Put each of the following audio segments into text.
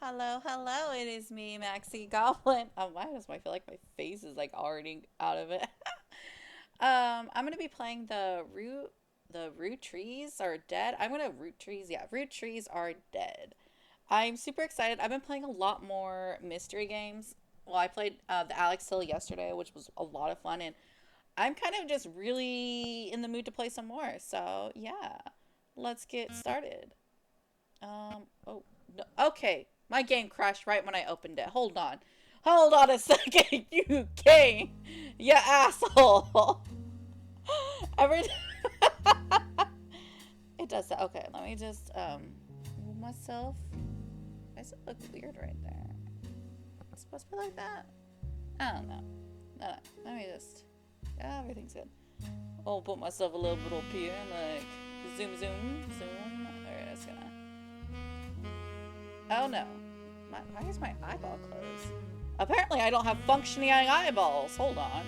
Hello, hello, it is me, Maxie Goblin. Why does I feel like my face is like already out of it? I'm gonna be playing the root trees are dead. I'm gonna root trees, yeah, root trees are dead. I'm super excited. I've been playing a lot more mystery games. Well, I played the Alex Hill yesterday, which was a lot of fun, and I'm kind of just really in the mood to play some more. So yeah, let's get started. Oh, no. Okay. My game crashed right when I opened it. Hold on. Hold on a second, you game. You asshole. Every It does that. Okay, let me just move myself. Why does it look weird right there? It's supposed to be like that? I don't know. No, no. Let me just. Yeah, everything's good. I'll put myself a little bit up here and like zoom. Alright, it's gonna. Oh no. Why is my eyeball closed? Apparently I don't have functioning eyeballs. Hold on.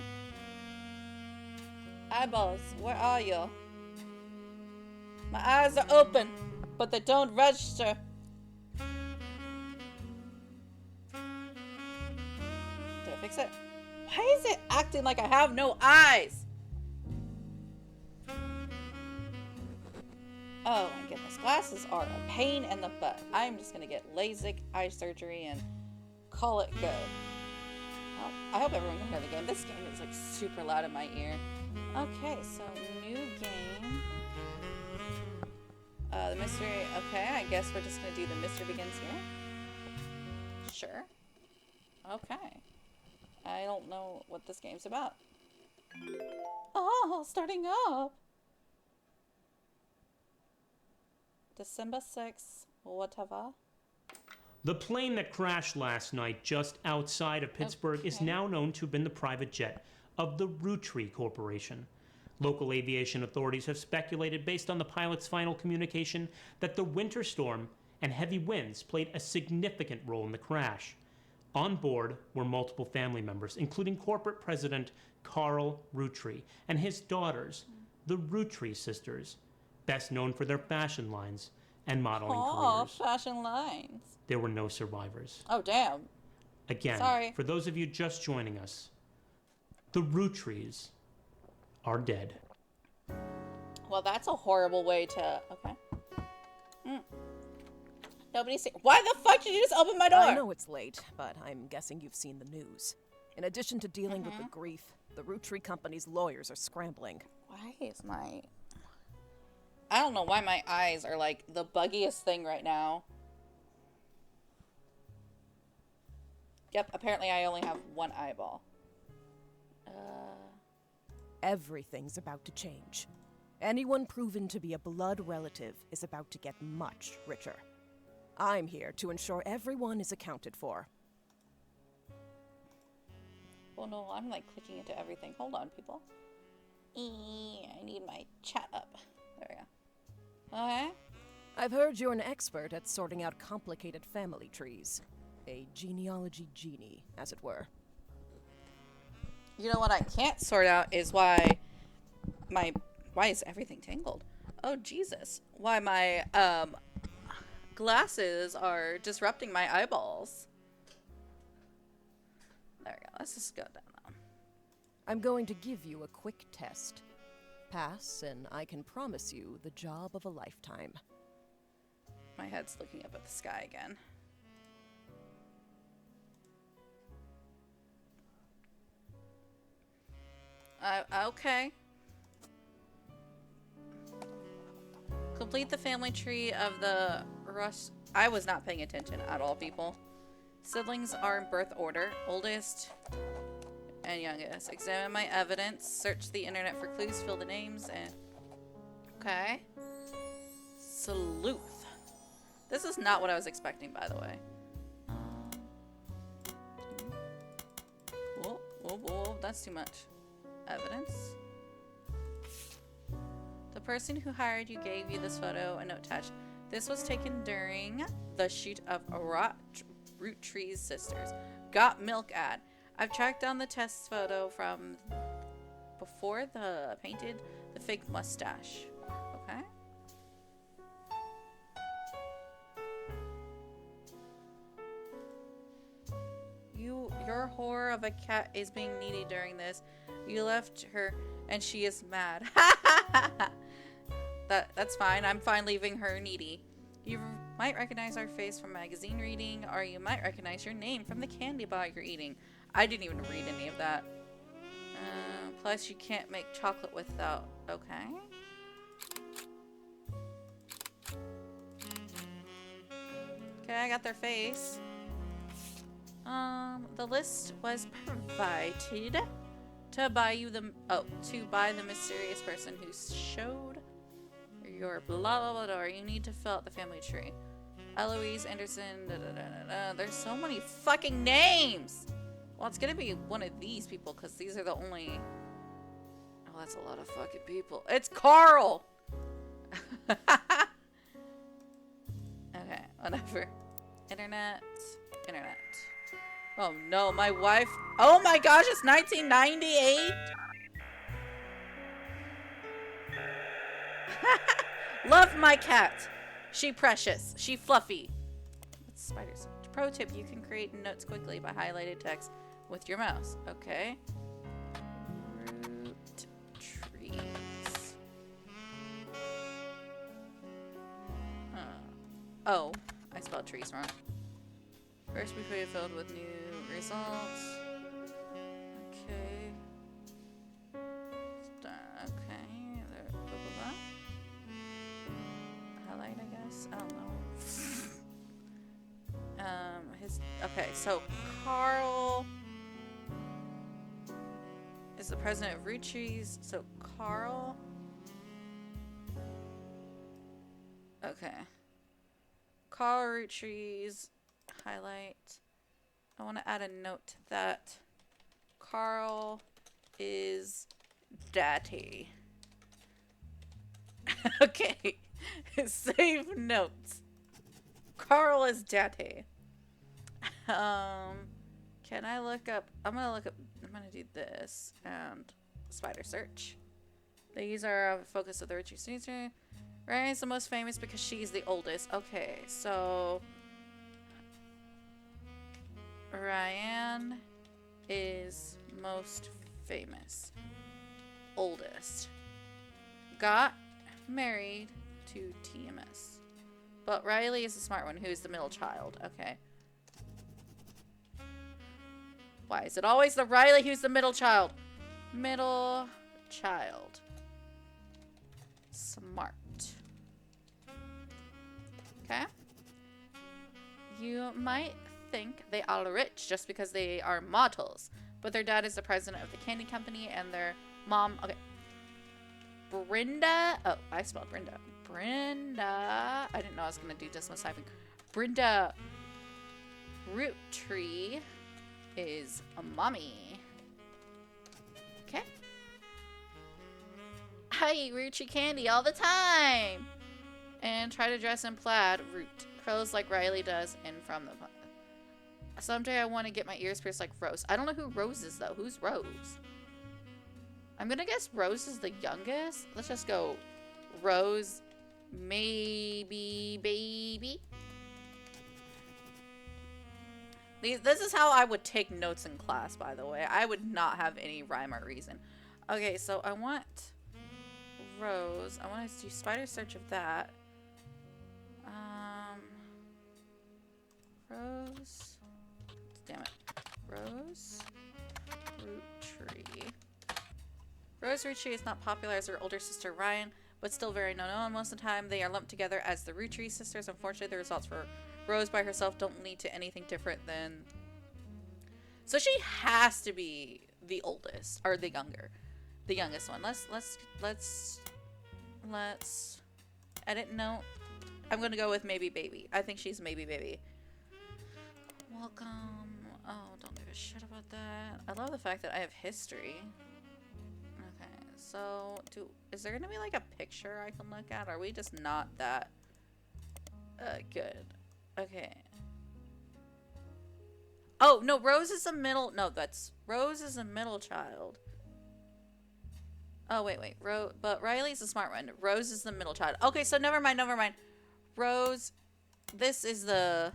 Eyeballs, where are you? My eyes are open, but they don't register. Did I fix it? Why is it acting like I have no eyes? Oh my goodness, glasses are a pain in the butt. I'm just gonna get LASIK eye surgery and call it good. Well, I hope everyone can hear the game. This game is like super loud in my ear. Okay, so new game. The mystery. Okay, I guess we're just gonna do the mystery begins here. Sure. Okay. I don't know what this game's about. Oh, starting up. December 6th, whatever. The plane that crashed last night just outside of Pittsburgh is now known to have been the private jet of the Roottrees Corporation. Local aviation authorities have speculated, based on the pilot's final communication, that the winter storm and heavy winds played a significant role in the crash. On board were multiple family members, including corporate president Carl Roottrees and his daughters, the Roottrees sisters, best known for their fashion lines and modeling careers. Fashion lines. There were no survivors. Oh, damn. Again, Sorry. for those of you just joining us, the Roottrees are dead. Well, that's a horrible way to. Okay. Nobody's seen. Why the fuck did you just open my door? I know it's late, but I'm guessing you've seen the news. In addition to dealing with the grief, the Roottrees company's lawyers are scrambling. Why is my. I don't know why my eyes are like the buggiest thing right now. Yep, apparently I only have one eyeball. Everything's about to change. Anyone proven to be a blood relative is about to get much richer. I'm here to ensure everyone is accounted for. Oh no, I'm like clicking into everything. Hold on, people. I need my chat up. There we go. Okay. I've heard you're an expert at sorting out complicated family trees. A genealogy genie, as it were. You know what I can't sort out is why is everything tangled? Oh Jesus. Why my glasses are disrupting my eyeballs. There we go. Let's just go down now. I'm going to give you a quick test. Pass, and I can promise you the job of a lifetime. My head's looking up at the sky again. Okay. Complete the family tree of the Russ. I was not paying attention at all, people. Siblings are in birth order. Oldest and youngest. Examine my evidence. Search the internet for clues. Fill the names and... Okay. Sleuth. This is not what I was expecting, by the way. Whoa, that's too much. Evidence. The person who hired you gave you this photo, a note attached. This was taken during the shoot of Roottrees Sisters. Got milk ad. I've tracked down the test photo from before the painted the fake mustache. Okay. Your whore of a cat is being needy during this. You left her and she is mad. That's fine. I'm fine leaving her needy. You might recognize our face from magazine reading, or you might recognize your name from the candy bar you're eating. I didn't even read any of that. Plus, you can't make chocolate without... Okay. Okay, I got their face. The list was provided to buy you the... Oh, to buy the mysterious person who showed your blah blah blah door. You need to fill out the family tree. Eloise Anderson. Da, da, da, da, da. There's so many fucking names. Well, it's gonna be one of these people because these are the only. Oh, that's a lot of fucking people. It's Carl. Okay, whatever. Internet. Oh no, my wife. Oh my gosh, it's 1998. Love my cat. She precious. She fluffy. What's spider search? Pro tip, you can create notes quickly by highlighted text with your mouse. Okay. Roottrees. Oh, I spelled trees wrong. First we put it filled with new results. Okay. Okay. There. Blah, blah, blah. Highlight, I guess. I don't know. Okay, so Carl is the president of Roottrees. So Carl. Okay. Carl Roottrees. Highlight. I want to add a note to that. Carl is daddy. Okay. Save notes. Carl is daddy. Can I look up? I'm gonna do this and spider search. These are a focus of the Roottrees season. Ryan's the most famous because she's the oldest. Okay, so Ryan is most famous. Oldest. Got married to TMS. But Riley is the smart one, who's the middle child. Okay. Why is it always the Riley who's the middle child? Middle child. Smart. Okay. You might think they are rich just because they are mortals, but their dad is the president of the candy company and their mom... Okay. Brenda... Oh, I spelled Brenda. Brenda... I didn't know I was going to do decimal typing. Brenda Roottree is a mommy. Okay. I eat Roottree candy all the time. And try to dress in plaid root. Clothes like Riley does and from the... Someday I want to get my ears pierced like Rose. I don't know who Rose is, though. Who's Rose? I'm going to guess Rose is the youngest. Let's just go Rose, maybe, baby. This is how I would take notes in class, by the way. I would not have any rhyme or reason. Okay, so I want Rose. I want to do spider search of that. Rose. Damn it. Rose Roottree. Rose Roottree is not popular as her older sister Ryan, but still very known. Most of the time, they are lumped together as the Roottree sisters. Unfortunately, the results for Rose by herself don't lead to anything different than... So she has to be the oldest, or the youngest one. Let's edit note. I'm gonna go with maybe baby. I think she's maybe baby. Welcome. Oh, don't give a shit about that. I love the fact that I have history. Okay, so is there gonna be like a picture I can look at? Are we just not that good? Okay. Oh no, Rose is the middle. No, Rose is the middle child. Oh wait. But Riley's the smart one. Rose is the middle child. Okay, so never mind. Rose, this is the...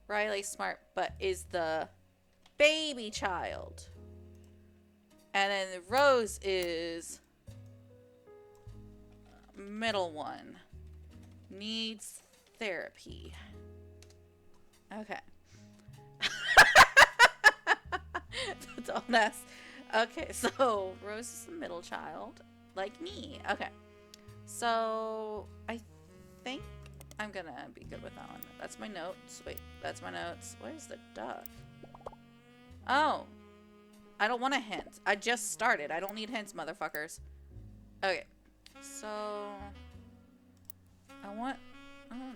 Riley smart, but is the baby child. And then Rose is middle one. Needs therapy. Okay. Don't ask. Okay, so Rose is the middle child, like me. Okay. So I think I'm gonna be good with that one. That's my notes. Wait, that's my notes. Where's the duck? Oh. I don't want a hint. I just started. I don't need hints, motherfuckers. Okay. So I don't know.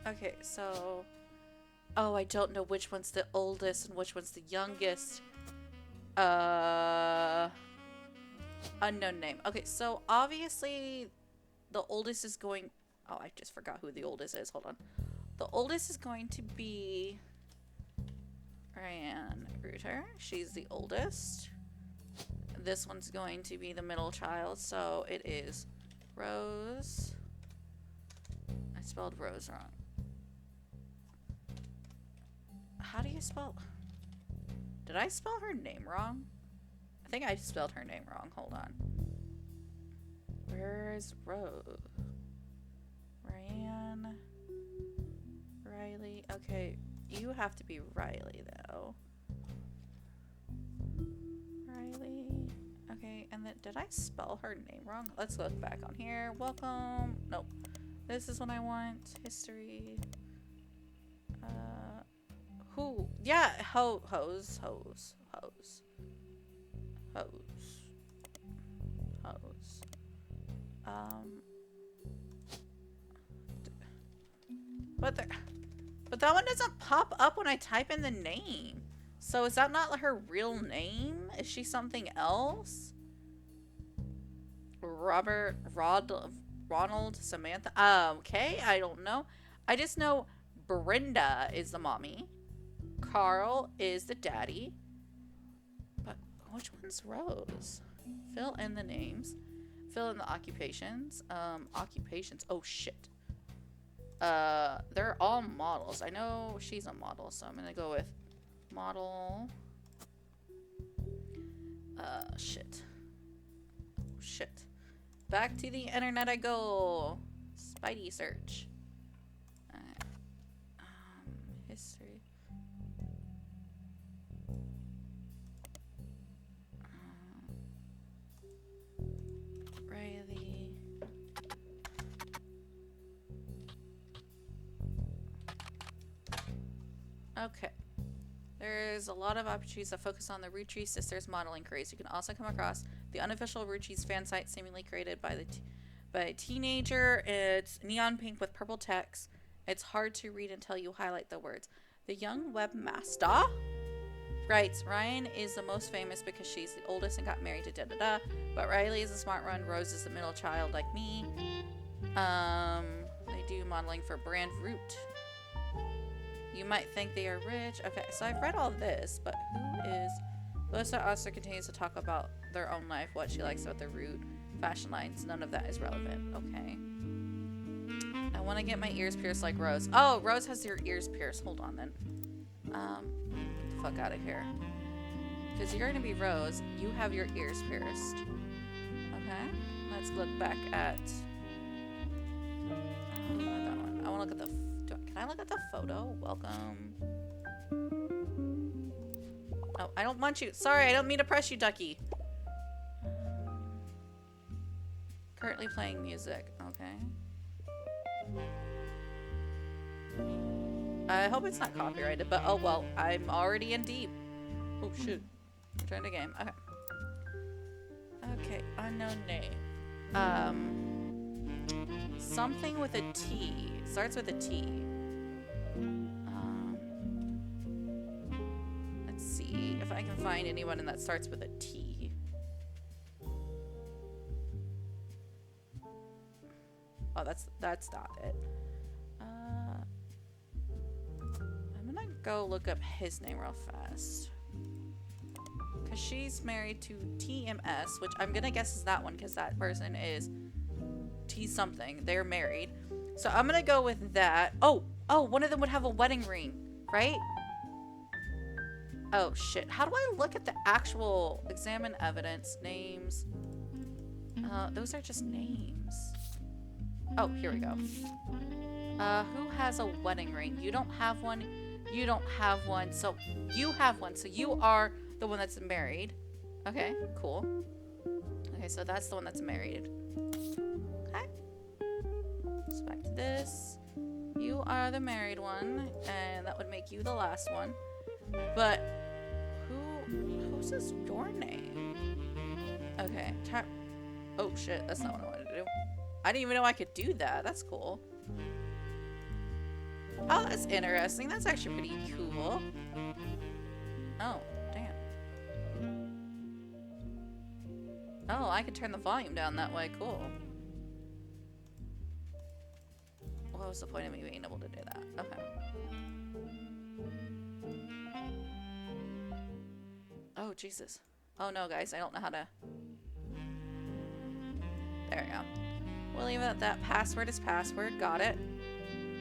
Okay, so oh, I don't know which one's the oldest and which one's the youngest. Unknown name. Okay, so obviously the oldest is going... Oh, I just forgot who the oldest is. Hold on. The oldest is going to be Ryan Rooter. She's the oldest. This one's going to be the middle child, so it is Rose. I spelled Rose wrong. How do you spell... Did I spell her name wrong? I think I spelled her name wrong. Hold on. Where's Rose? Ryan. Riley. Okay, you have to be Riley, though. Riley. Okay, and then did I spell her name wrong? Let's look back on here. Welcome. Nope. This is what I want. History. Who? Yeah, hose. But that one doesn't pop up when I type in the name. So is that not her real name? Is she something else? Ronald, Samantha. Okay, I don't know. I just know Brenda is the mommy. Carl is the daddy. But which one's Rose? Fill in the names. Fill in the occupations. Occupations. Oh, shit. They're all models. I know she's a model, so I'm gonna go with model. Shit. Shit. Back to the internet I go. Spidey search. History. Riley. Okay. There's a lot of opportunities that focus on the Roottrees sisters modeling craze. You can also come across the unofficial Roottrees fan site seemingly created by a teenager. It's neon pink with purple text. It's hard to read until you highlight the words. The young webmaster writes, Ryan is the most famous because she's the oldest and got married to da-da-da. But Riley is the smart one. Rose is the middle child like me. They do modeling for brand Root. You might think they are rich. Okay, so I've read all this, but who is... Melissa also continues to talk about their own life, what she likes about the Root, fashion lines. None of that is relevant. Okay. I want to get my ears pierced like Rose. Oh, Rose has your ears pierced. Hold on, then. Get the fuck out of here. Because you're going to be Rose. You have your ears pierced. Okay. Let's look back at... that one. I want to look at the... Can I look at the photo? Welcome. Oh, I don't want you. Sorry, I don't mean to press you, ducky. Currently playing music. Okay. I hope it's not copyrighted, but oh well. I'm already in deep. Oh, shoot. Return to game. Okay. Okay, unknown name. Something with a T. Starts with a T. Let's see if I can find anyone that starts with a T. Oh, that's not it. I'm gonna go look up his name real fast. Because she's married to TMS, which I'm gonna guess is that one, because that person is T something. They're married. So I'm gonna go with that. Oh, one of them would have a wedding ring, right? Oh, shit. How do I look at the actual examine evidence? Names. Those are just names. Oh, here we go. Who has a wedding ring? You don't have one. You don't have one. So you have one. So you are the one that's married. Okay, cool. Okay, so that's the one that's married. Okay. So back to this. You are the married one, and that would make you the last one. But whose is your name? Okay. Oh shit, that's not what I wanted to do. I didn't even know I could do that. That's cool. Oh, that's interesting. That's actually pretty cool. Oh, damn. Oh, I can turn the volume down that way. Cool. What was the point of me being able to do that? Okay. Oh, Jesus. Oh, no, guys. I don't know how to... There we go. We'll leave it at that. Password is password. Got it.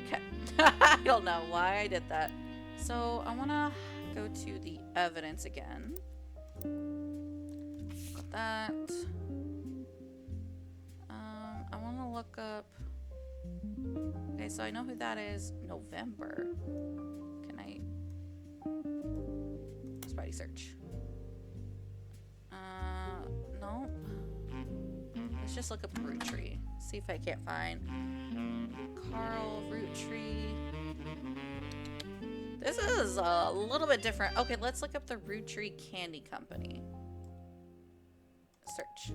Okay. I don't know why I did that. So, I want to go to the evidence again. Got that. I want to look up... Okay, so I know who that is. November. Can I... Spidey search. No. Let's just look up Roottrees. See if I can't find Carl Roottrees. This is a little bit different. Okay, let's look up the Roottrees Candy Company. Search.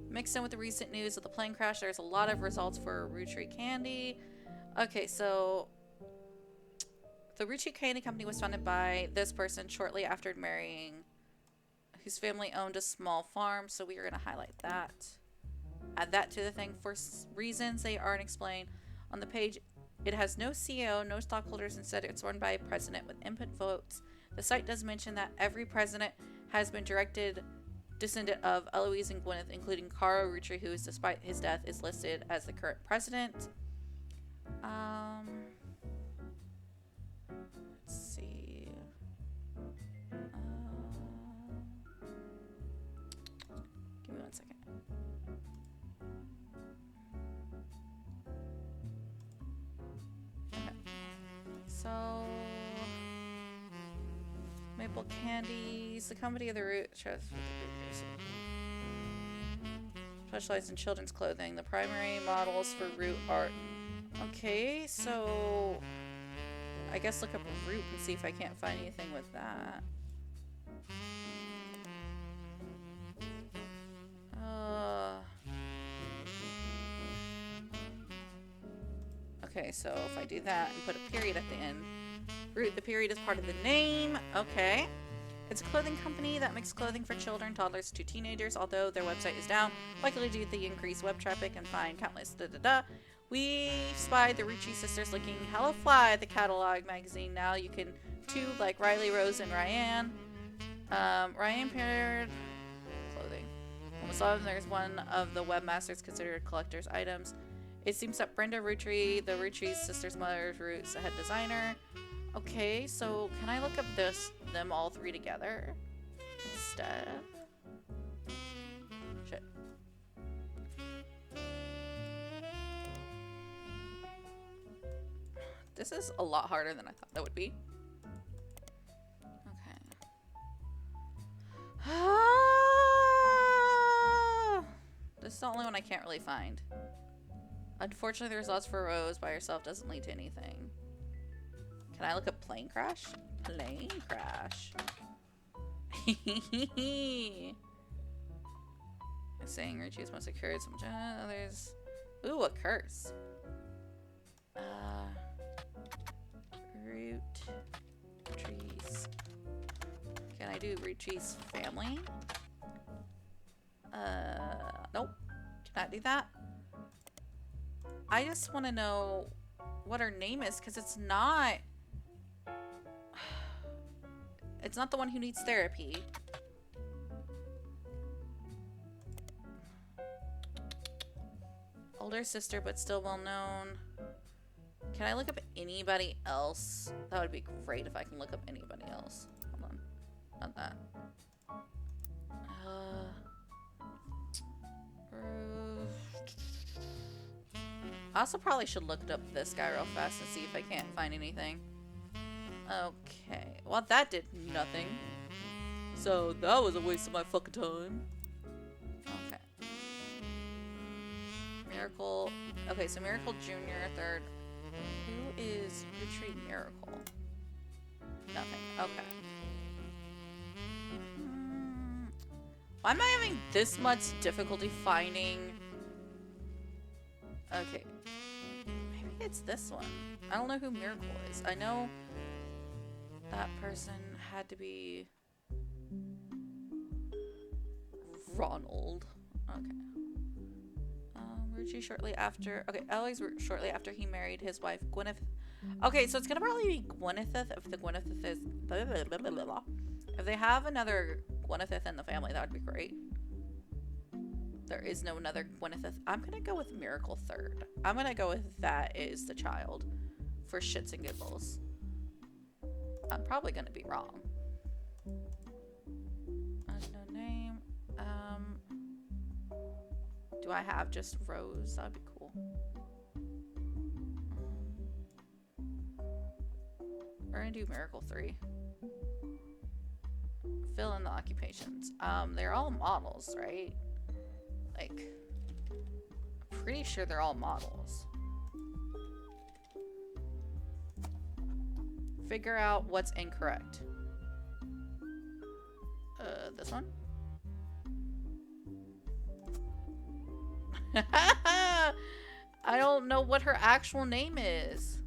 Mixed in with the recent news of the plane crash, there's a lot of results for Roottrees Candy. Okay, so the Roottrees Candy Company was founded by this person shortly after marrying, whose family owned a small farm, so we are going to highlight that. Add that to the thing. For reasons they aren't explained on the page, it has no CEO, no stockholders. Instead, it's run by a president with input votes. The site does mention that every president has been descendant of Eloise and Gwyneth, including Carl Roottrees, who, despite his death, is listed as the current president. Let's see. Give me 1 second. Okay. So, Maple Candies, the company of the root specialized in children's clothing. The primary models for Root art. Okay, so I guess look up Root and see if I can't find anything with that. Okay, so if I do that and put a period at the end. Root, the period is part of the name. Okay. It's a clothing company that makes clothing for children, toddlers, to teenagers. Although their website is down, likely due to the increased web traffic and find countless We spied the Roottrees sisters looking hella fly at the catalog magazine. Now you can too, like Riley, Rose, and Ryan. Ryan paired clothing. Almost often there's one of the webmasters considered collector's items. It seems that Brenda Roottrees, the Roottrees sisters' mother's Root's head designer. Okay, so can I look up them all three together instead? Shit. This is a lot harder than I thought that would be. Okay. This is the only one I can't really find. Unfortunately, the results for Rose by herself doesn't lead to anything. Can I look up plane crash? Plane crash. Saying Roottrees must have cured some others. Ooh, a curse. Roottrees. Can I do Roottrees family? Nope. Cannot do that. I just want to know what her name is, because it's not the one who needs therapy. Older sister, but still well known. Can I look up anybody else? That would be great if I can look up anybody else. Hold on. Not that. I also probably should look up this guy real fast and see if I can't find anything. Okay. Well, that did nothing. So that was a waste of my fucking time. Okay. Miracle. Okay, so Miracle Jr. third. Who is Retreat Miracle? Nothing. Okay. Why am I having this much difficulty finding... Okay. Maybe it's this one. I don't know who Miracle is. I know that person had to be... Ronald. Okay. Ruchi shortly after... Okay, Alex shortly after he married his wife, Gwyneth. Okay, so it's gonna probably be Gwynethith if the Gwynethith is... Blah, blah, blah, blah, blah, blah. If they have another Gwynethith in the family, that would be great. There is no another Gwynethith. I'm gonna go with Miracle third. I'm gonna go with that is the child. For shits and giggles. I'm probably gonna be wrong. Unknown name. Do I have just Rose? That'd be cool. We're gonna do Miracle 3. Fill in the occupations. They're all models, right? Like, I'm pretty sure they're all models. Figure out what's incorrect. This one? I don't know what her actual name is.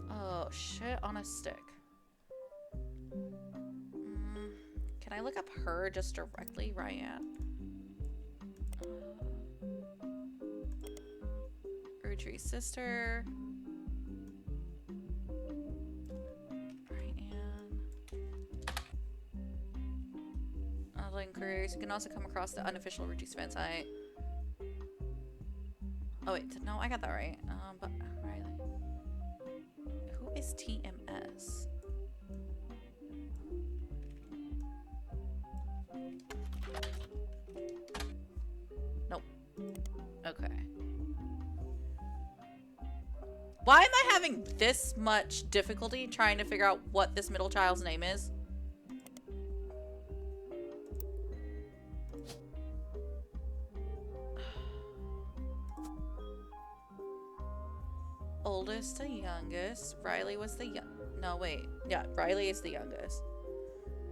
Oh, shit on a stick. Can I look up her just directly, Ryan? Roottrees' sister. Careers. You can also come across the unofficial Roottrees fan site. Oh wait, no, I got that right. But Riley, who is TMS? Nope. Okay. Why am I having this much difficulty trying to figure out what this middle child's name is? Oldest to youngest. Riley was the young. No, wait. Yeah, Riley is the youngest.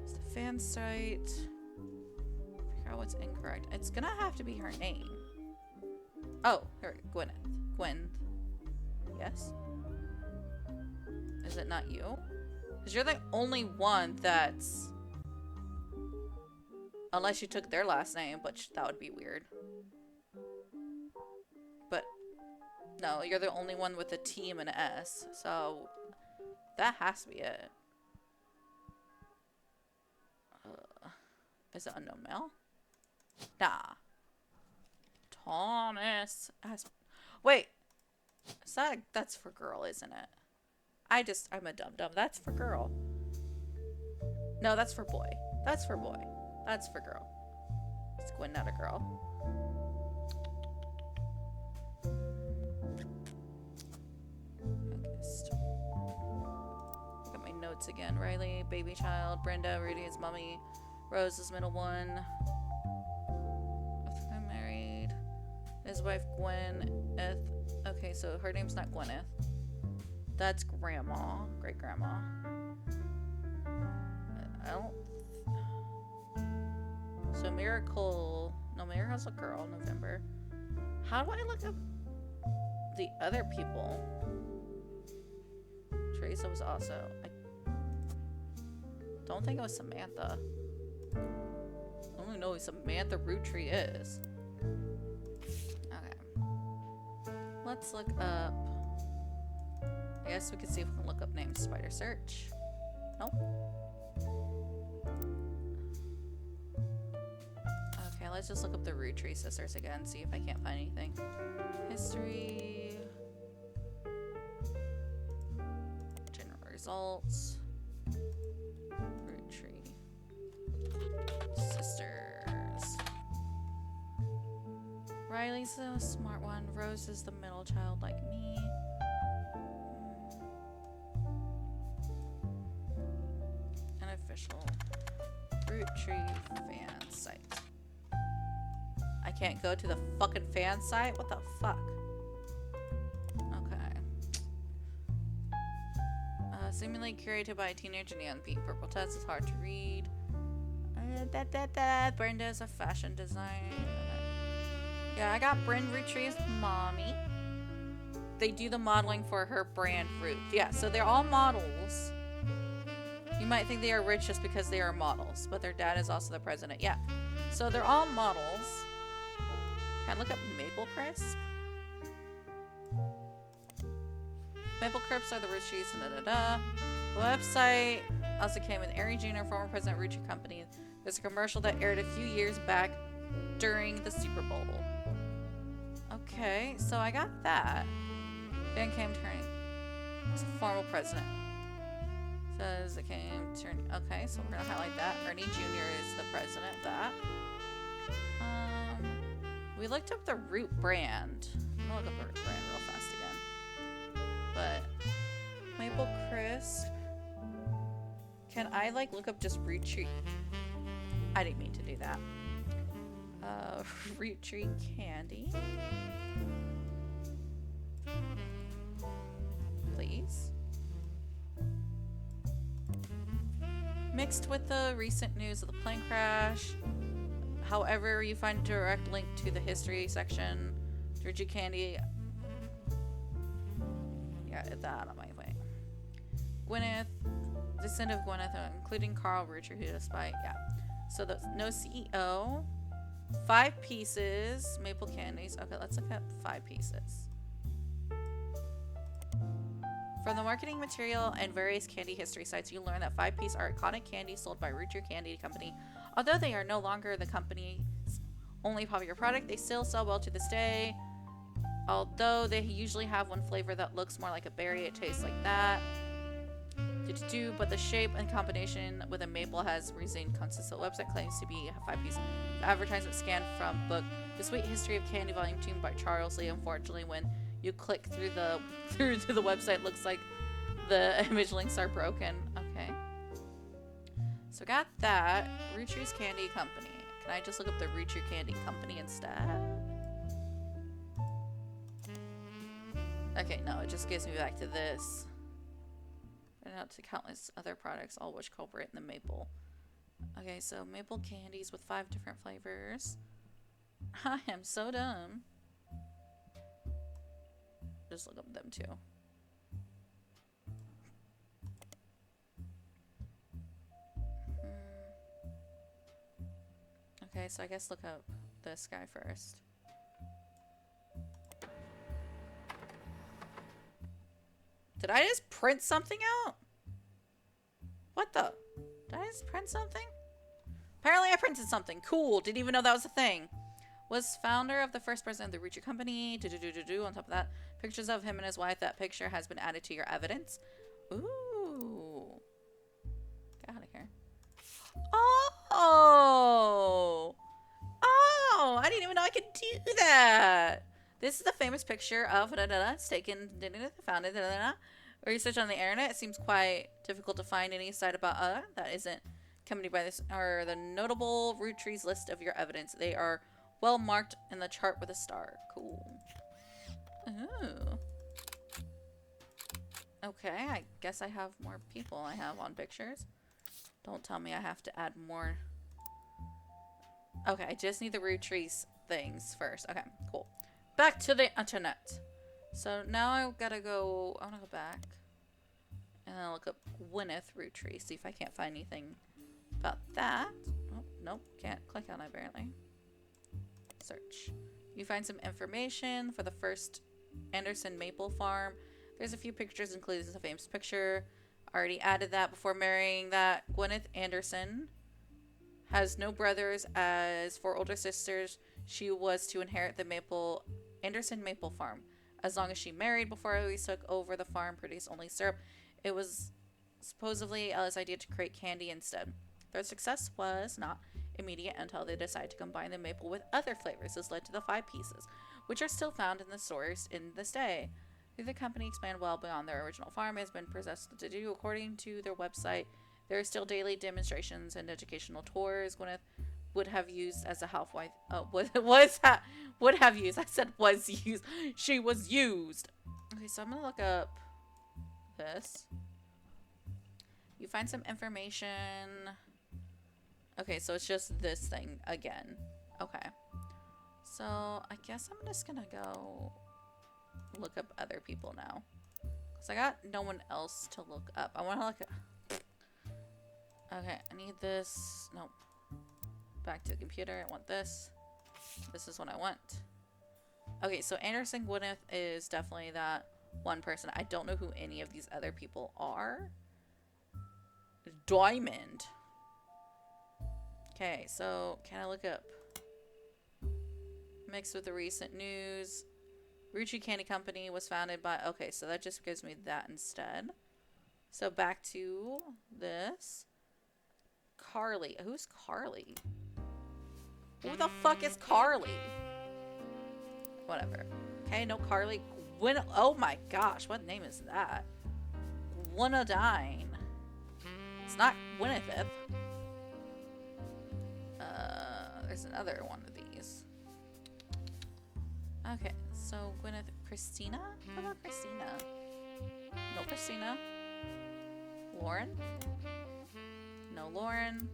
It's the fan site. Figure out what's incorrect. It's gonna have to be her name. Oh, here, Gwyneth. Gwen. Yes? Is it not you? Because you're the only one that's... Unless you took their last name, which that would be weird. But... No, you're the only one with a T and an S, so that has to be it. Is it unknown male? Nah. Thomas. Wait. That's for girl, isn't it? I'm a dum-dum. That's for girl. No, that's for boy. That's for boy. That's for girl. It's Gwen, not a girl. Look at my notes again. Riley, baby child. Brenda, Rudy's mommy. Rose is middle one. I'm married. His wife, Gwyneth. Okay, so her name's not Gwyneth. That's grandma. Great grandma. I don't. So Miracle. No, Miracle's a girl. November. How do I look up the other people? Teresa was also. I don't think it was Samantha. I don't know who Samantha Roottrees is. Okay. Let's look up. I guess we could see if we can look up names. Spider search. Nope. Okay, let's just look up the Roottrees sisters again, see if I can't find anything. History. results. Root tree. Sisters. Riley's the smart one. Rose is the middle child like me. An official root tree fan site. I can't go to the fucking fan site? What the fuck? Okay. Seemingly curated by a teenager neon pink purple test is hard to read. Brenda's a fashion design. Yeah, I got Bryn Roottrees' mommy. They do the modeling for her brand Root. Yeah, so they're all models. You might think they are rich just because they are models, but their dad is also the president. Yeah, so they're all models. Can I look up Maple Crisp? Maple Crisps are the Roottrees and da-da-da. The website also came with Ari Jr., former president of Roottrees Company. There's a commercial that aired a few years back during the Super Bowl. Okay, so I got that. Then came turning. It's a formal president. Says it came turning. Okay, so we're gonna highlight that. Ernie Jr. is the president of that. We looked up the Root brand. I'm gonna look up the Root brand real fast again. But Maple Crisp. Can I like look up just Root Tree? I didn't mean to do that. Root Tree candy. Please. Mixed with the recent news of the plane crash. However, you find a direct link to the history section. Root Tree candy. Yeah, get that out of my way. Gwyneth. Descendant of Gwyneth, including Carl Roottrees, who despite, yeah. So the no CEO. 5 pieces. Maple candies. Okay, let's look at 5 pieces. From the marketing material and various candy history sites, you learn that 5-piece are iconic candies sold by Roottrees Candy Company. Although they are no longer the company's only popular product, they still sell well to this day. Although they usually have one flavor that looks more like a berry, it tastes like that. But the shape and combination with a maple has remained consistent. The website claims to be a 5-piece advertisement scanned from book The Sweet History of Candy Volume 2 by Charles Lee. Unfortunately, when you click through to the website, it looks like the image links are broken. Okay. So got that. Roottrees Candy Company. Can I just look up the Roottrees Candy Company instead? Okay, no, it just gives me back to this. Out to countless other products, all which culprit in the maple. Okay, so maple candies with 5 different flavors. I am so dumb. Just look up them too. Okay, so I guess look up this guy first. Did I just print something out? What the? Did I just print something? Apparently I printed something. Cool. Didn't even know that was a thing. Was founder of the first president of the Roottrees Company. On top of that, pictures of him and his wife. That picture has been added to your evidence. Ooh. Get out of here. Oh. Oh. I didn't even know I could do that. This is the famous picture of it's taken founded research on the internet. It seems quite difficult to find any site about that isn't accompanied by this or the notable Roottrees list of your evidence. They are well marked in the chart with a star. Cool. Ooh. Okay, I guess I have more people I have on pictures. Don't tell me I have to add more. Okay, I just need the Roottrees things first. Okay, cool. Back to the internet. So now I've got to go. I want to go back and then look up Gwyneth Roottrees. See if I can't find anything about that. Oh, nope, can't click on it apparently. Search. You find some information for the first Anderson Maple Farm. There's a few pictures, including the famous picture. Already added that before marrying that. Gwyneth Anderson has no brothers. As 4 older sisters, she was to inherit the Anderson Maple Farm. As long as she married before Louise took over the farm, produced only syrup. It was supposedly Ella's idea to create candy instead. Their success was not immediate until they decided to combine the maple with other flavors. This led to the 5 pieces, which are still found in the stores in this day. The company expanded well beyond their original farm has been possessed to do. According to their website, there are still daily demonstrations and educational tours. Gwyneth would have used as a housewife. Oh, would have used. I said was used. She was used. Okay, so I'm gonna look up this. You find some information. Okay, so it's just this thing again. Okay. So I guess I'm just gonna go look up other people now. Because I got no one else to look up. I want to look at... Okay, I need this. Nope. Back to the computer. I want this. This is what I want. Okay, so Anderson Gwyneth is definitely that one person. I don't know who any of these other people are. Diamond. Okay, so can I look up? Mixed with the recent news. Roottrees Candy Company was founded by... Okay, so that just gives me that instead. So back to this. Carly. Who's Carly? Who the fuck is Carly? Whatever. Okay, no Carly. Oh my gosh, what name is that? Gwynodine. It's not Gwyneth. There's another one of these. Okay, so Gwyneth. Christina? How about Christina? No Christina. Lauren? No Lauren.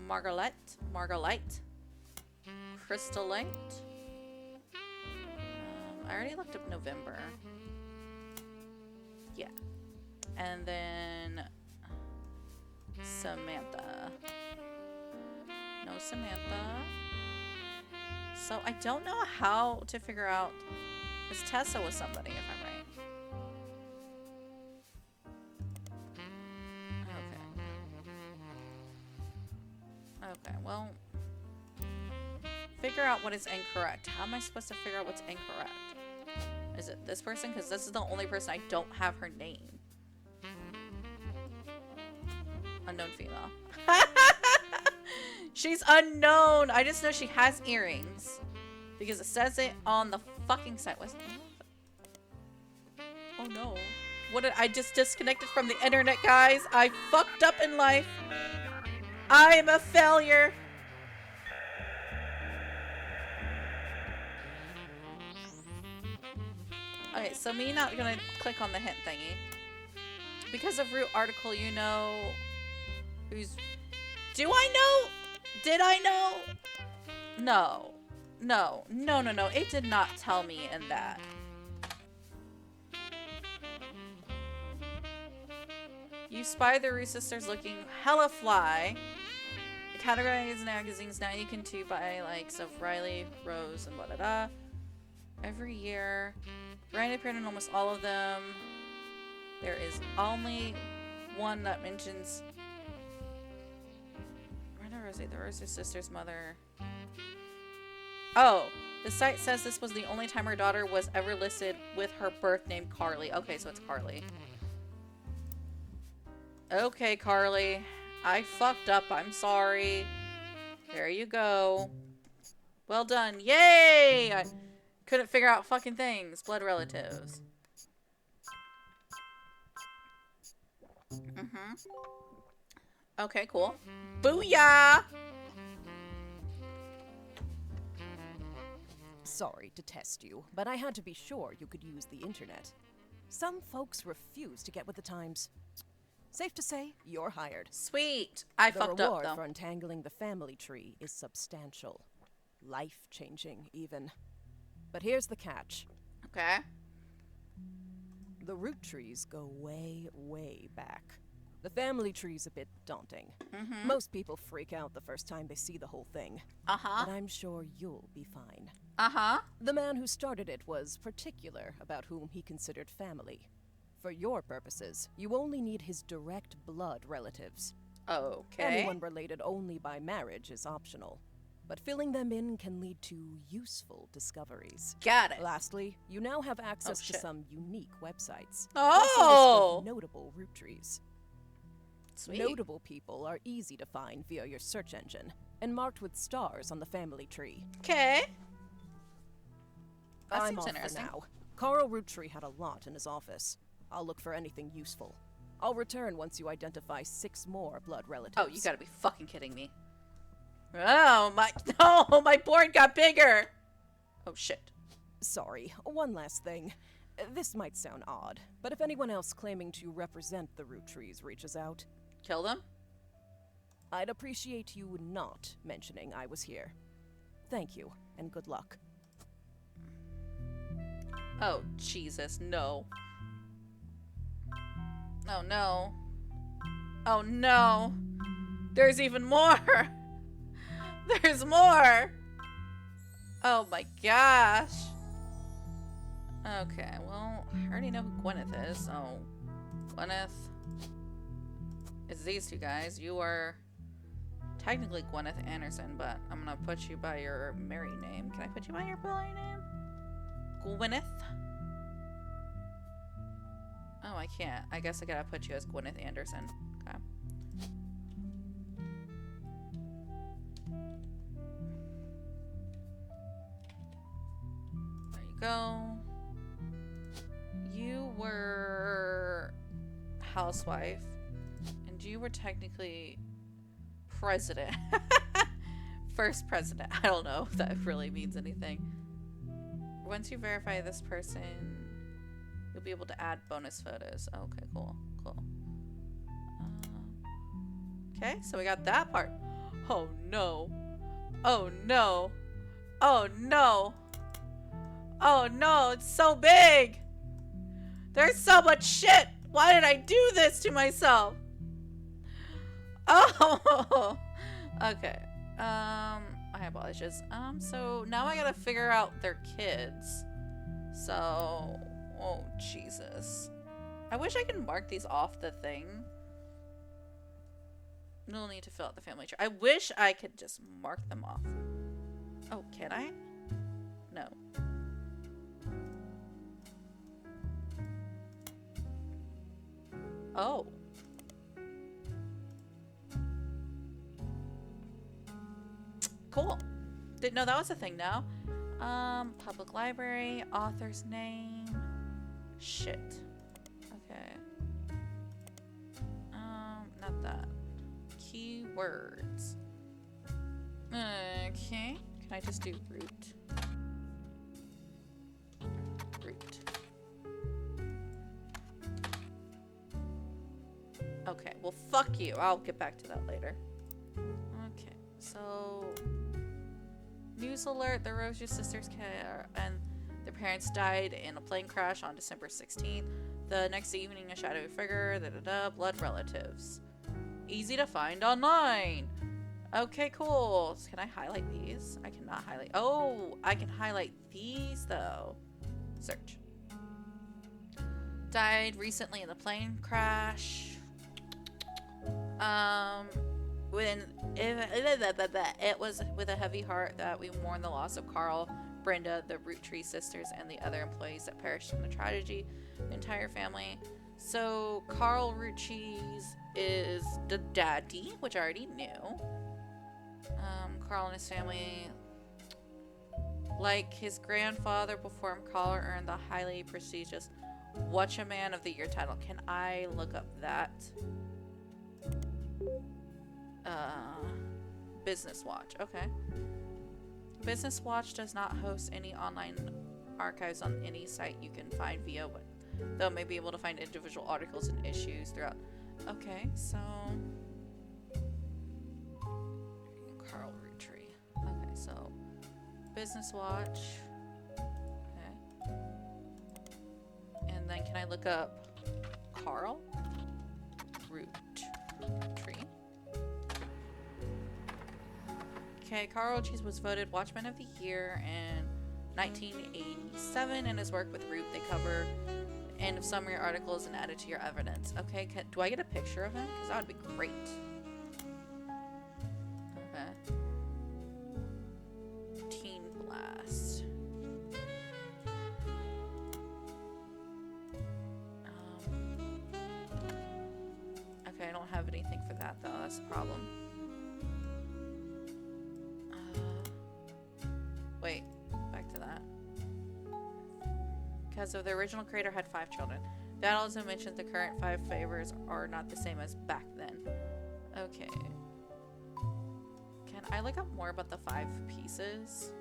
Margolite. Crystalite. I already looked up November. Yeah. And then Samantha. No Samantha. So I don't know how to figure out. Because Tessa was somebody, if I'm right. Okay, well. Figure out what is incorrect. How am I supposed to figure out what's incorrect? Is it this person? Because this is the only person I don't have her name. Unknown female. She's unknown. I just know she has earrings. Because it says it on the fucking site. What's oh no. What did I just disconnected from the internet, guys? I fucked up in life. I'm a failure. Okay, so me not gonna click on the hint thingy. Because of Root article, you know who's... Do I know? Did I know? No. No. No, no, no. It did not tell me in that. You spy the Root sisters looking hella fly. Categorized magazines now you can too buy likes of Riley, Rose, and blah-da-da. Every year. Ryan appeared in almost all of them. There is only one that mentions Brenda Rosie, the Rosie sister's mother. Oh, the site says this was the only time her daughter was ever listed with her birth name Carly. Okay, so it's Carly. Okay, Carly. I fucked up. I'm sorry. There you go. Well done. Yay! I couldn't figure out fucking things. Blood relatives. Okay, cool. Booyah! Sorry to test you, but I had to be sure you could use the internet. Some folks refuse to get with the times. Safe to say, you're hired. Sweet. I fucked up, though. The reward for untangling the family tree is substantial. Life-changing, even. But here's the catch. Okay. The Roottrees go way, way back. The family tree's a bit daunting. Most people freak out the first time they see the whole thing. But I'm sure you'll be fine. The man who started it was particular about whom he considered family. For your purposes, you only need his direct blood relatives. Okay. Anyone related only by marriage is optional. but filling them in can lead to useful discoveries. Got it. Lastly, you now have access to shit. some unique websites. Oh! Plus a list of notable root trees. Sweet. Notable people are easy to find via your search engine, and marked with stars on the family tree. Okay. That I'm seems off for interesting. now. Carl Roottree had a lot in his office. I'll look for anything useful. I'll return once you identify 6 more blood relatives. Oh, you gotta be fucking kidding me. Oh, no, my board got bigger. Oh, shit. Sorry, one last thing. This might sound odd, but if anyone else claiming to represent the Roottrees reaches out, Kill them? I'd appreciate you not mentioning I was here. Thank you, and good luck. Oh, Jesus, no. Oh, no. Oh, no. There's even more. There's more. Oh, my gosh. Okay, well, I already know who Gwyneth is. Oh, Gwyneth. It's these two guys. You are technically Gwyneth Anderson, but I'm gonna put you by your married name. Can I put you by your married name? Gwyneth? Oh, I can't. I guess I gotta put you as Gwyneth Anderson. Okay. There you go. You were housewife, and you were technically president. First president. I don't know if that really means anything. Once you verify this person, you'll be able to add bonus photos. Okay, cool. Cool. Okay, so we got that part. Oh no. Oh no. Oh no. Oh no, it's so big. There's so much shit. Why did I do this to myself? Oh. Okay. I apologize. So now I gotta figure out their kids. So, oh Jesus. I wish I could mark these off the thing. No need to fill out the family tree. I wish I could just mark them off. Oh, can I? No. Oh. Cool. Didn't know that was a thing now. Public library, author's name. Shit. Okay. Not that. Keywords. Okay. Can I just do root? Root. Okay, well fuck you. I'll get back to that later. Okay, so news alert, the Roottrees sisters and their parents died in a plane crash on December 16th. The next evening, a shadowy figure, blood relatives. Easy to find online. Okay, cool. So can I highlight these? I cannot highlight. Oh, I can highlight these though. Search. Died recently in the plane crash. It was with a heavy heart that we mourn the loss of Carl, Brenda, the Roottrees sisters, and the other employees that perished in the tragedy. The entire family. So Carl Roottrees is the daddy, which I already knew. Carl and his family, like his grandfather before him, Carl earned the highly prestigious Watch a Man of the Year title. Can I look up that? Business Watch. Okay. Business Watch does not host any online archives on any site you can find via, but though may be able to find individual articles and issues throughout. Okay, so Carl Roottrees. Okay, so Business Watch. Okay. And then can I look up Carl Roottrees? Okay, Carl Roottrees was voted Watchman of the Year in 1987, and his work with Root they cover end of summary articles and added to your evidence. Okay, do I get a picture of him? Because that would be great. Okay. that's the problem. Wait, back to that. Because of the original creator had 5 children. That also mentions the current 5 favors are not the same as back then. Okay. Can I look up more about the 5 pieces?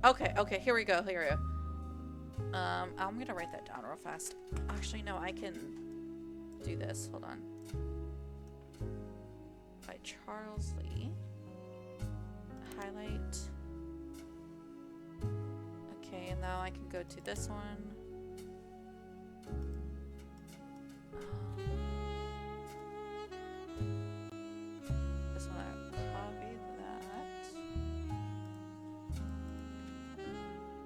Okay, here we go. I'm gonna write that down real fast. Actually, no, I can do this. Hold on. By Charles Lee. Highlight. Okay, and now I can go to this one. This one, I copy that.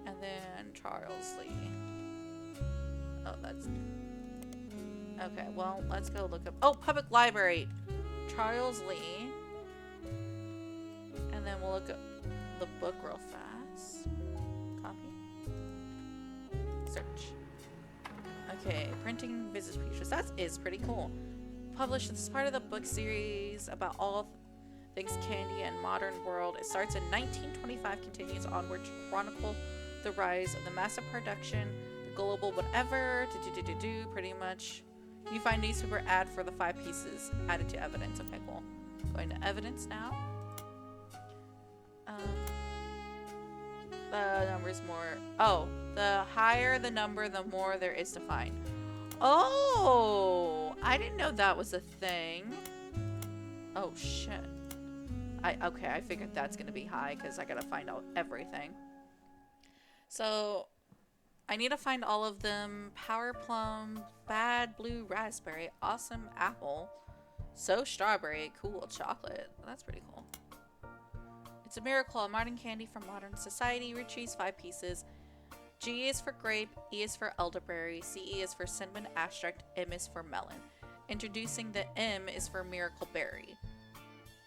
And then Charles Lee. Oh, that's... Okay, well, let's go look up... Oh, Public Library! Charles Lee. And then we'll look up the book real fast. Copy. Search. Okay, printing business pictures. That is pretty cool. Published as part of the book series about all things candy and modern world. It starts in 1925, continues onward to chronicle the rise of the massive production, the global whatever, pretty much. You find newspaper ad for the 5 pieces added to evidence. Okay, cool. Going to evidence now. The number's more. Oh, the higher the number, the more there is to find. Oh, I didn't know that was a thing. Oh shit. Okay, I figured that's gonna be high because I gotta find out everything. So I need to find all of them. Power plum, bad blue raspberry, awesome apple, so strawberry, cool chocolate. That's pretty cool. It's a miracle, a modern candy from modern society. Roottrees, 5 pieces. G is for grape, E is for elderberry, CE is for cinnamon abstract, M is for melon. Introducing the M is for miracle berry.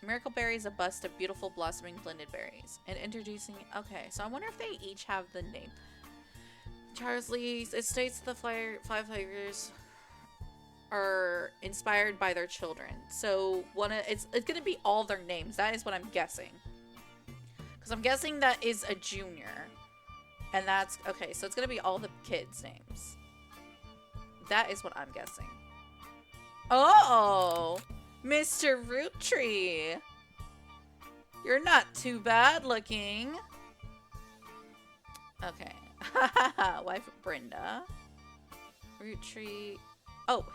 Miracle berry is a bust of beautiful blossoming blended berries. And introducing, okay, so I wonder if they each have the name. Charles Lee's, it states the 5 flavors are inspired by their children. So it's gonna be all their names. That is what I'm guessing. Because I'm guessing that is a junior. And that's... Okay, so it's going to be all the kids' names. That is what I'm guessing. Oh! Mr. Roottree! You're not too bad looking. Okay. Wife Brenda. Roottree. Oh,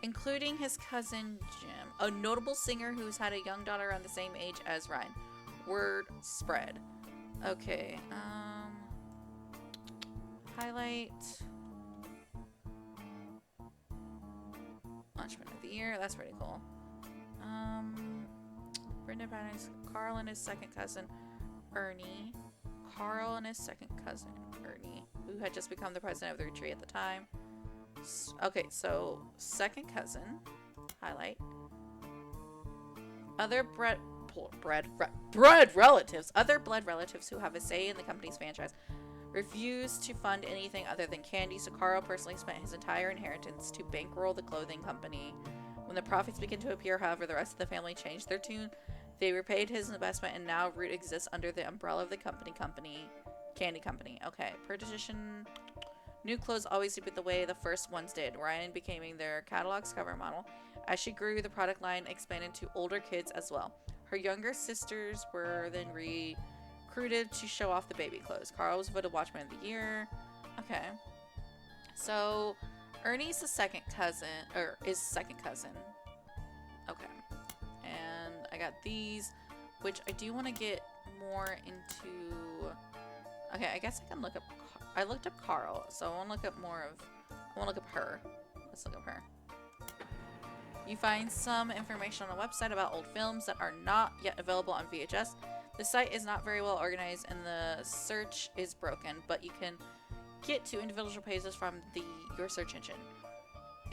including his cousin Jim. A notable singer who's had a young daughter around the same age as Ryan. Word spread. Okay, highlight. Launchman of the year, that's pretty cool. Brenda Bannon's Carl and his second cousin, Ernie. Carl and his second cousin, Ernie, who had just become the president of the Roottrees at the time. Okay, so second cousin, highlight. Other blood relatives who have a say in the company's franchise refuse to fund anything other than candy, so Carl personally spent his entire inheritance to bankroll the clothing company. When the profits began to appear, however, the rest of the family changed their tune. They repaid his investment, and now Root exists under the umbrella of the candy company. Okay, per tradition, new clothes always did the way the first ones did. Ryan becoming their catalog's cover model. As she grew, the product line expanded to older kids as well. Her younger sisters were then recruited to show off the baby clothes. Carl was voted Watchman of the Year. Okay. So, Ernie's the second cousin, or is second cousin. Okay. And I got these, which I do want to get more into... Okay, I guess I can look up... I looked up Carl, so I want to look up more of... I want to look up her. Let's look up her. You find some information on the website about old films that are not yet available on VHS. The site is not very well organized and the search is broken, but you can get to individual pages from your search engine.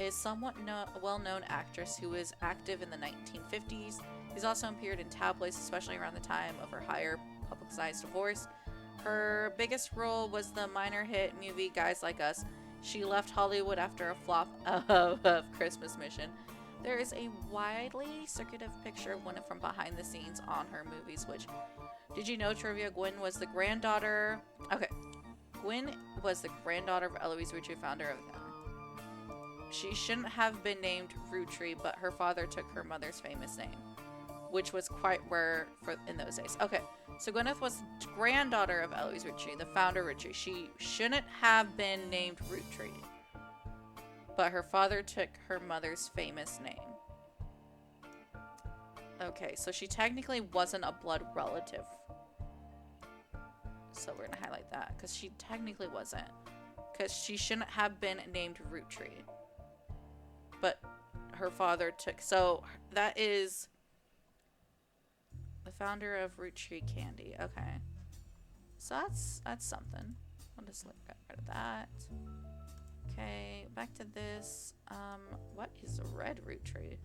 Is somewhat well-known actress who was active in the 1950s. She's also appeared in tabloids, especially around the time of her higher publicized divorce. Her biggest role was the minor hit movie Guys Like Us. She left Hollywood after a flop of Christmas Mission. There is a widely circulated picture of Gwen from behind the scenes on her movies, which, did you know, trivia, Gwen was the granddaughter... Okay. Gwen was the granddaughter of Eloise Rootree, founder of them. She shouldn't have been named Rootree, but her father took her mother's famous name, which was quite rare in those days. Okay, so Gwyneth was granddaughter of Eloise Rootree, the founder of Rootree. She shouldn't have been named Rootree, but her father took her mother's famous name. Okay, so she technically wasn't a blood relative. So we're gonna highlight that, because she technically wasn't. Because she shouldn't have been named Rootree. But her father took... So that is the founder of Rootree Candy. Okay. So that's something. I'll just get rid of that. Okay, back to this. What is a red Rootree?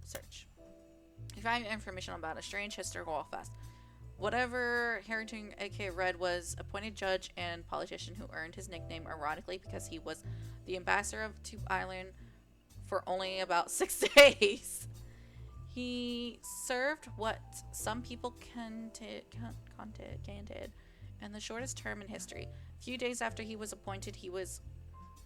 Search. You find information about a strange historical fast. Whatever Harrington, aka Red, was appointed judge and politician who earned his nickname ironically because he was the ambassador to Ireland for only about 6 days. He served what some people counted and the shortest term in history. A few days after he was appointed, he was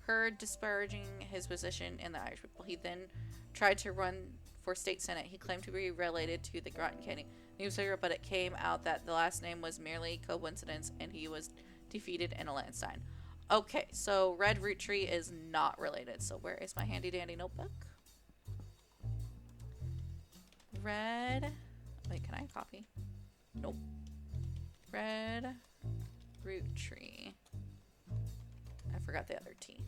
heard disparaging his position in the Irish people. He then tried to run for state senate. He claimed to be related to the Groton Candy newspaper, but it came out that the last name was merely coincidence, and he was defeated in a landslide. Okay, so Red Rootree is not related. So where is my handy dandy notebook? Red. Wait, can I copy? Nope. Red Rootree. I forgot the other T.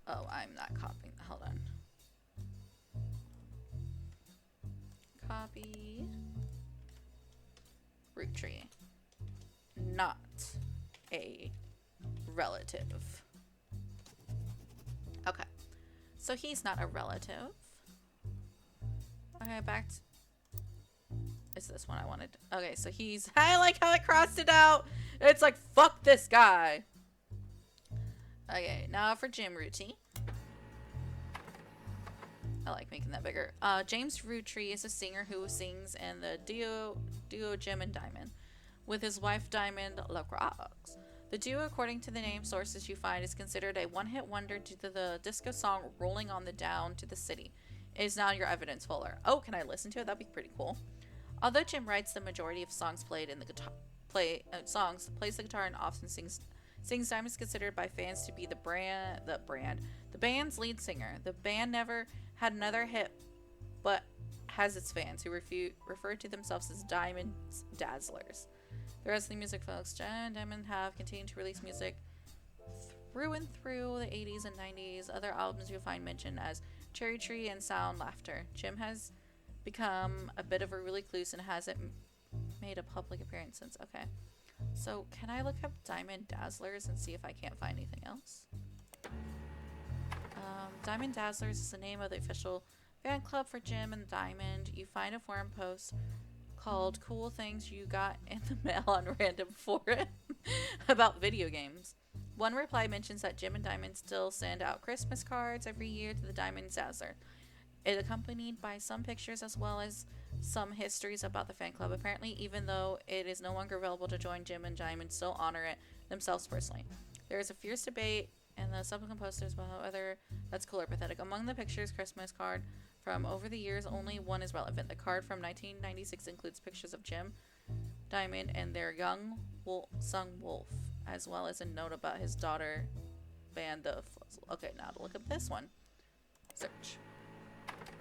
Oh, I'm not copying. Hold on. Copy. Rootree. Not a relative. Okay. So he's not a relative. Okay, back to... Is this one I wanted? Okay, so he's... I like how I crossed it out. It's like, fuck this guy. Okay, now for Jim Rootree. I like making that bigger. James Rootree is a singer who sings in the duo Jim and Diamond with his wife Diamond LaCroix. The duo, according to the name sources you find, is considered a one-hit wonder due to the disco song Rolling on the Down to the City. It is now your evidence folder. Oh, can I listen to it? That'd be pretty cool. Although Jim writes the majority of songs played in the guitar, plays the guitar and often sings, Diamond is considered by fans to be the band's lead singer. The band never had another hit, but has its fans who refer to themselves as Diamond Dazzlers. The rest of the music folks, Jen and Diamond have continued to release music through and through the 80s and 90s. Other albums you'll find mentioned as Cherry Tree and Sound Laughter. Jim has become a bit of a recluse and hasn't made a public appearance since. Okay. So, can I look up Diamond Dazzlers and see if I can't find anything else? Diamond Dazzlers is the name of the official fan club for Jim and Diamond. You find a forum post called Cool Things You Got in the Mail on random forum about video games. One reply mentions that Jim and Diamond still send out Christmas cards every year to the Diamond Dazzler. It is accompanied by some pictures as well as some histories about the fan club. Apparently, even though it is no longer available to join, Jim and Diamond still honor it themselves personally. There is a fierce debate in the subsequent posters about whether that's cool or pathetic. Among the pictures, Christmas card from over the years, only one is relevant. The card from 1996 includes pictures of Jim, Diamond, and their young son Wolf, as well as a note about his daughter band, the Fuzzle. Okay, now to look up this one. Search.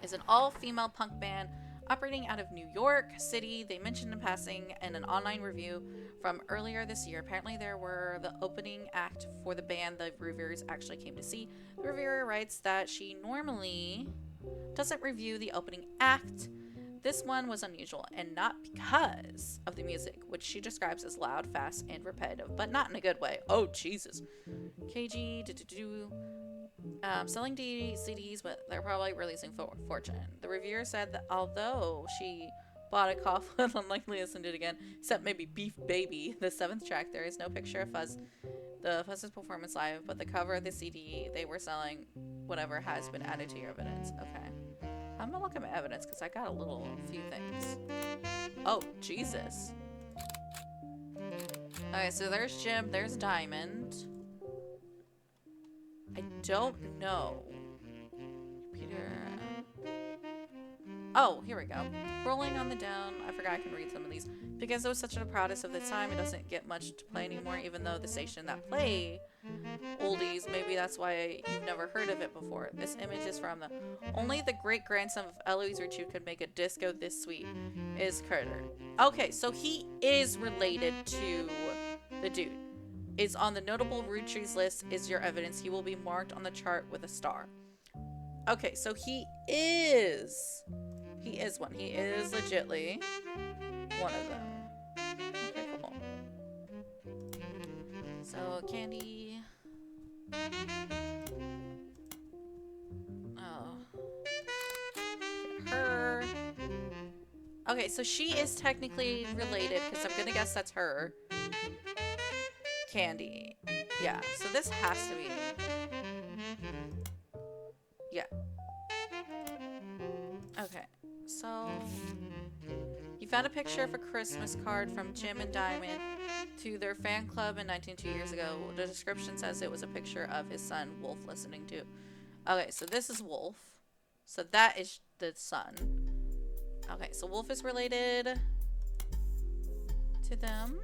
Is an all-female punk band operating out of New York City. They mentioned in passing in an online review from earlier this year. Apparently they were the opening act for the band the reviewers actually came to see. The reviewer writes that she normally doesn't review the opening act. This one was unusual, and not because of the music, which she describes as loud, fast, and repetitive, but not in a good way. Oh, Jesus. KG, selling CDs, but they're probably releasing for fortune. The reviewer said that although she Bought a Coughlin, unlikely listened to it again. Except maybe Beef Baby, the 7th track. There is no picture of Fuzz. The Fuzz's performance live, but the cover of the CD they were selling, whatever, has been added to your evidence. Okay. I'm gonna look at my evidence because I got a few things. Oh, Jesus. Okay, so there's Jim, there's Diamond. I don't know. Peter. Oh, here we go. Rolling on the down. I forgot I can read some of these. Because it was such a proudest of the time, it doesn't get much to play anymore, even though the station that play oldies, maybe that's why you've never heard of it before. This image is from the only the great-grandson of Eloise Roottrees could make a disco this sweet is Carter. Okay, so he is related to the dude. Is on the notable Roottrees list is your evidence. He will be marked on the chart with a star. Okay, so he is one. He is legitly one of them. Okay, cool. So, Candy. Oh. Get her. Okay, so she is technically related, because I'm gonna guess that's her. Candy. Yeah, so this has to be. Yeah. Okay, so you found a picture of a Christmas card from Jim and Diamond to their fan club in 1902 years ago. The description says it was a picture of his son, Wolf, listening to. Okay, so this is Wolf. So that is the son. Okay, so Wolf is related to them.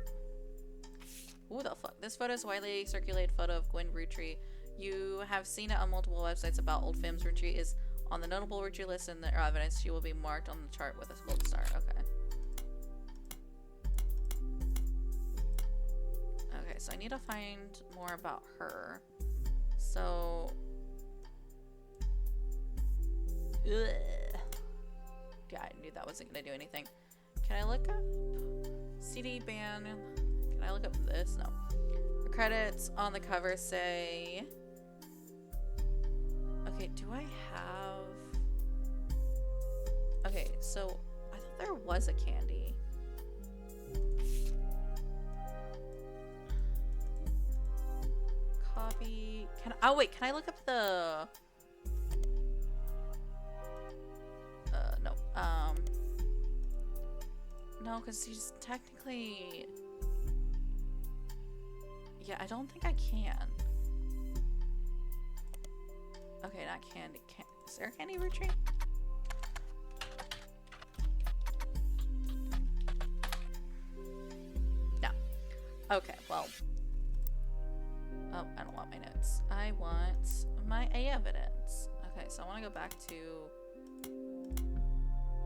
Who the fuck? This photo is a widely circulated photo of Gwen Roottrees. You have seen it on multiple websites about old films. Roottrees is on the notable Roottrees list, and their evidence she will be marked on the chart with a gold star. Okay. Okay, so I need to find more about her. So... Ugh. Yeah, I knew that wasn't going to do anything. Can I look up CD band? Can I look up this? No. The credits on the cover say... Okay, do I have... Okay, so I thought there was a Candy. Copy... Oh wait, can I look up the... No. No, because she's technically... Yeah, I don't think I can. Okay, not Candy. Is there a Candy Roottrees? No. Okay, well. Oh, I don't want my notes. I want my evidence. Okay, so I want to go back to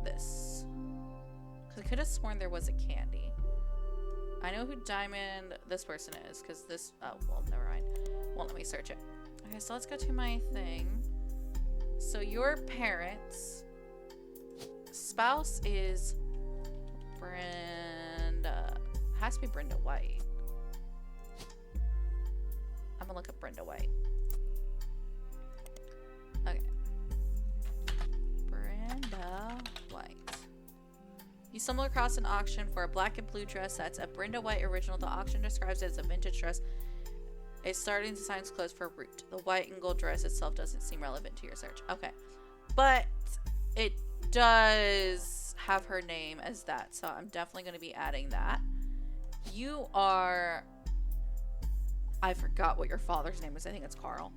this. Because I could have sworn there was a Candy. I know who Diamond this person is, because this... Oh, well, never mind. Won't let me search it. Okay, so let's go to my thing. So your parents... spouse is... Brenda... Has to be Brenda White. I'm gonna look up Brenda White. Okay. Brenda White. You stumble across an auction for a black and blue dress that's a Brenda White original. The auction describes it as a vintage dress. It's starting to signs clothes for Root. The white and gold dress itself doesn't seem relevant to your search. Okay. But it does have her name as that, so I'm definitely going to be adding that. You are... I forgot what your father's name is. I think it's Carl.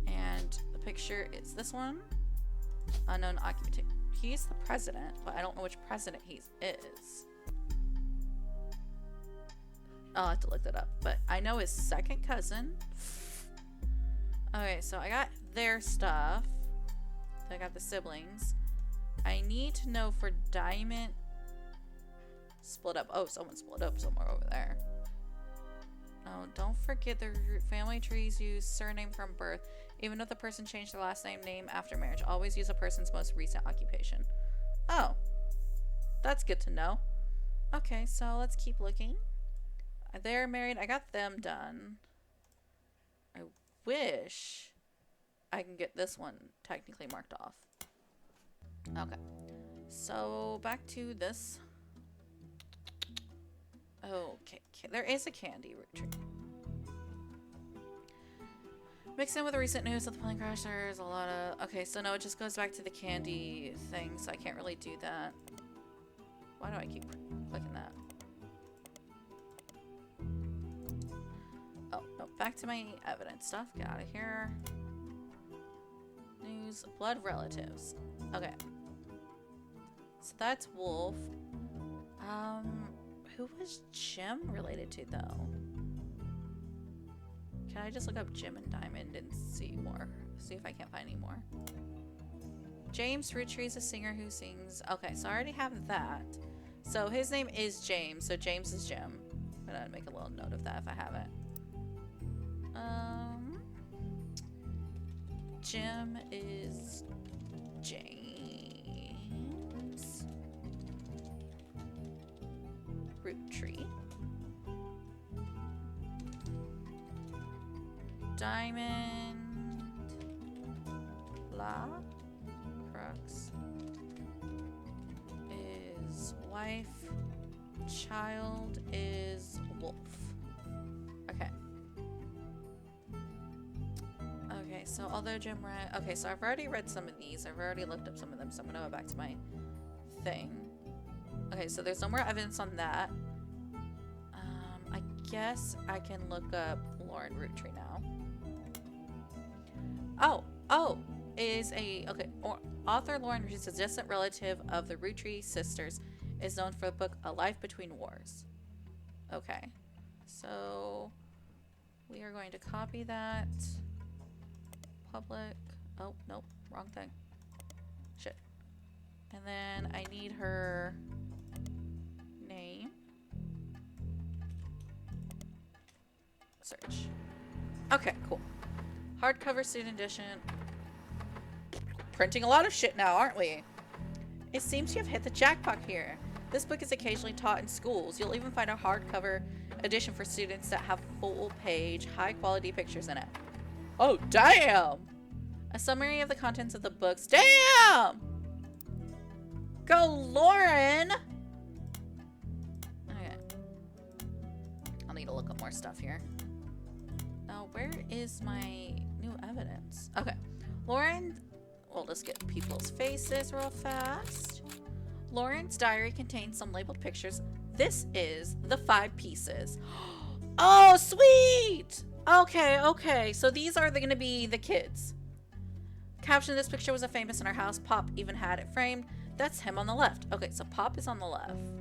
And the picture is this one. Unknown occupant. He's the president, but I don't know which president he is. I'll have to look that up. But I know his second cousin. Okay, so I got their stuff. I got the siblings. I need to know for Diamond... Split up. Oh, someone split up somewhere over there. Oh, don't forget the family trees use surname from birth. Even if the person changed their last name after marriage. Always use a person's most recent occupation. Oh. That's good to know. Okay, so let's keep looking. They're married. I got them done. I wish I can get this one technically marked off. Okay. So back to this. Okay, there is a candy root tree. Mixed in with the recent news of the plane crash, there's a lot of... Okay, so no, it just goes back to the candy thing, so I can't really do that. Why do I keep clicking that? Oh, no, back to my evidence stuff. Get out of here. News, blood relatives. Okay. So that's Wolf. Who was Jim related to, though? Can I just look up Jim and Diamond and see more? See if I can't find any more. James Roottrees, a singer who sings... Okay, so I already have that. So his name is James, so James is Jim. I'm gonna make a little note of that if I have it. Jim is James Roottree. Diamond La Crux is wife. Child is Wolf. Okay. Okay, so although Jim read... Okay, so I've already read some of these. I've already looked up some of them, so I'm gonna go back to my thing. Okay, so there's no more evidence on that. I guess I can look up Lauren Roottree now. Oh, is a... Okay, author Lauren Roottree is a distant relative of the Roottree sisters, is known for the book A Life Between Wars. Okay, so we are going to copy that. Public. Oh, nope, wrong thing. Shit. And then I need her name. Search. Okay, cool. Hardcover student edition. Printing a lot of shit now, aren't we? It seems you have hit the jackpot here. This book is occasionally taught in schools. You'll even find a hardcover edition for students that have full-page, high-quality pictures in it. Oh, damn! A summary of the contents of the books. Damn! Go, Lauren! Okay. I'll need to look up more stuff here. Now, where is my new evidence? Okay. Lauren... We'll just get people's faces real fast. Lauren's diary contains some labeled pictures. This is the 5 pieces. Oh, sweet! Okay. So these are going to be the kids. Caption, this picture was a famous in our house. Pop even had it framed. That's him on the left. Okay, so Pop is on the left.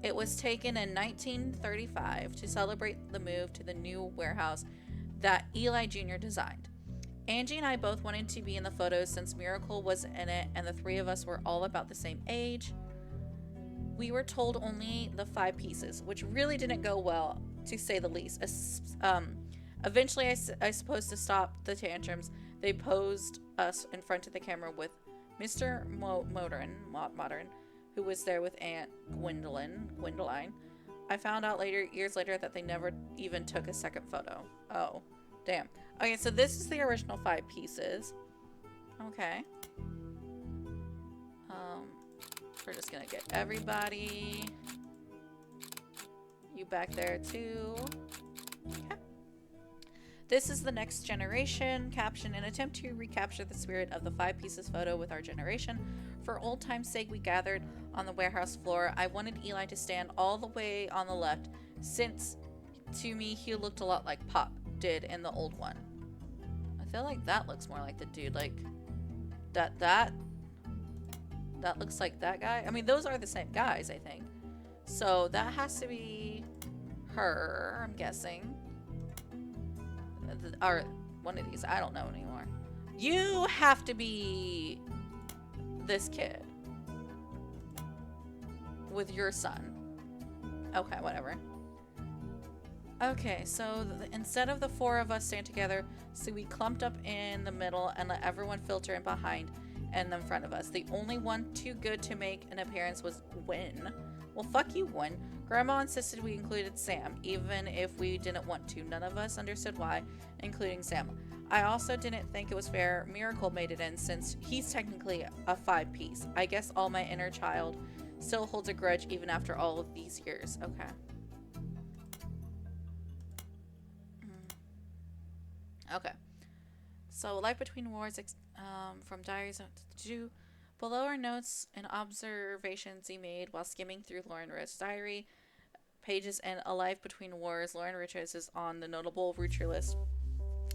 It was taken in 1935 to celebrate the move to the new warehouse that Eli Jr. designed. Angie and I both wanted to be in the photos since Miracle was in it and the 3 of us were all about the same age. We were told only the 5 pieces, which really didn't go well, to say the least. Eventually, I suppose to stop the tantrums, they posed us in front of the camera with Mr. Modern, who was there with Aunt Gwendoline. I found out years later, that they never even took a second photo. Oh, damn. Okay, so this is the original 5 pieces. Okay. We're just gonna get everybody. You back there too. Okay. This is the next generation. Caption, an attempt to recapture the spirit of the 5 pieces photo with our generation. For old time's sake, we gathered on the warehouse floor. I wanted Eli to stand all the way on the left, since to me he looked a lot like Pop did in the old one. I feel like that looks more like the dude, like that looks like that guy. I mean, those are the same guys, I think. So that has to be her, I'm guessing. Or one of these, I don't know anymore. You have to be this kid with your son. Okay, whatever. Okay, so instead of the 4 of us stand together, so we clumped up in the middle and let everyone filter in behind and in front of us. The only one too good to make an appearance was Gwen. Well, fuck you, Gwen. Grandma insisted we included Sam, even if we didn't want to. None of us understood why, including Sam. I also didn't think it was fair Miracle made it in since he's technically a 5-piece. I guess all my inner child still holds a grudge even after all of these years. Okay. Okay. So, Life Between Wars from Diaries of Jew. Below are notes and observations he made while skimming through Lauren Root's diary pages and A Life Between Wars. Lauren Roottrees is on the notable Roottrees list.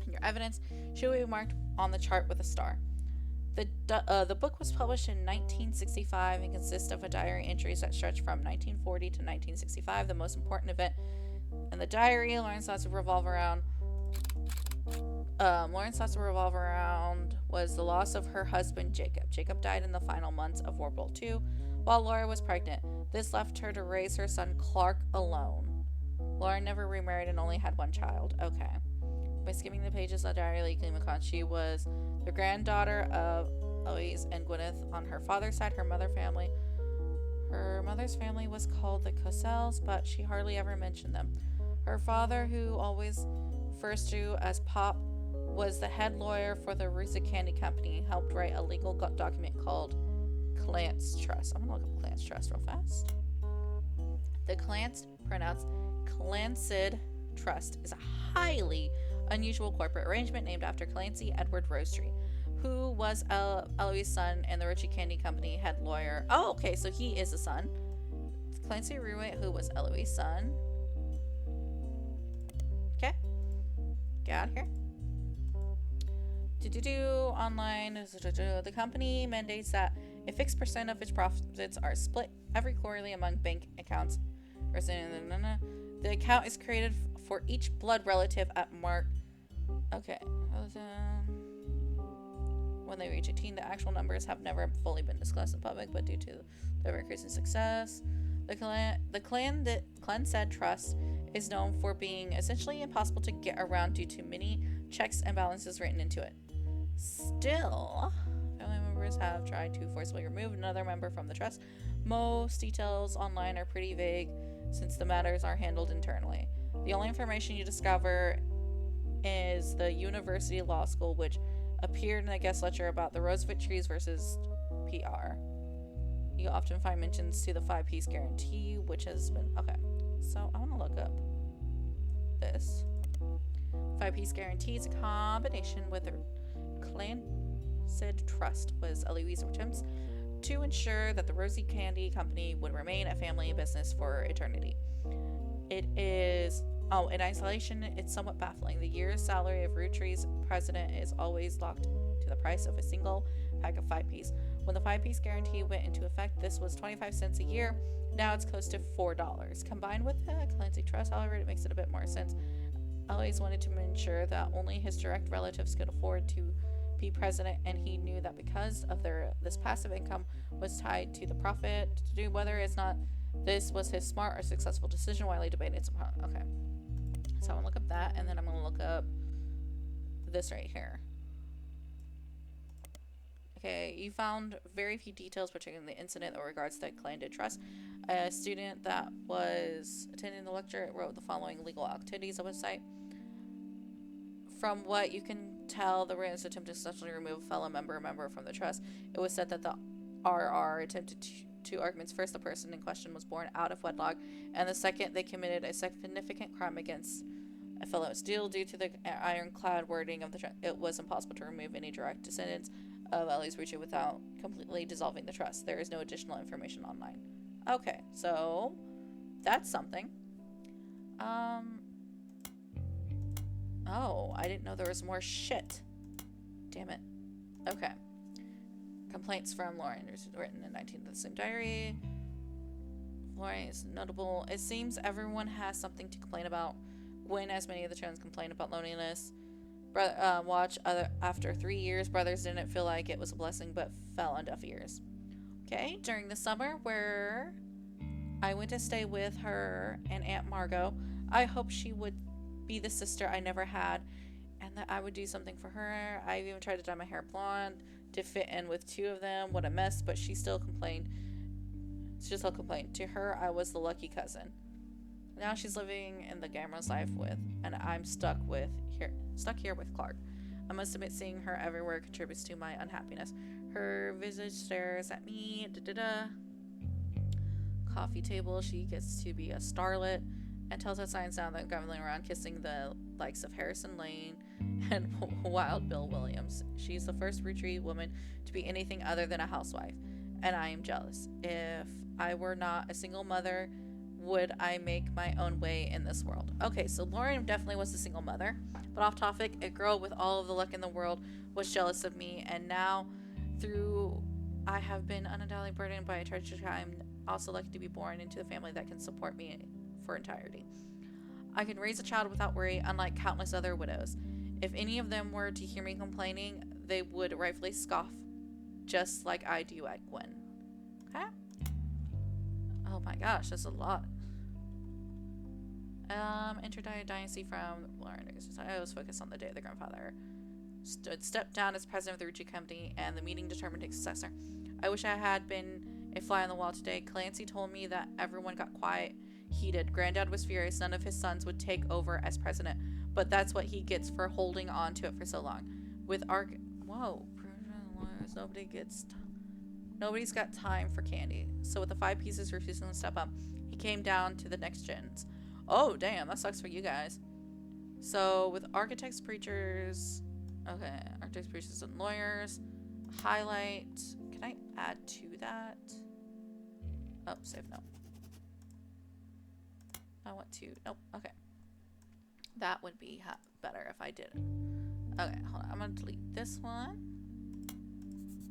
In your evidence, she will be marked on the chart with a star. The book was published in 1965 and consists of a diary entries that stretch from 1940 to 1965. The most important event in the diary, Lauren's thoughts revolve around was the loss of her husband Jacob. Jacob died in the final months of World War II while Laura was pregnant. This left her to raise her son Clark alone. Lauren never remarried and only had one child. Okay. By skimming the pages of the diary, she was the granddaughter of Eloise and Gwyneth on her father's side. Her mother's family was called the Cossells, but she hardly ever mentioned them. Her father, who always refers to as Pop, was the head lawyer for the Roosa Candy Company and helped write a legal document called Clance Trust. I'm going to look up Clance Trust real fast. The Clance, pronounced Clancid Trust, is a highly unusual corporate arrangement named after Clancy Edward Roottrees, who was Eloise's son and the Roosa Candy Company head lawyer. Oh, okay, so he is a son. Clancy Roottrees, who was Eloise's son. Okay. Get out of here. Online. The company mandates that a fixed percent of its profits are split every quarterly among bank accounts. The account is created for each blood relative at Mark. Okay. When they reach 18, the actual numbers have never fully been disclosed in public, but due to their increasing success, the Cleansed Trust is known for being essentially impossible to get around due to many checks and balances written into it. Still, family members have tried to forcibly remove another member from the trust. Most details online are pretty vague since the matters are handled internally. The only information you discover is the University Law School, which appeared in a guest lecture about the Roottrees versus PR. You often find mentions to the 5-piece guarantee, which has been... Okay, so I want to look up this. 5-piece guarantee is a combination with a Clansid Trust was Eloise's attempts to ensure that the Roosa Candy Company would remain a family business for eternity. It is... Oh, in isolation, it's somewhat baffling. The year's salary of Roottrees president is always locked to the price of a single pack of 5-piece. When the 5-piece guarantee went into effect, this was 25 cents a year. Now it's close to $4. Combined with the Clancy Trust, however, it makes it a bit more sense. Eloise wanted to ensure that only his direct relatives could afford to be president, and he knew that because of this passive income was tied to the profit, to do whether it's not this was his smart or successful decision, widely debated. Okay. So I'm going to look up that, and then I'm going to look up this right here. Okay, you found very few details, particularly the incident that regards the Clancy Trust. A student that was attending the lecture wrote the following legal activities on the site. From what you can tell, the witness attempted to successfully remove a fellow member from the trust. It was said that the RR attempted two arguments. First, the person in question was born out of wedlock, and the second, they committed a significant crime against a fellow still. Due to the ironclad wording of the trust, it was impossible to remove any direct descendants of Eloise Roottrees without completely dissolving the trust. There is no additional information online. Okay, so that's something. Oh, I didn't know there was more shit. Damn it. Okay. Complaints from Lauren, written in 19th of the same diary. Lauren is notable. It seems everyone has something to complain about. Gwen, as many of the children, complain about loneliness. After 3 years, brothers didn't feel like it was a blessing, but fell on deaf ears. Okay, during the summer where I went to stay with her and Aunt Margot, I hoped she would be the sister I never had, and that I would do something for her. I even tried to dye my hair blonde to fit in with 2 of them. What a mess, but she still complained. To her, I was the lucky cousin. Now she's living in the glamorous life and I'm stuck here with Clark. I must admit seeing her everywhere contributes to my unhappiness. Her visage stares at me. Da-da-da. Coffee table. She gets to be a starlet and tells us signs down that gobbling around kissing the likes of Harrison Lane and Wild Bill Williams. She's the first Roottrees woman to be anything other than a housewife, and I am jealous. If I were not a single mother, would I make my own way in this world? Okay, so Lauren definitely was a single mother, but off topic, a girl with all of the luck in the world was jealous of me, and now I have been undoubtedly burdened by a tragic time. Also lucky to be born into a family that can support me for entirety. I can raise a child without worry, unlike countless other widows. If any of them were to hear me complaining, they would rightfully scoff, just like I do at Gwen. Okay? Oh my gosh, that's a lot. Entered a dynasty from Lauren. I was focused on the day of the grandfather stepped down as president of the Roottrees company, and the meeting determined his successor. I wish I had been a fly on the wall today. Clancy told me that everyone got quiet, heated. Granddad was furious. None of his sons would take over as president, but that's what he gets for holding on to it for so long. With nobody's got time for candy. So with the 5 pieces refusing to step up, he came down to the next gens. Oh, damn, that sucks for you guys. So with architects, preachers, and lawyers, highlight. Can I add to that? Oh, save no. I want to, nope, okay. That would be better if I did it. Okay, hold on, I'm gonna delete this one.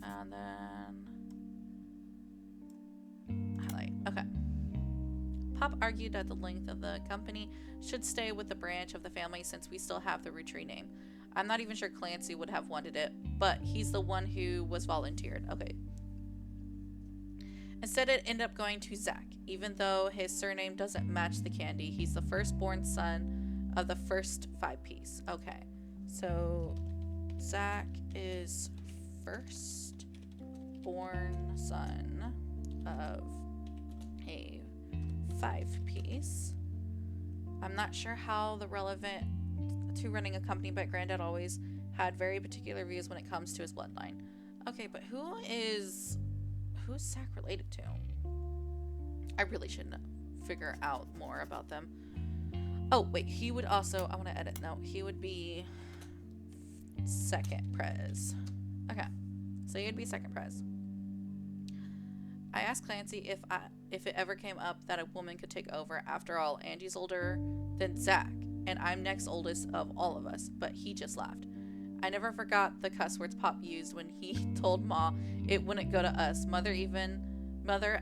And then highlight, okay. Pop argued that the length of the company should stay with the branch of the family since we still have the Roottrees name. I'm not even sure Clancy would have wanted it, but he's the one who was volunteered. Okay. Instead, it ended up going to Zach. Even though his surname doesn't match the candy, he's the firstborn son of the first 5-piece. Okay. So, Zach is firstborn son of a 5-piece. I'm not sure how the relevant to running a company, but Granddad always had very particular views when it comes to his bloodline. Okay, but who's Zach related to? I really should figure out more about them. Oh, wait, he would also, I want to edit, no, he would be second prez. Okay, so he'd be second prez. I asked Clancy if it ever came up that a woman could take over. After all, Angie's older than Zach, and I'm next oldest of all of us, but he just laughed. I never forgot the cuss words Pop used when he told Ma it wouldn't go to us. Mother,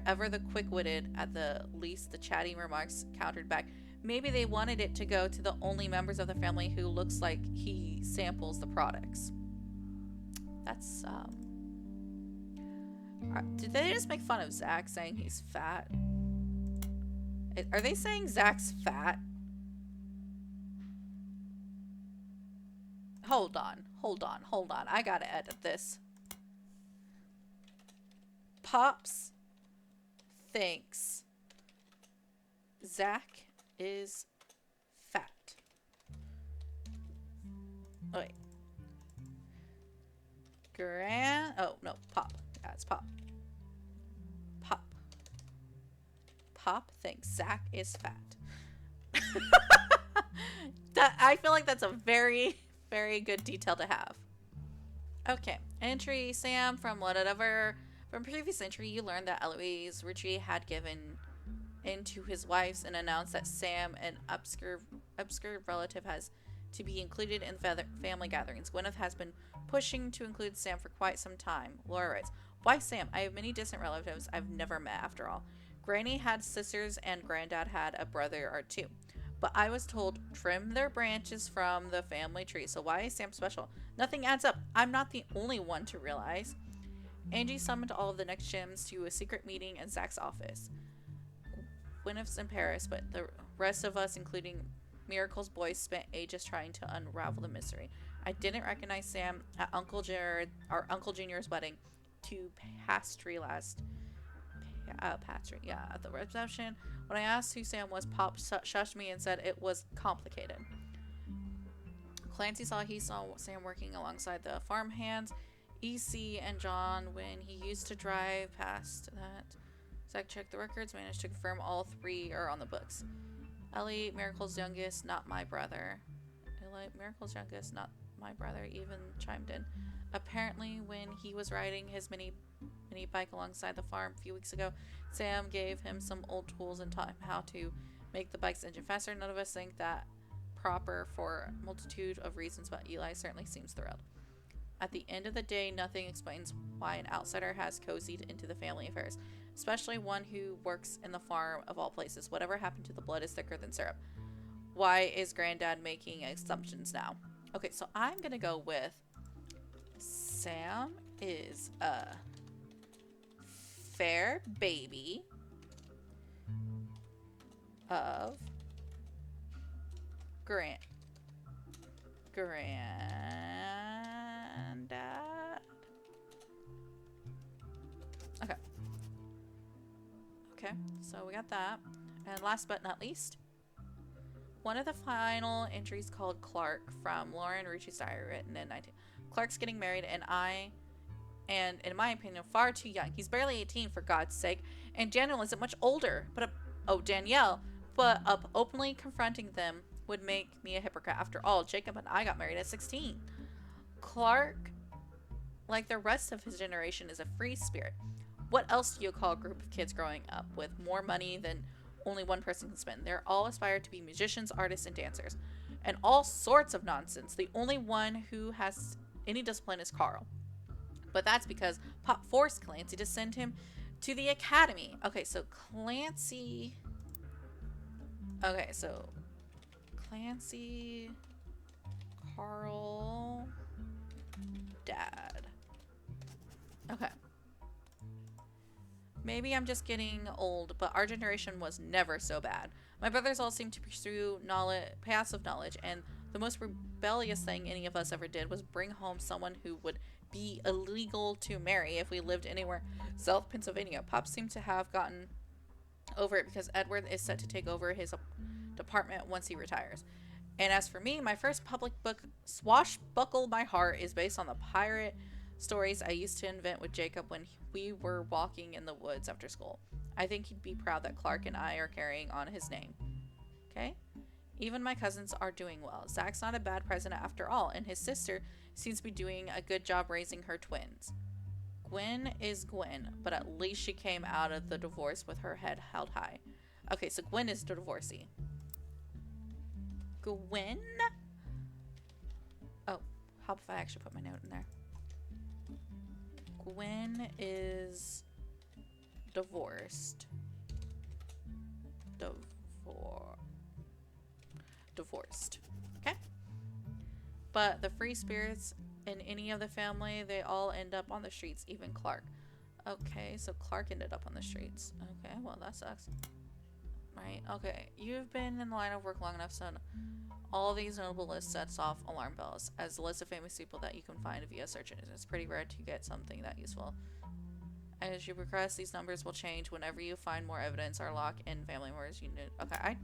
ever the quick-witted, at the least the chatty remarks countered back. Maybe they wanted it to go to the only members of the family who looks like he samples the products. That's, did they just make fun of Zach saying he's fat? Are they saying Zach's fat? Hold on. I gotta edit this. Pops thinks Zach is fat. Oh, wait. Oh, no. Pop. Yeah, it's Pop. Pop thinks Zach is fat. I feel like that's a very, very good detail to have. Okay. Entry, Sam, from whatever. From previous entry, you learned that Eloise Roottrees had given into his wife's and announced that Sam, an obscure relative, has to be included in family gatherings. Gwyneth has been pushing to include Sam for quite some time. Laura writes, "Why Sam? I have many distant relatives I've never met after all. Granny had sisters and Granddad had a brother or two. But I was told, trim their branches from the family tree. So why is Sam special? Nothing adds up. I'm not the only one to realize." Angie summoned all of the next gems to a secret meeting in Zach's office. Gwyneth's in Paris, but the rest of us, including Miracle's boys, spent ages trying to unravel the mystery. I didn't recognize Sam at Uncle Junior's wedding to pastry at the reception. When I asked who Sam was, Pop shushed me and said it was complicated. Clancy saw Sam working alongside the farmhands, EC and John when he used to drive past that. Zach checked the records, managed to confirm all 3 are on the books. Ellie, Miracle's youngest, not my brother. Ellie, Miracle's youngest, not my brother, even chimed in. Apparently, when he was riding his mini bike alongside the farm a few weeks ago, Sam gave him some old tools and taught him how to make the bike's engine faster. None of us think that proper for a multitude of reasons, but Eli certainly seems thrilled. At the end of the day, nothing explains why an outsider has cozied into the family affairs, especially one who works in the farm of all places. Whatever happened to the blood is thicker than syrup. Why is Granddad making assumptions now? Okay, so I'm gonna go with Sam is a fair baby of Granddad. Okay, so we got that. And last but not least, one of the final entries called Clark from Lauren Roottrees' diary written in 19. Clark's getting married, and in my opinion, far too young. He's barely 18, for God's sake, and Daniel isn't much older. Danielle, but openly confronting them would make me a hypocrite. After all, Jacob and I got married at 16. Clark, like the rest of his generation, is a free spirit. What else do you call a group of kids growing up with more money than only one person can spend? They're all aspired to be musicians, artists, and dancers, and all sorts of nonsense. The only one who has any discipline is Carl. But that's because Pop forced Clancy to send him to the academy. Okay, so Clancy, Carl, Dad. Okay. Maybe I'm just getting old, but our generation was never so bad. My brothers all seemed to pursue passive knowledge, and the most rebellious thing any of us ever did was bring home someone who would be illegal to marry if we lived anywhere south Pennsylvania. Pop seemed to have gotten over it because Edward is set to take over his department once he retires. And as for me, my first public book, Swashbuckle My Heart, is based on the pirate stories I used to invent with Jacob when we were walking in the woods after school. I think he'd be proud that Clark and I are carrying on his name. Okay? Even my cousins are doing well. Zach's not a bad president after all, and his sister seems to be doing a good job raising her twins. Gwen is Gwen, but at least she came out of the divorce with her head held high. Okay, so Gwen is the divorcee. Gwen? Oh, how if I actually put my note in there? Gwen is divorced. Divorced. Okay? But the free spirits in any of the family, they all end up on the streets, even Clark. Okay, so Clark ended up on the streets. Okay, well, that sucks. Right, okay. You've been in the line of work long enough, so all these notable lists sets off alarm bells as a list of famous people that you can find via search engines. It's pretty rare to get something that useful. As you progress, these numbers will change whenever you find more evidence or lock in family members. Okay, I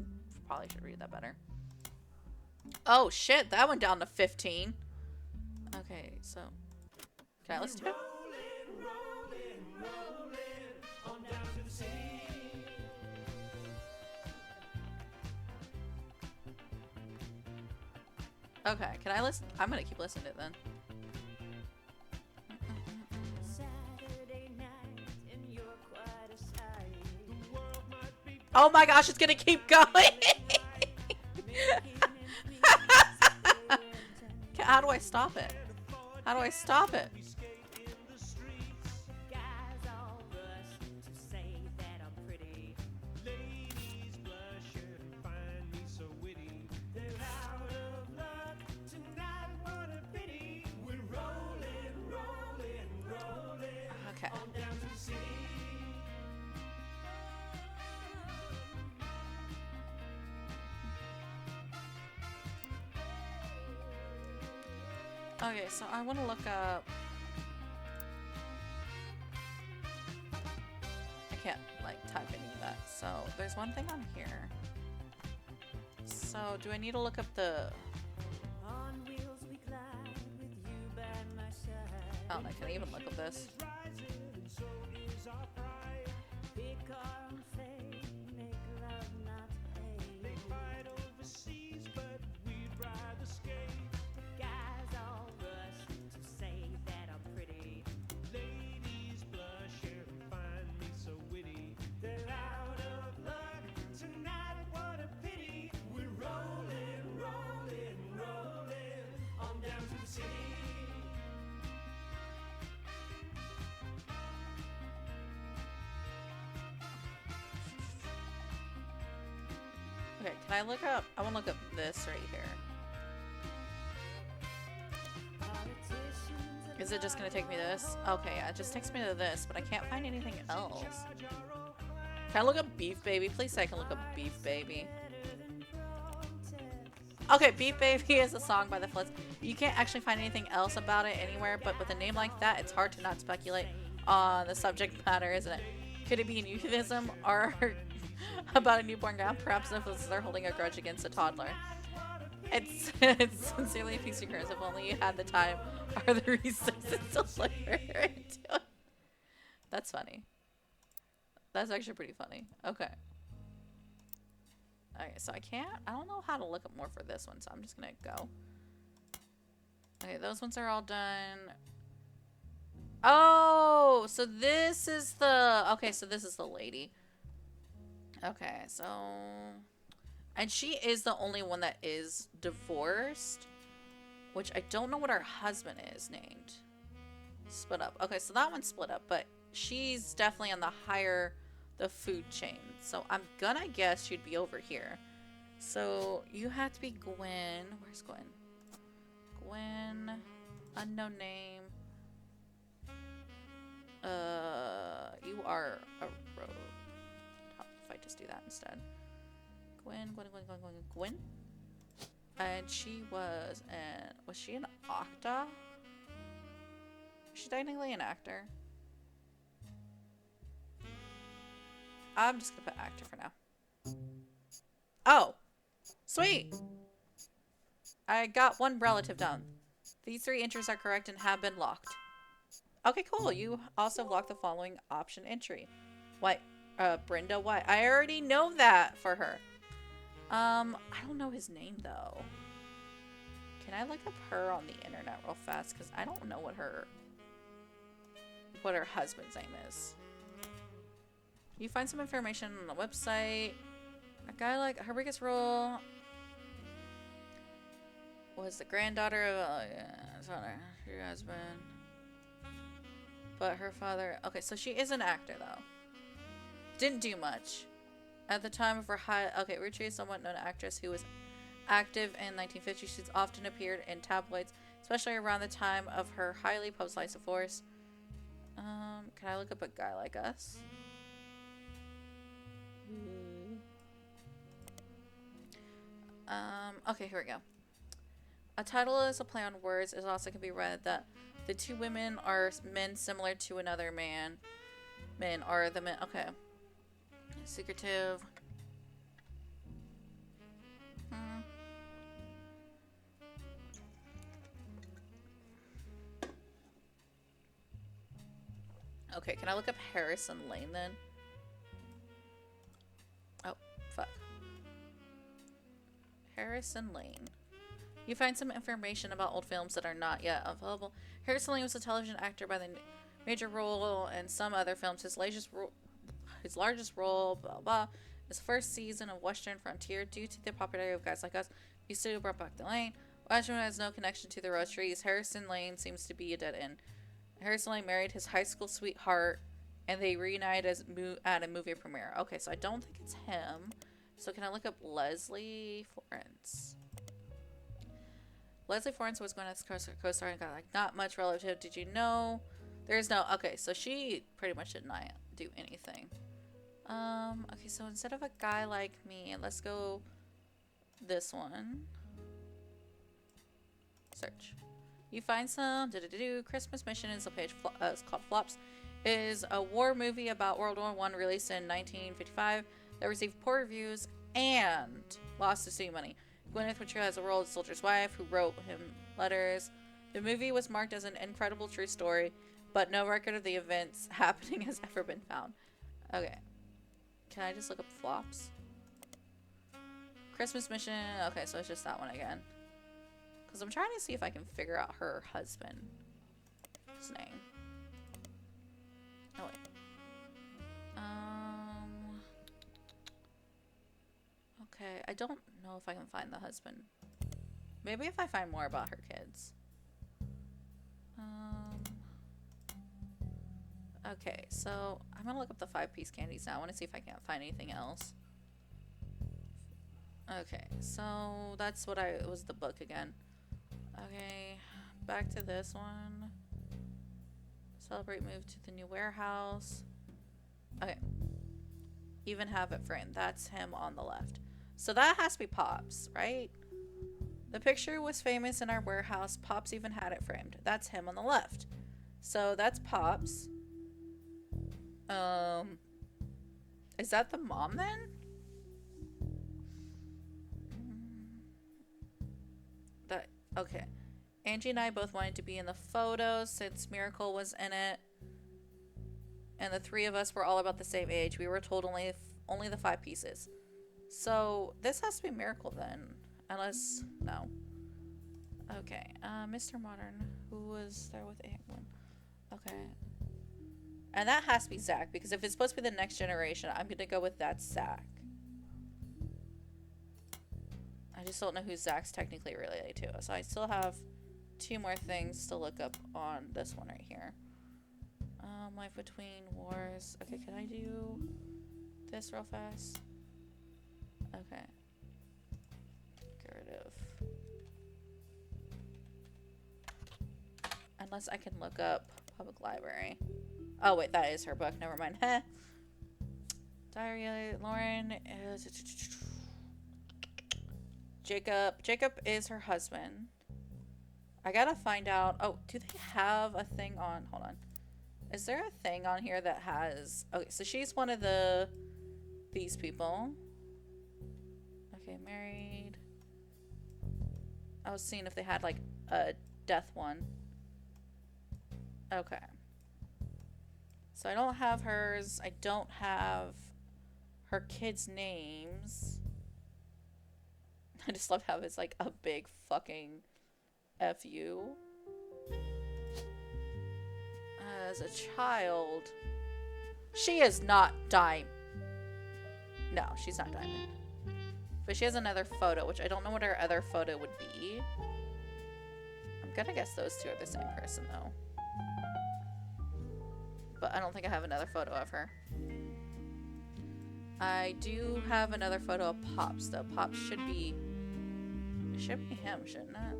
probably should read that better. Oh shit, that went down to 15. Okay, so can I listen to it? Okay, can I listen? I'm gonna keep listening to it then. Oh my gosh, it's gonna keep going! How do I stop it? How do I stop it? Okay. Okay, so I want to look up. I can't like type any of that. So there's one thing on here. So do I need to look up the don't know. Can I even look up this? Okay, can I look up? I want to look up this right here. Is it just going to take me to this? Okay, yeah, it just takes me to this, but I can't find anything else. Can I look up Beef Baby? Please say I can look up Beef Baby. Okay, Beef Baby is a song by the Floods. You can't actually find anything else about it anywhere, but with a name like that, it's hard to not speculate on the subject matter, isn't it? Could it be an euphemism or about a newborn gal? Perhaps if they're holding a grudge against a toddler. It's sincerely a piece of curse. If only you had the time or the resources to look into it. That's funny. That's actually pretty funny. Okay. Okay, so I don't know how to look up more for this one, so I'm just gonna go. Okay, those ones are all done. Oh, so this is the, okay, so this is the lady. Okay, so, and she is the only one that is divorced, which I don't know what her husband is named. Split up. Okay, so that one's split up, but she's definitely on the food chain. So I'm gonna guess she'd be over here. So you have to be Gwen. Where's Gwen? Gwen, unknown name. You are a road. If I just do that instead. Gwen. And she was she an actor? Is she technically an actor? I'm just gonna put actor for now. Oh! Sweet! I got one relative down. These 3 entries are correct and have been locked. Okay, cool. You also have locked the following option entry. What? Brenda White. I already know that for her. I don't know his name though. Can I look up her on the internet real fast? Because I don't know what her husband's name is. You find some information on the website. A guy like her biggest role was the granddaughter of her husband. But her father... Okay, so she is an actor, though. Didn't do much. At the time of her Okay, Roottrees, somewhat known actress who was active in 1950s. She's often appeared in tabloids, especially around the time of her highly publicized divorce. Can I look up A Guy Like Us? Okay, here we go. A title is a play on words. It also can be read that the 2 women are men similar to another man. Men are the men. Okay. Secretive. Okay, can I look up Harrison Lane then? Oh, fuck. Harrison Lane. You find some information about old films that are not yet available. Harrison Lane was a television actor by the major role in some other films. His largest role, blah blah, is the first season of Western Frontier. Due to the popularity of Guys Like Us, he studio brought back the Lane. Western has no connection to the Roottrees. Harrison Lane seems to be a dead end. Harrison Lane married his high school sweetheart, and they reunited at a movie premiere. Okay, so I don't think it's him. So can I look up Leslie Florence? Leslie Florence was going as co-star and got like not much relative. Did you know? There's no. Okay, so she pretty much did not do anything. Okay, so instead of A Guy Like Me, let's go this one. Search. You find some Christmas Mission is a page. It's called Flops. Is a war movie about World War I released in 1955 that received poor reviews and lost to studio money. Gwyneth Paltrow has a role as the soldier's wife who wrote him letters. The movie was marked as an incredible true story, but no record of the events happening has ever been found. Okay. Can I just look up flops? Christmas Mission. Okay, so it's just that one again. Because I'm trying to see if I can figure out her husband's name. Oh, wait. Okay, I don't know if I can find the husband. Maybe if I find more about her kids. Okay, so I'm gonna look up the 5-piece candies now. I want to see if I can't find anything else. Okay, so that's what it was the book again. Okay, back to this one. Celebrate move to the new warehouse. Okay. Even have it framed. That's him on the left. So that has to be Pops, right? The picture was famous in our warehouse. Pops even had it framed. That's him on the left. So that's Pops. Is that the mom then? Okay. Angie and I both wanted to be in the photos since Miracle was in it. And the three of us were all about the same age. We were told only the 5 pieces. So this has to be Miracle then. Unless, no. Okay. Mr. Modern, who was there with Anglin. Okay. And that has to be Zach, because if it's supposed to be the next generation, I'm going to go with that's Zach. I just don't know who Zach's technically related to. So I still have 2 more things to look up on this one right here. Life between wars. Okay, can I do this real fast? Okay. Get rid of. Unless I can look up public library. Oh wait, that is her book. Never mind. Diary Lauren is Jacob. Jacob is her husband. I gotta find out. Oh, do they have a thing on? Hold on. Is there a thing on here that has... Okay, so she's one of these people. Okay, married. I was seeing if they had, like, a death one. Okay. So I don't have hers. I don't have her kids' names. I just love how it's, like, a big fucking F-U. As a child, she is not Diamond. No, she's not Diamond. But she has another photo, which I don't know what her other photo would be. I'm gonna guess those 2 are the same person, though. But I don't think I have another photo of her. I do have another photo of Pops, though. Pops should be... It should be him, shouldn't it?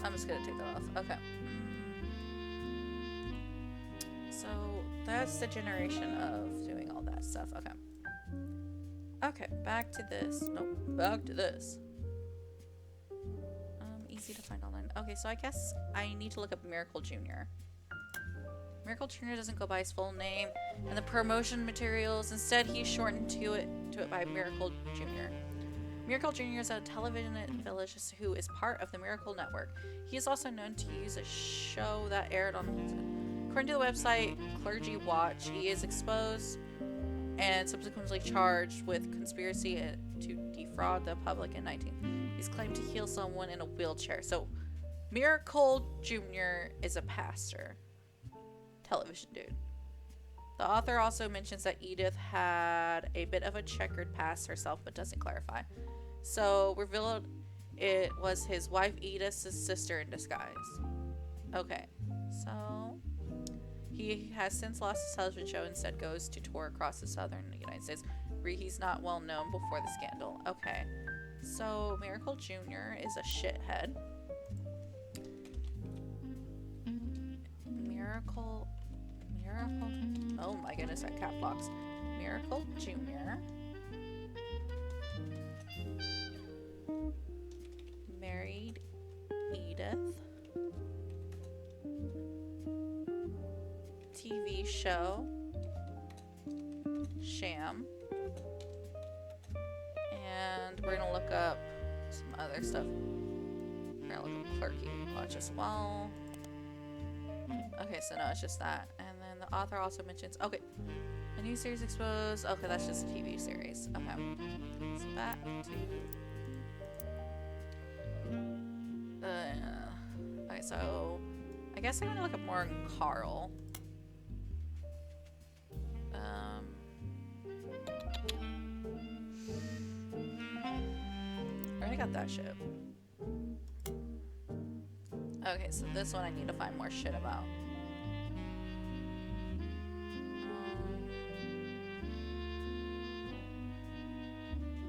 I'm just gonna take that off. Okay. So that's the generation of doing all that stuff. Okay. Okay, back to this. Nope, back to this. Easy to find online. Okay, so I guess I need to look up Miracle Jr. Miracle Jr. doesn't go by his full name in the promotion materials. Instead, he's shortened to it by Miracle Jr. Miracle Jr. is a television village who is part of the Miracle Network. He is also known to use a show that aired on... According to the website Clergy Watch, he is exposed and subsequently charged with conspiracy to defraud the public in 19... He's claimed to heal someone in a wheelchair. So, Miracle Jr. is a pastor. Television dude. The author also mentions that Edith had a bit of a checkered past herself, but doesn't clarify. So, revealed it was his wife Edith's sister in disguise. Okay, so he has since lost his television show and instead goes to tour across the southern United States, where he's not well known before the scandal. Okay, so Miracle Jr. is a shithead. Miracle. Oh my goodness, that cap locks. Miracle Jr. Married Edith. TV show Sham. look up some other stuff. We're gonna look up Clerky Watch as well. Okay, so no, it's just that. And then the author also mentions, okay, a new series exposed. Okay, that's just a TV series. Okay. So back to... okay, so I guess I want to look up more on Carl. I already got that shit. Okay, so this one I need to find more shit about.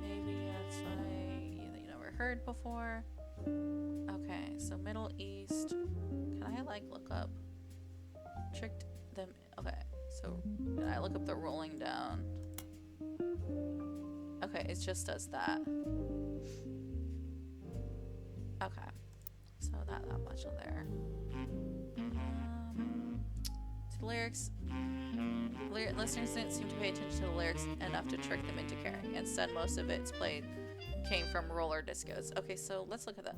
Maybe that's you never heard before. Okay, so Middle East. Can I like look up? Tricked them. Okay, so can I look up the rolling down? Okay, it just does that. Okay, so that much on there. To the lyrics, listeners didn't seem to pay attention to the lyrics enough to trick them into caring. Instead, most of it's played came from roller discos. Okay, so let's look at that.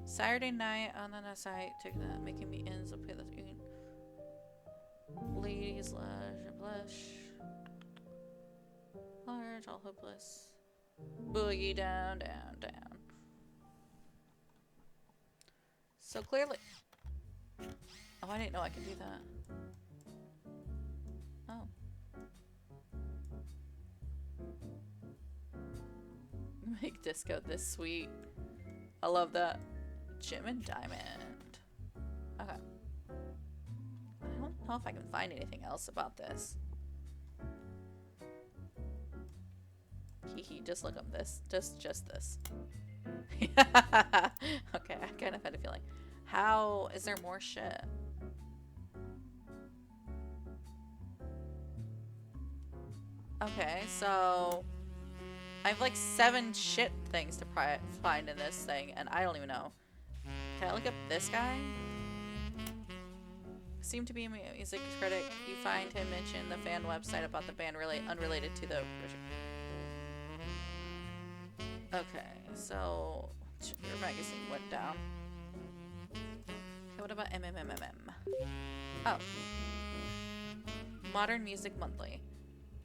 Saturday night on the site, took that, making me ends up with ladies, blush, large, all hopeless, boogie down, down, down. So clearly, oh, I didn't know I could do that. Oh. Make disco this sweet. I love that. Jim and Diamond. Okay. I don't know if I can find anything else about this. Hee, just look up this. Just this. Okay, I kind of had a feeling. How is there more shit? Okay, so I have like 7 shit things to find in this thing, and I don't even know. Can I look up this guy? Seemed to be a music critic. You find him mentioned the fan website about the band really unrelated to the... Okay, so your magazine went down. Okay, what about MMMMM? Oh. Modern Music Monthly.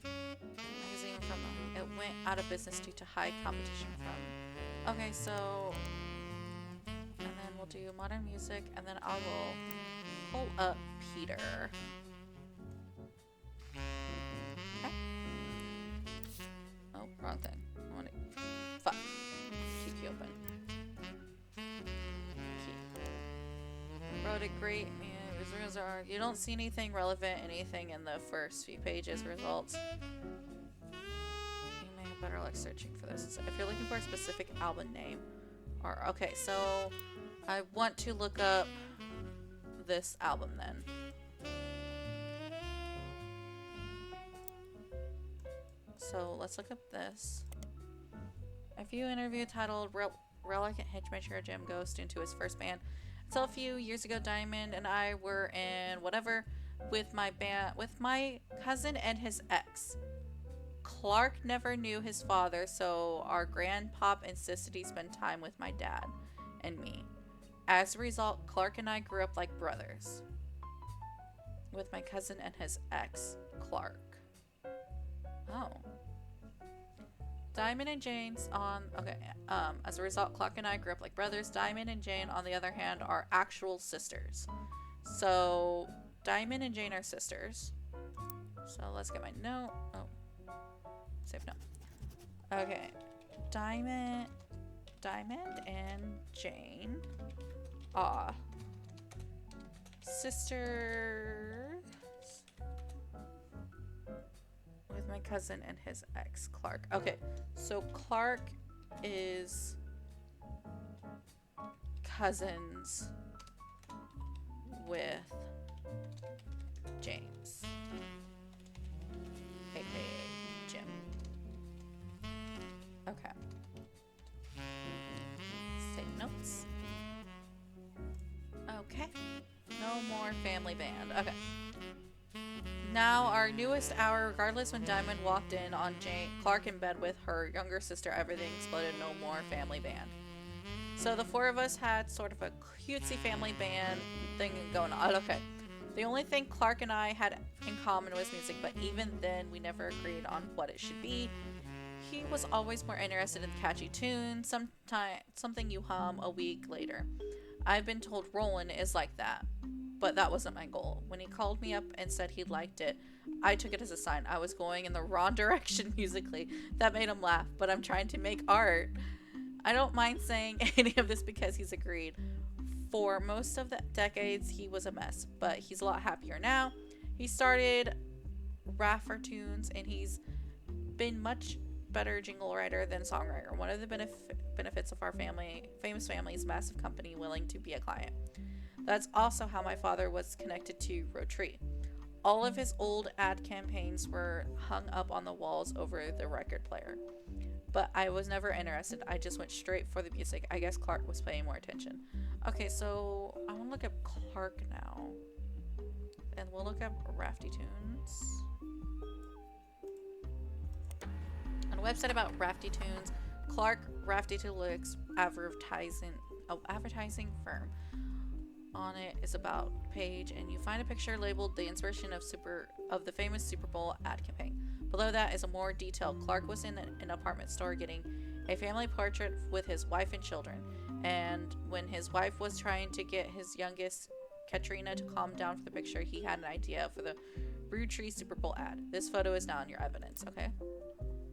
Magazine from... It went out of business due to high competition from... Okay, so... And then we'll do Modern Music, and then I will pull up Peter. Okay. Oh, wrong thing. I want to... Fuck. Keep you open. Wrote it great. Results are... You don't see anything relevant, anything in the first few pages. Results. You may have better luck searching for this. If you're looking for a specific album name. Or... Okay, so... I want to look up this album then. So let's look up this. A few interview titled Reluctant Hitchmaker Jim Ghost into his first band. Until a few years ago, Diamond and I were in whatever with my cousin and his ex. Clark never knew his father, so our grandpop insisted he spend time with my dad and me. As a result, Clark and I grew up like brothers. With my cousin and his ex, Clark. Oh. Diamond and Jane's on... Okay, as a result, Clark and I grew up like brothers. Diamond and Jane, on the other hand, are actual sisters. So, Diamond and Jane are sisters. So, let's get my note. Oh. Save note. Okay. Diamond and Jane are sisters with my cousin and his ex, Clark. Okay, so Clark is cousins with James, aka Jim. Okay. Save notes. Okay. No more family band. Okay. Now, our newest hour, regardless when Diamond walked in on Clark in bed with her younger sister, everything exploded. No more family band. So the four of us had sort of a cutesy family band thing going on. Okay. The only thing Clark and I had in common was music, but even then we never agreed on what it should be. He was always more interested in catchy tunes, something you hum a week later. I've been told Roland is like that, but that wasn't my goal. When he called me up and said he liked it, I took it as a sign I was going in the wrong direction musically. That made him laugh, but I'm trying to make art. I don't mind saying any of this because he's agreed. For most of the decades, he was a mess, but he's a lot happier now. He started Raffer Tunes, and he's been much better jingle writer than songwriter. One of the benefits of our famous family's massive company willing to be a client. That's also how my father was connected to Roottrees. All of his old ad campaigns were hung up on the walls over the record player. But I was never interested. I just went straight for the music. I guess Clark was paying more attention. Okay, so I want to look up Clark now. And we'll look up Rafty Tunes. On a website about Rafty Tunes, Clark Rafty Tunes advertising firm. On it is about page, and you find a picture labeled the inspiration of the famous Super Bowl ad campaign. Below that is a more detailed. Clark was in an apartment store getting a family portrait with his wife and children, and when his wife was trying to get his youngest Katrina to calm down for the picture, he had an idea for the Roottrees Super Bowl ad. This photo is now in your evidence. Okay,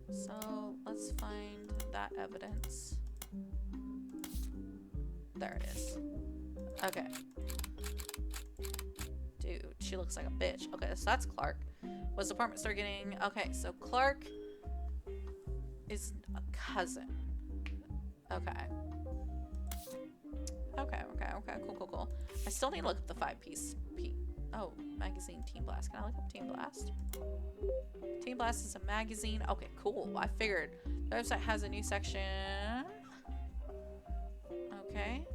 so let's find that evidence. There it is. Okay. Dude, she looks like a bitch. Okay, so that's Clark. Was the apartment store getting... Okay, so Clark is a cousin. Okay. Okay, cool. I still need to look up the 5-piece... Oh, magazine Teen Blast. Can I look up Teen Blast? Teen Blast is a magazine. Okay, cool. I figured. The website has a new section. Okay.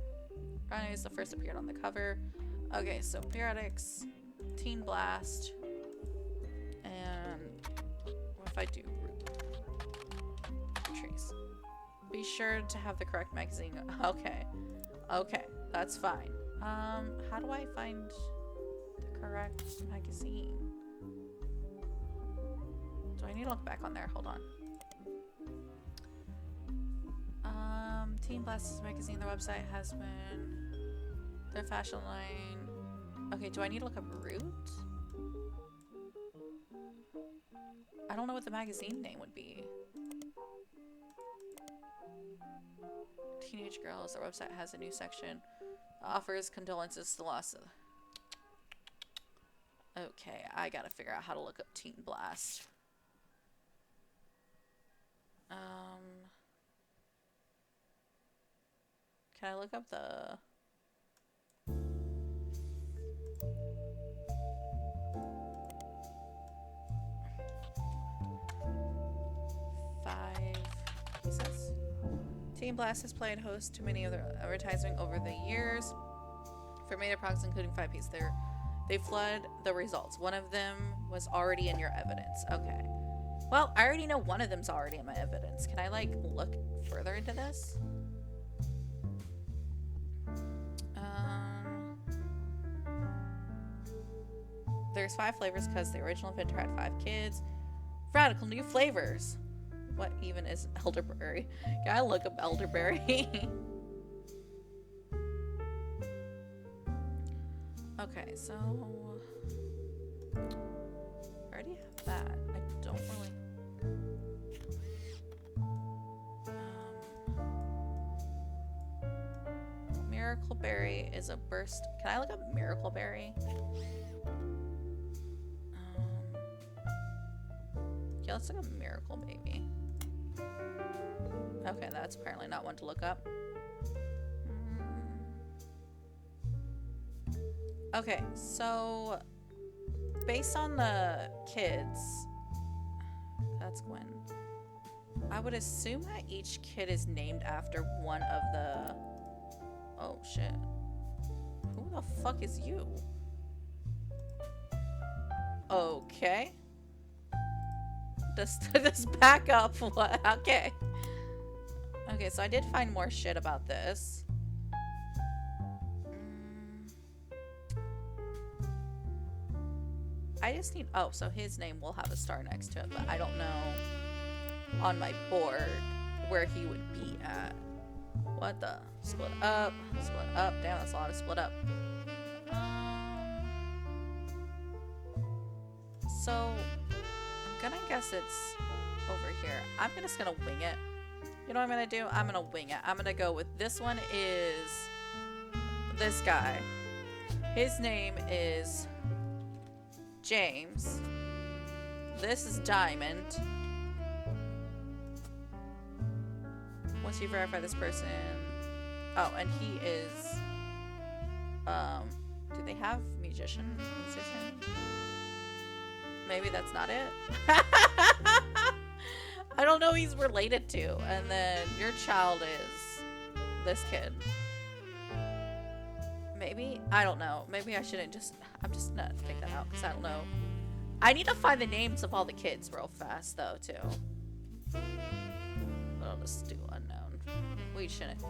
Ronnie is the first appeared on the cover. Okay, so periodics, Teen Blast, and what if I do Roottrees? Be sure to have the correct magazine. Okay, that's fine. How do I find the correct magazine? Do I need to look back on there? Hold on. Teen Blast magazine, the website has been their fashion line. Okay, do I need to look up Root? I don't know what the magazine name would be. Teenage Girls, their website has a new section. Offers condolences to the loss of... Okay, I gotta figure out how to look up Teen Blast. Can I look up the... pieces? Teen Blast has played host to many other advertising over the years for major products, including 5-piece. They flood the results. One of them was already in your evidence. Okay. Well, I already know one of them's already in my evidence. Can I, like, look further into this? There's 5 flavors because the original inventor had 5 kids. Radical new flavors. What even is elderberry? Can I look up elderberry? Okay, so... I already have that. I don't really... Miracle Berry is a burst... Can I look up Miracle Berry? Yeah, let's look up Miracle Baby. Okay, that's apparently not one to look up. Okay, so based on the kids, that's Gwen. I would assume that each kid is named after one of the... Oh, shit. Who the fuck is you? Okay. Just back up. What? Okay. Okay, so I did find more shit about this. I just need... Oh, so his name will have a star next to it, but I don't know on my board where he would be at. What the? Split up. Split up. Damn, that's a lot of split up. So, I'm gonna guess it's over here. I'm just gonna wing it. You know what I'm gonna do? I'm gonna wing it. I'm gonna go with this one is this guy. His name is James. This is Diamond. Once you verify this person... Oh, and he is... Do they have musician? Maybe that's not it? I don't know who he's related to. And then your child is this kid. Maybe? I don't know. Maybe I shouldn't just... I'm just gonna take that out because I don't know. I need to find the names of all the kids real fast, though, too. But I'll just do unknown. We shouldn't.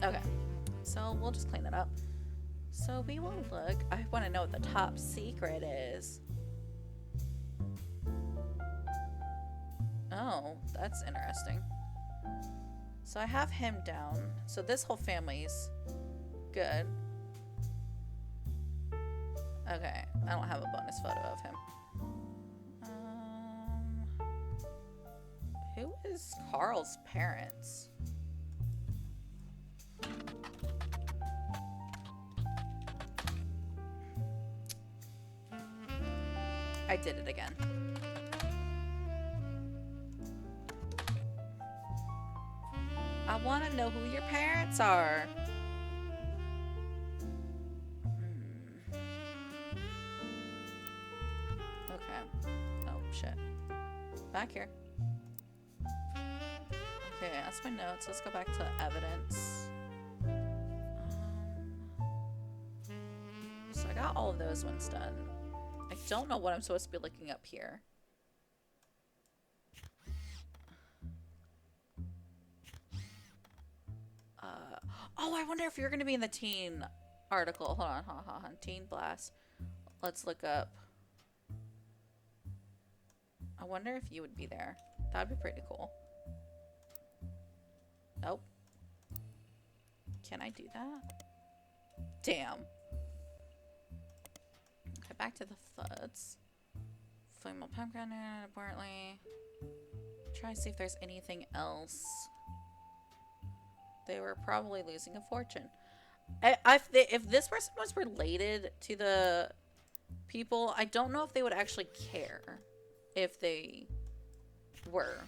Okay. So we'll just clean that up. So we will look. I want to know what the top secret is. Oh, that's interesting. So I have him down. So this whole family's good. Okay, I don't have a bonus photo of him. Who is Carl's parents? I did it again. I want to know who your parents are. Okay. Oh, shit. Back here. Okay, that's my notes. Let's go back to evidence. So I got all of those ones done. I don't know what I'm supposed to be looking up here. Oh, I wonder if you're going to be in the teen article. Hold on, hold on. Teen Blast. Let's look up. I wonder if you would be there. That would be pretty cool. Nope. Can I do that? Damn. Okay, back to the thuds. Flammable pumpkin, apparently. Try to see if there's anything else. They were probably losing a fortune. If this person was related to the people, I don't know if they would actually care if they were.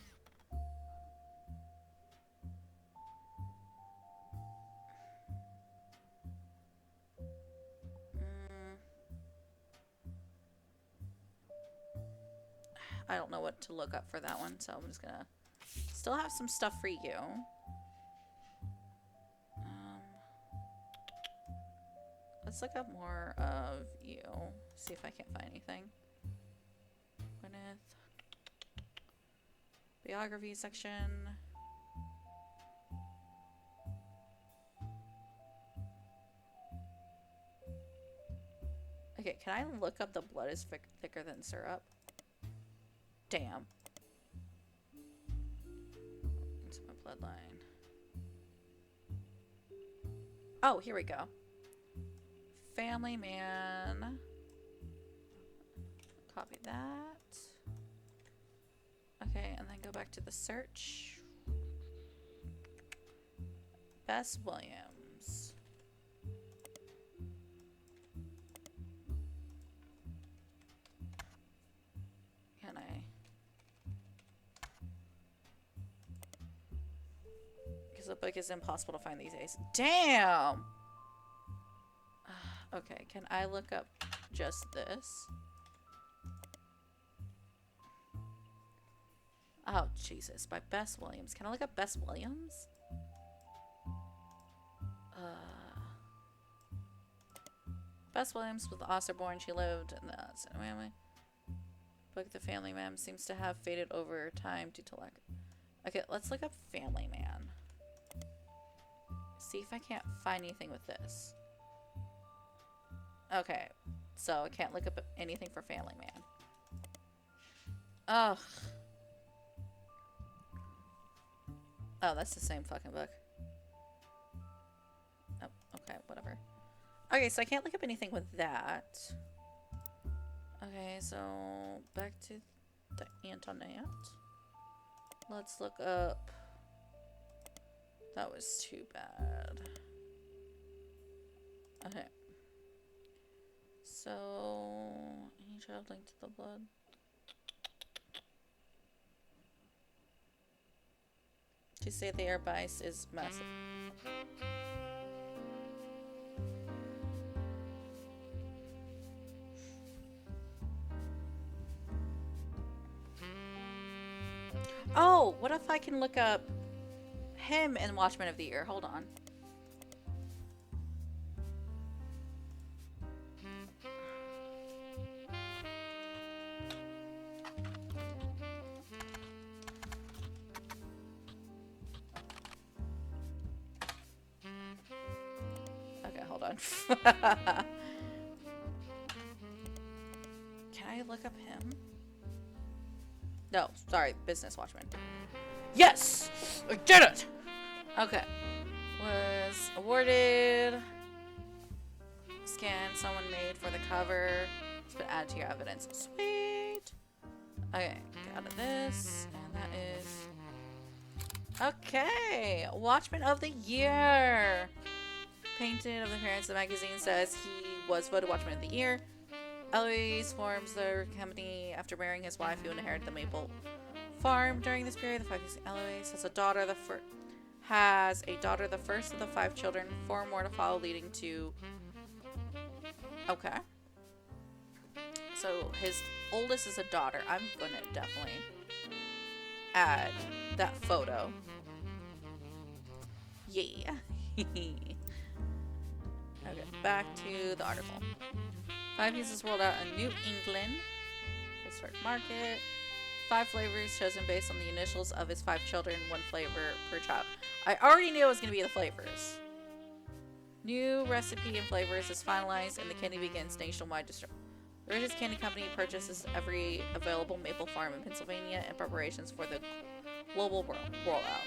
I don't know what to look up for that one, so I'm just gonna still have some stuff for you. Let's look up more of you. See if I can't find anything. Gwyneth. Biography section. Okay, can I look up the blood is thicker than syrup? Damn. Into my bloodline. Oh, here we go. Family man. Copy that. Okay, and then go back to the search. Bess Williams. Can I? Because the book is impossible to find these days. Damn! Okay, can I look up just this? Oh, Jesus. By Bess Williams. Can I look up Bess Williams? Bess Williams was Osborne. She lived in the family. But the family man seems to have faded over time due to lack. Okay, let's look up Family Man. See if I can't find anything with this. Okay, so I can't look up anything for Family Man. Ugh. Oh, that's the same fucking book. Oh, okay, whatever. Okay, so I can't look up anything with that. Okay, so back to the Antoinette. Let's look up. That was too bad. Okay. So, any child linked to the blood? To say the air bias is massive. Oh, what if I can look up him in Watchmen of the Year? Hold on. Okay, hold on. Can I look up him? No, sorry, Business Watchmen. Yes! I did it! Okay. Was awarded. Scan someone made for the cover. It's been added to your evidence. Sweet! Okay, get out of this. And that is... Okay! Watchman of the Year! Painted of the appearance, the magazine says he was voted Watchman of the Year. Eloise forms the company after marrying his wife, who inherited the maple farm. During this period, the five-year Eloise has a daughter, the first of the 5 children. 4 more to follow, leading to... Okay. So his oldest is a daughter. I'm gonna definitely add that photo. Yeah. Okay, back to the article. 5 pieces rolled out in New England. Historic market. 5 flavors chosen based on the initials of his 5 children. 1 flavor per child. I already knew it was going to be the flavors. New recipe and flavors is finalized and the candy begins nationwide distribution. The Roottrees Candy Company purchases every available maple farm in Pennsylvania in preparations for the global rollout.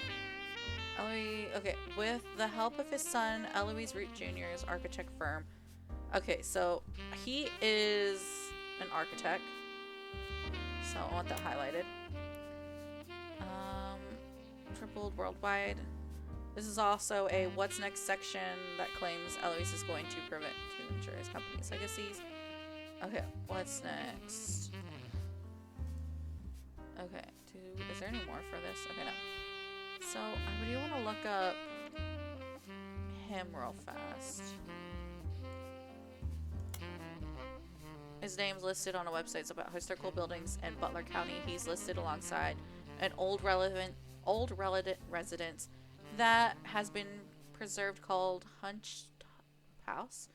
Okay, with the help of his son, Eloise Root Jr.'s architect firm. Okay, so he is an architect. So I want that highlighted. Tripled worldwide. This is also a what's next section that claims Eloise is going to prevent to ensure his company's legacies. Okay, what's next? Okay, is there any more for this? Okay, no. So I do want to look up him real fast. His name's listed on a website about historical buildings in Butler County. He's listed alongside an old residence that has been preserved called Hunched House.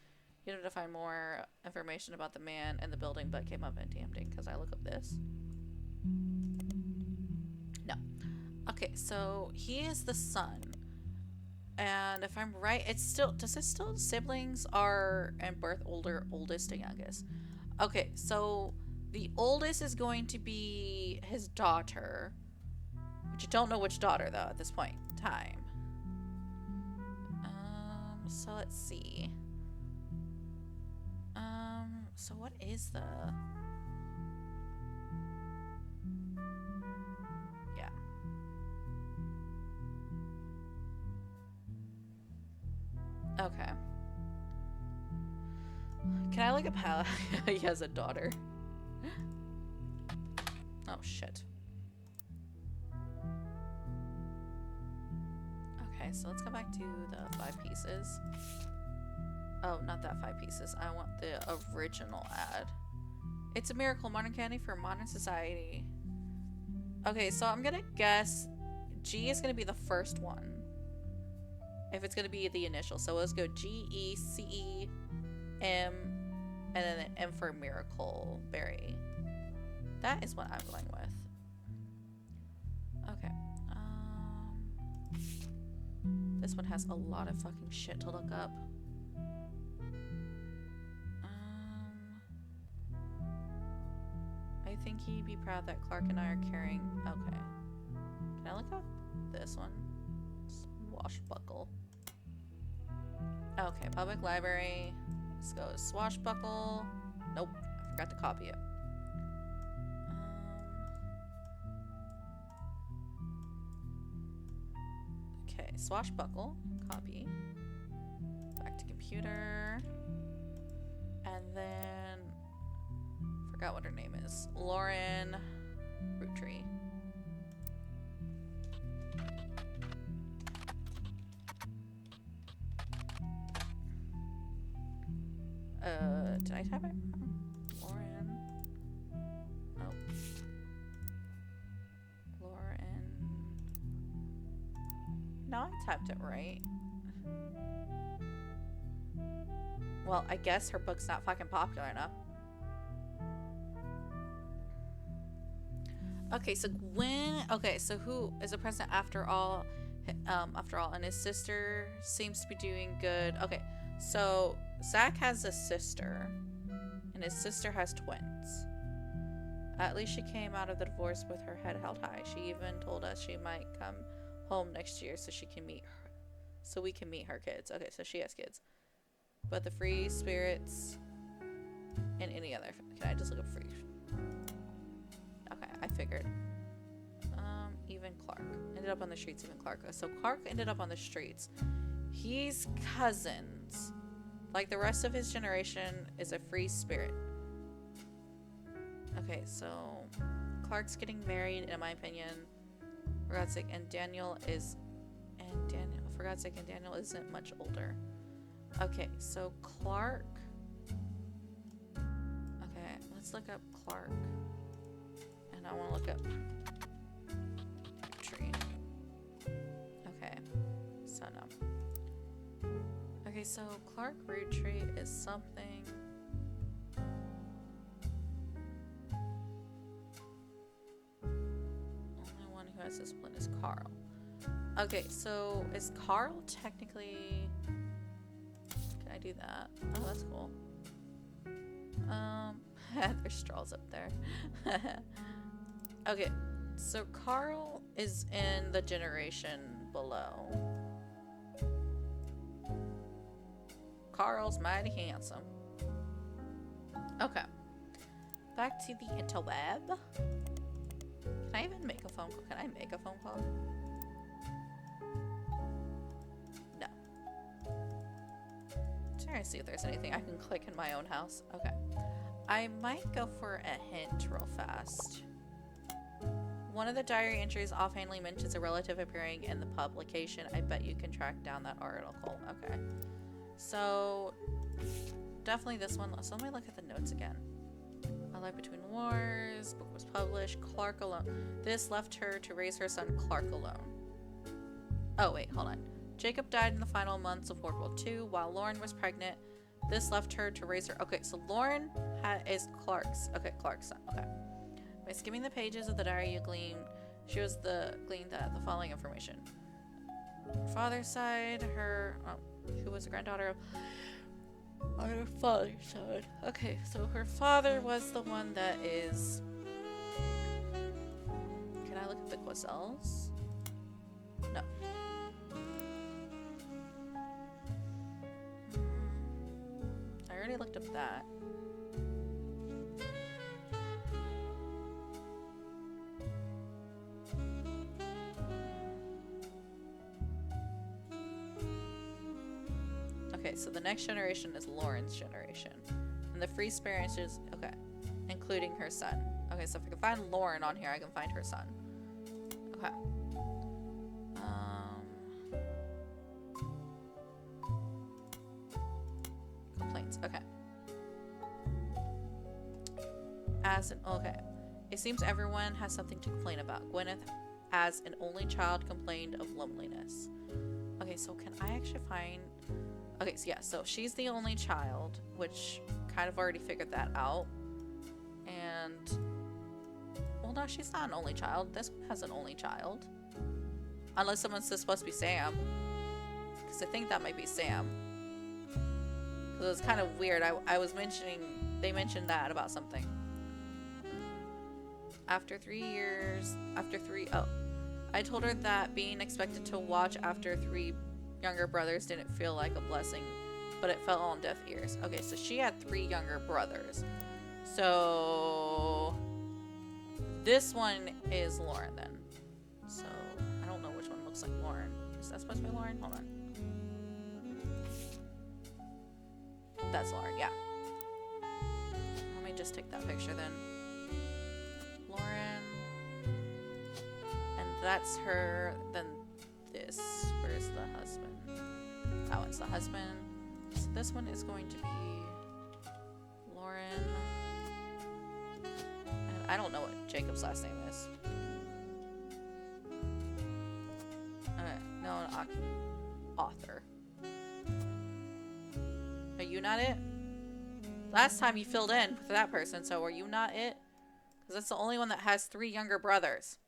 You have to find more information about the man and the building, but came up empty-empty because I look up this. No. Okay, so he is the son. And if I'm right, it's still, does it still siblings are and birth oldest to youngest? Okay, so the oldest is going to be his daughter, which you don't know which daughter though at this point in time. So let's see. So what is the... Yeah. Okay. Can I look up how he has a daughter? Oh, shit. Okay, so let's go back to the 5 pieces. Oh, not that 5 pieces. I want the original ad. It's a miracle, modern candy for modern society. Okay, so I'm gonna guess G is gonna be the first one. If it's gonna be the initial. So let's go G-E-C-E-M and then the M for Miracle Berry. That is what I'm going with. Okay. This one has a lot of fucking shit to look up. I think he'd be proud that Clark and I are carrying... Okay. Can I look up this one? Swashbuckle. Okay, public library. Let's go swashbuckle. Nope, I forgot to copy it. Okay, swashbuckle. Copy. Back to computer. And then... Forgot what her name is. Lauren Roottrees. Did I type it? Lauren. Oh. Lauren. No, I typed it right. Well, I guess her book's not fucking popular enough. Okay, so who is the president after all? And his sister seems to be doing good. Okay, so Zach has a sister, and his sister has twins. At least she came out of the divorce with her head held high. She even told us she might come home next year so we can meet her kids. Okay, so she has kids. But the free spirits and any other. Can I just look up free? Okay, I figured. Even Clark ended up on the streets. Even Clark. So Clark ended up on the streets. He's cousins. Like the rest of his generation is a free spirit. Okay, so Clark's getting married, in my opinion. For God's sake, and Daniel isn't much older. Okay, so Clark. Okay, let's look up Clark. And I want to look up tree. Okay, so no. Okay, so Clark Roottrees is something. Only one who has discipline is Carl. Okay, so is Carl technically... Can I do that? Oh, that's cool. There's straws up there. Okay, so Carl is in the generation below. Carl's mighty handsome. Okay. Back to the interweb. Can I even make a phone call? Can I make a phone call? No. Trying to see if there's anything I can click in my own house. Okay. I might go for a hint real fast. One of the diary entries offhandedly mentions a relative appearing in the publication. I bet you can track down that article. Okay. So, definitely this one. So let me look at the notes again. A Life Between Wars. Book was published. Clark alone. This left her to raise her son Clark alone. Oh, wait. Hold on. Jacob died in the final months of World War II while Lauren was pregnant. This left her to raise her. Okay, so Lauren is Clark's. Okay, Clark's son. Okay. By skimming the pages of the diary you gleaned, she was gleaned the following information. Her father's side, who was a granddaughter of her father's side. Okay, so her father was the one that is. Can I look at the Quazels? No. I already looked up that. Okay, so the next generation is Lauren's generation. And the free spirit is, okay, including her son. Okay, so if I can find Lauren on here, I can find her son. Okay. Complaints, okay. Okay. It seems everyone has something to complain about. Gwyneth, as an only child, complained of loneliness. Okay, so can I actually find... Okay, so yeah, so she's the only child, which kind of already figured that out. And... Well, no, she's not an only child. This one has an only child. Unless someone's supposed to be Sam. Because I think that might be Sam. Because it was kind of weird. I was mentioning... They mentioned that about something. After 3 years... Oh. I told her that being expected to watch after 3 younger brothers didn't feel like a blessing, but it fell on deaf ears. Okay, so she had 3 younger brothers. So... This one is Lauren, then. So, I don't know which one looks like Lauren. Is that supposed to be Lauren? Hold on. That's Lauren, yeah. Let me just take that picture, then. Lauren. And that's her. Then this. Where's the husband? Oh, it's the husband. So this one is going to be Lauren. And I don't know what Jacob's last name is. No, author. Are you not it? Last time you filled in for that person, so are you not it? Because that's the only one that has 3 younger brothers.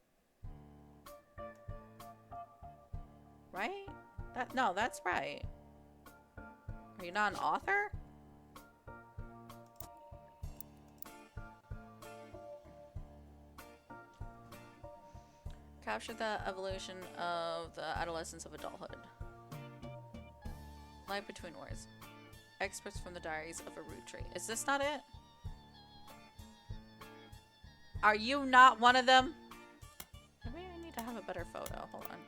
Right? No, that's right. Are you not an author? Capture the evolution of the adolescence of adulthood. Life between words. Excerpts from the diaries of a root tree. Is this not it? Are you not one of them? Maybe I need to have a better photo. Hold on.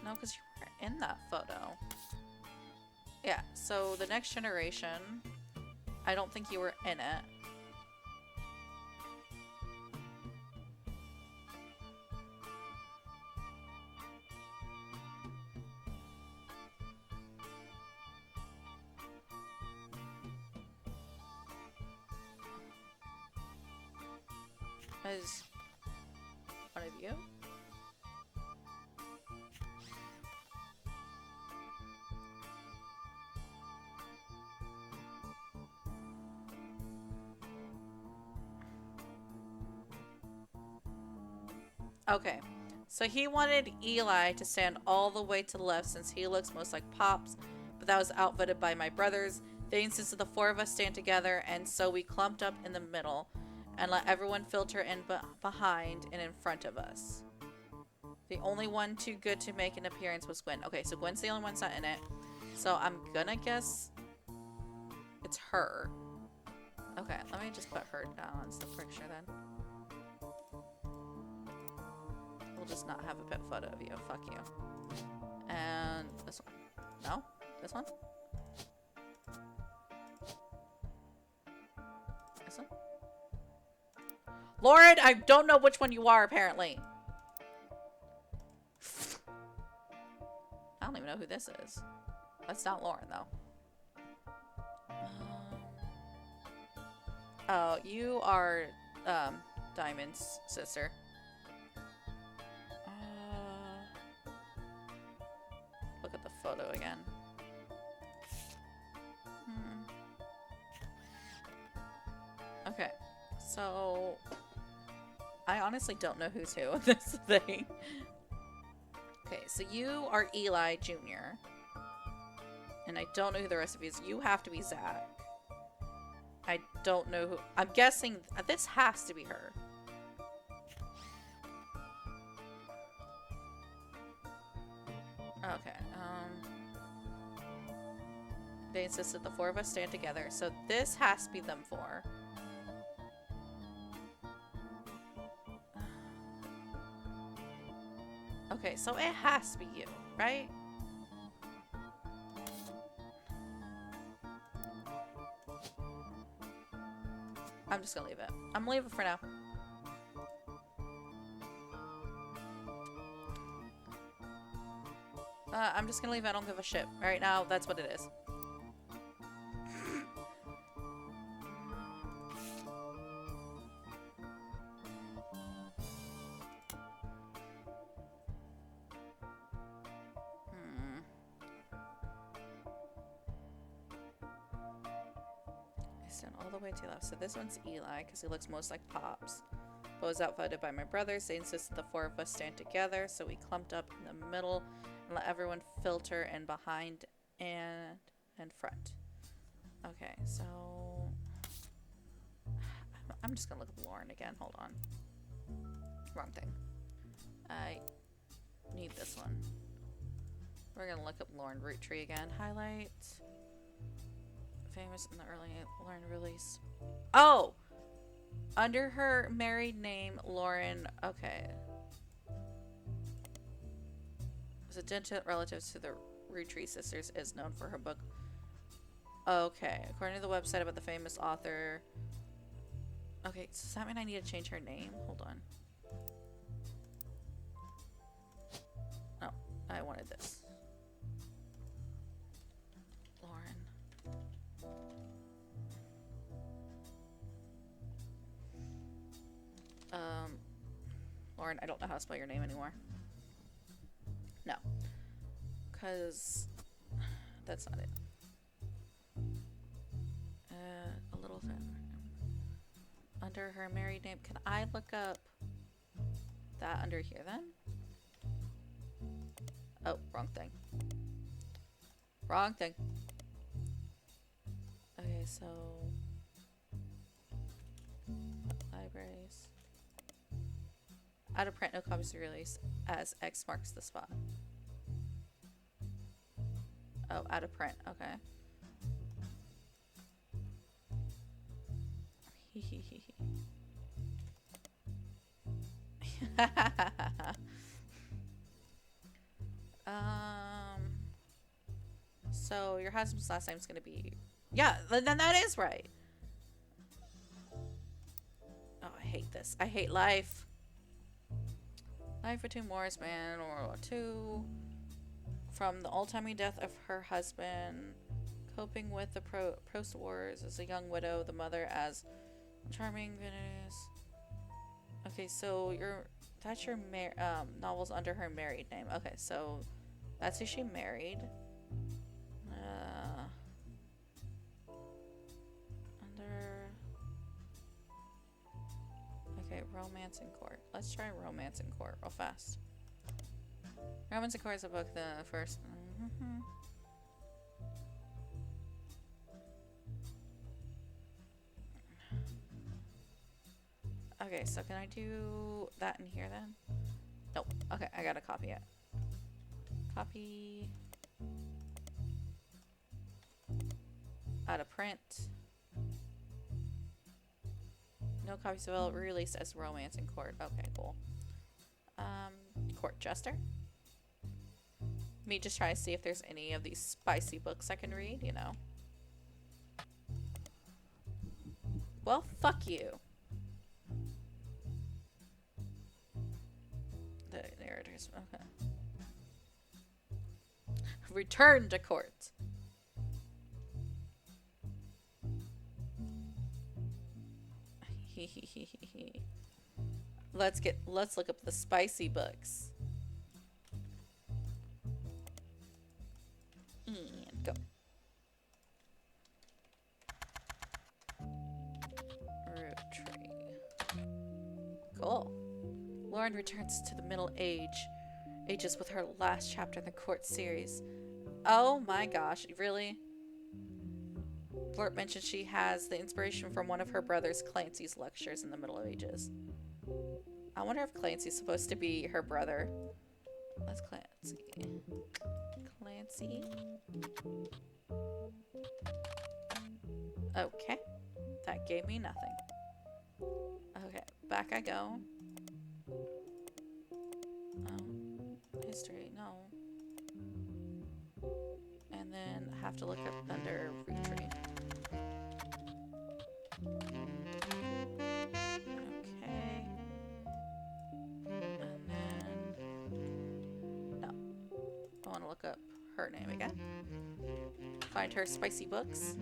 No, because you weren't in that photo. Yeah, so the next generation, I don't think you were in it. As one of you? Okay, so he wanted Eli to stand all the way to the left since he looks most like Pops, but that was outvoted by my brothers. They insisted the 4 of us stand together, and so we clumped up in the middle and let everyone filter in behind and in front of us. The only one too good to make an appearance was Gwen. Okay, so Gwen's the only one that's not in it. So I'm gonna guess it's her. Okay, let me just put her down as the picture then. We'll just not have a pit photo of you. Fuck you. And this one. No? This one? This one? Lauren, I don't know which one you are, apparently. I don't even know who this is. That's not Lauren, though. Oh, you are, Diamond's sister. Look at the photo again. Okay, so I honestly don't know who's who in this thing. Okay, so you are Eli Jr. And I don't know who the rest of you is. You have to be Zach. I don't know who. I'm guessing this has to be her. Okay, they insisted the 4 of us stand together, so this has to be them 4. Okay, so it has to be you, right? I'm just gonna leave it. I'm gonna leave it for now. I'm just gonna leave it. I don't give a shit. Right now, that's what it is. stand all the way to your left. So this one's Eli, because he looks most like Pops. But was outvoted by my brothers. They insisted the four of us stand together, so we clumped up in the middle and let everyone filter in behind and front. Okay, so I'm just gonna look up Lauren again. Hold on. Wrong thing. I need this one. We're gonna look up Lauren Roottrees again. Highlight. Famous in the early Lauren release. Oh! Under her married name, Lauren. Okay. Was a distant relative to the Roottrees sisters, is known for her book. Okay. According to the website about the famous author. Okay, so does that mean I need to change her name? Hold on. Oh, I wanted this. Lauren. Lauren, I don't know how to spell your name anymore. No. Because that's not it. A little family. Under her married name. Can I look up that under here then? Oh, wrong thing. Wrong thing. Okay, so libraries. Out of print, no copies released, as X marks the spot. Oh, out of print. Okay. So your husband's last name's gonna be, yeah, then that is right. Oh, I hate this. I hate life. Life between Morris man or World War II. From the old-timey death of her husband, coping with the post-wars as a young widow, the mother as charming Venus. Okay, so that's your novels under her married name. Okay, so that's who she married. Okay, Romance in Court. Let's try Romance in Court real fast. Romance in Court is a book, the first. Okay, so can I do that in here then? Nope. Okay, I gotta copy it. Copy. Out of print. No copies available. Released as Romance in Court. Okay, cool. Court Jester. Me just try to see if there's any of these spicy books I can read, you know. Well, fuck you. There it is. Okay. Return to court. Let's look up the spicy books. And go. Roottrees. Cool. Lauren returns to the Middle Ages with her last chapter in the court series. Oh my gosh, really? Blurt mentioned she has the inspiration from one of her brothers Clancy's lectures in the Middle Ages. I wonder if Clancy's supposed to be her brother. That's Clancy. Clancy. Okay. That gave me nothing. Okay, back I go. History, no. And then I have to look up under Roottrees. Okay. And then no. I want to look up her name again. Find her spicy books.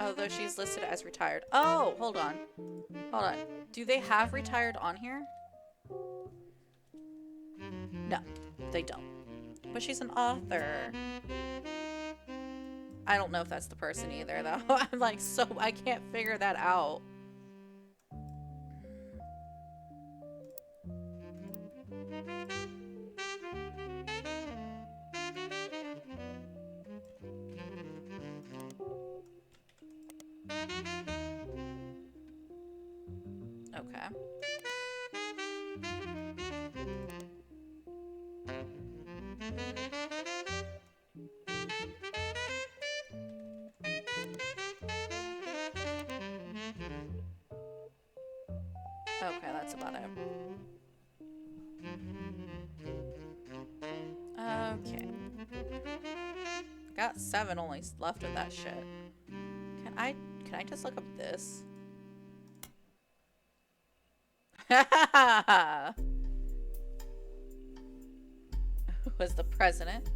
Although she's listed as retired. Oh, hold on. Hold on. Do they have retired on here? They don't. But she's an author. I don't know if that's the person either, though. I'm like, so I can't figure that out. Okay. Okay, that's about it. Okay. Got 7 only left of that shit. Can I just look up this? Who was the president?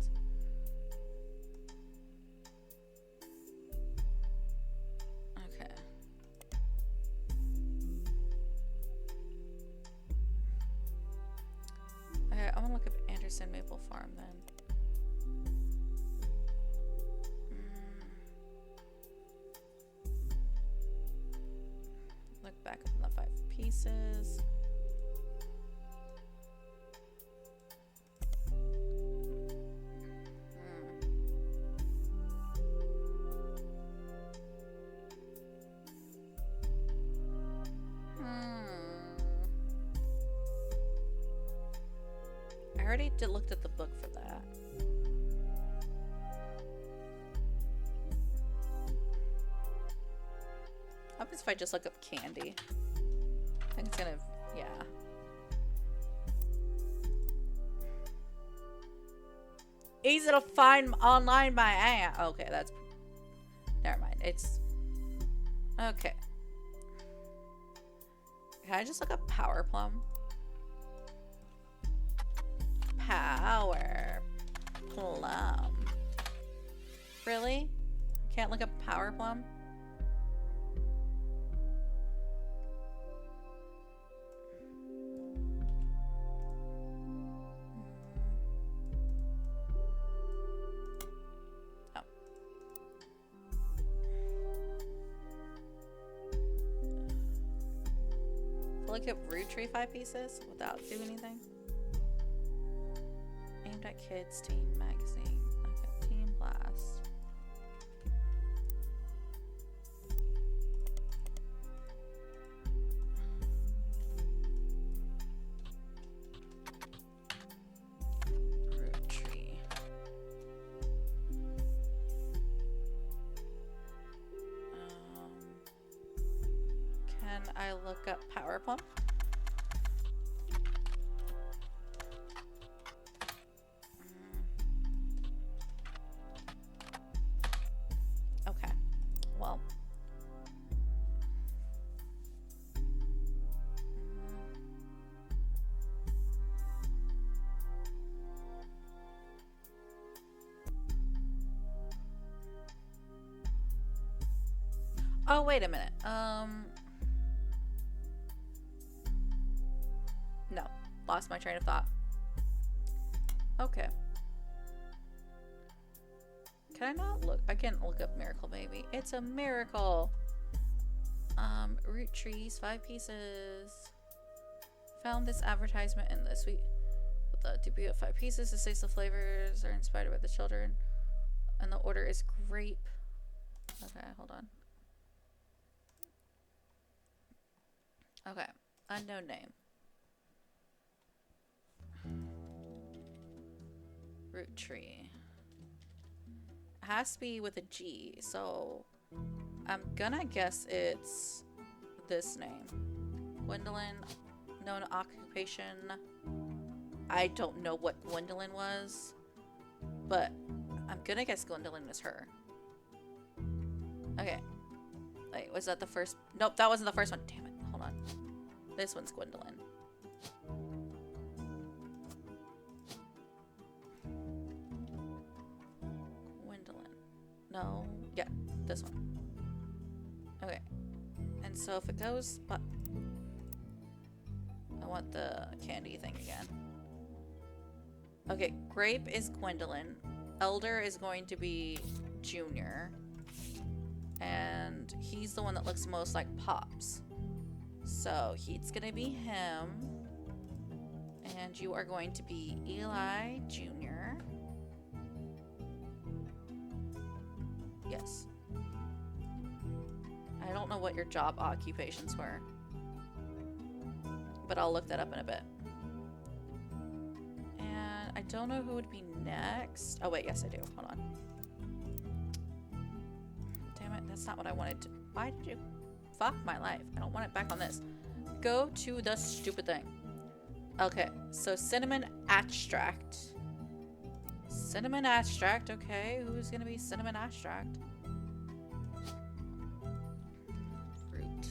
Okay. Okay, I'm gonna look up Anderson Maple Farm then. Look back up in the 5 pieces. I already looked at the book for that. How about if I just look up candy? I think it's gonna, yeah. Easy to find online by app. Okay, that's, never mind. It's, okay. Can I just look up Power Plum? Power Plum. Really? Can't look up Power Plum? Oh. Look at Roottrees 5 pieces without doing anything. Aimed at kids, teen magazine. Okay, Teen Blast. Roottrees. Can I look up Power Plum? Oh, wait a minute. No. Lost my train of thought. Okay. Can I not look? I can't look up Miracle Baby. It's a miracle. Roottrees 5 pieces. Found this advertisement in the suite with the debut of 5 pieces. The taste of flavors are inspired by the children. And the order is grape. Okay, hold on. Okay, unknown name. Roottrees. Has to be with a G, so I'm gonna guess it's this name. Gwendolyn, known occupation. I don't know what Gwendolyn was, but I'm gonna guess Gwendolyn is her. Okay. Wait, was that the first? Nope, that wasn't the first one. Damn it. Hold on. This one's Gwendolyn. Gwendolyn. No. Yeah, this one. Okay. And so if it goes, but I want the candy thing again. Okay, Grape is Gwendolyn. Elder is going to be Junior. And he's the one that looks most like Pops. So he's gonna be him. And you are going to be Eli Jr. Yes. I don't know what your job occupations were, but I'll look that up in a bit. And I don't know who would be next. Oh wait, yes I do. Hold on. Damn it, that's not what I wanted to. Why did you? Fuck my life. I don't want it back on this. Go to the stupid thing. Okay, so Cinnamon Abstract. Cinnamon Abstract, okay. Who's gonna be Cinnamon Abstract? Fruit.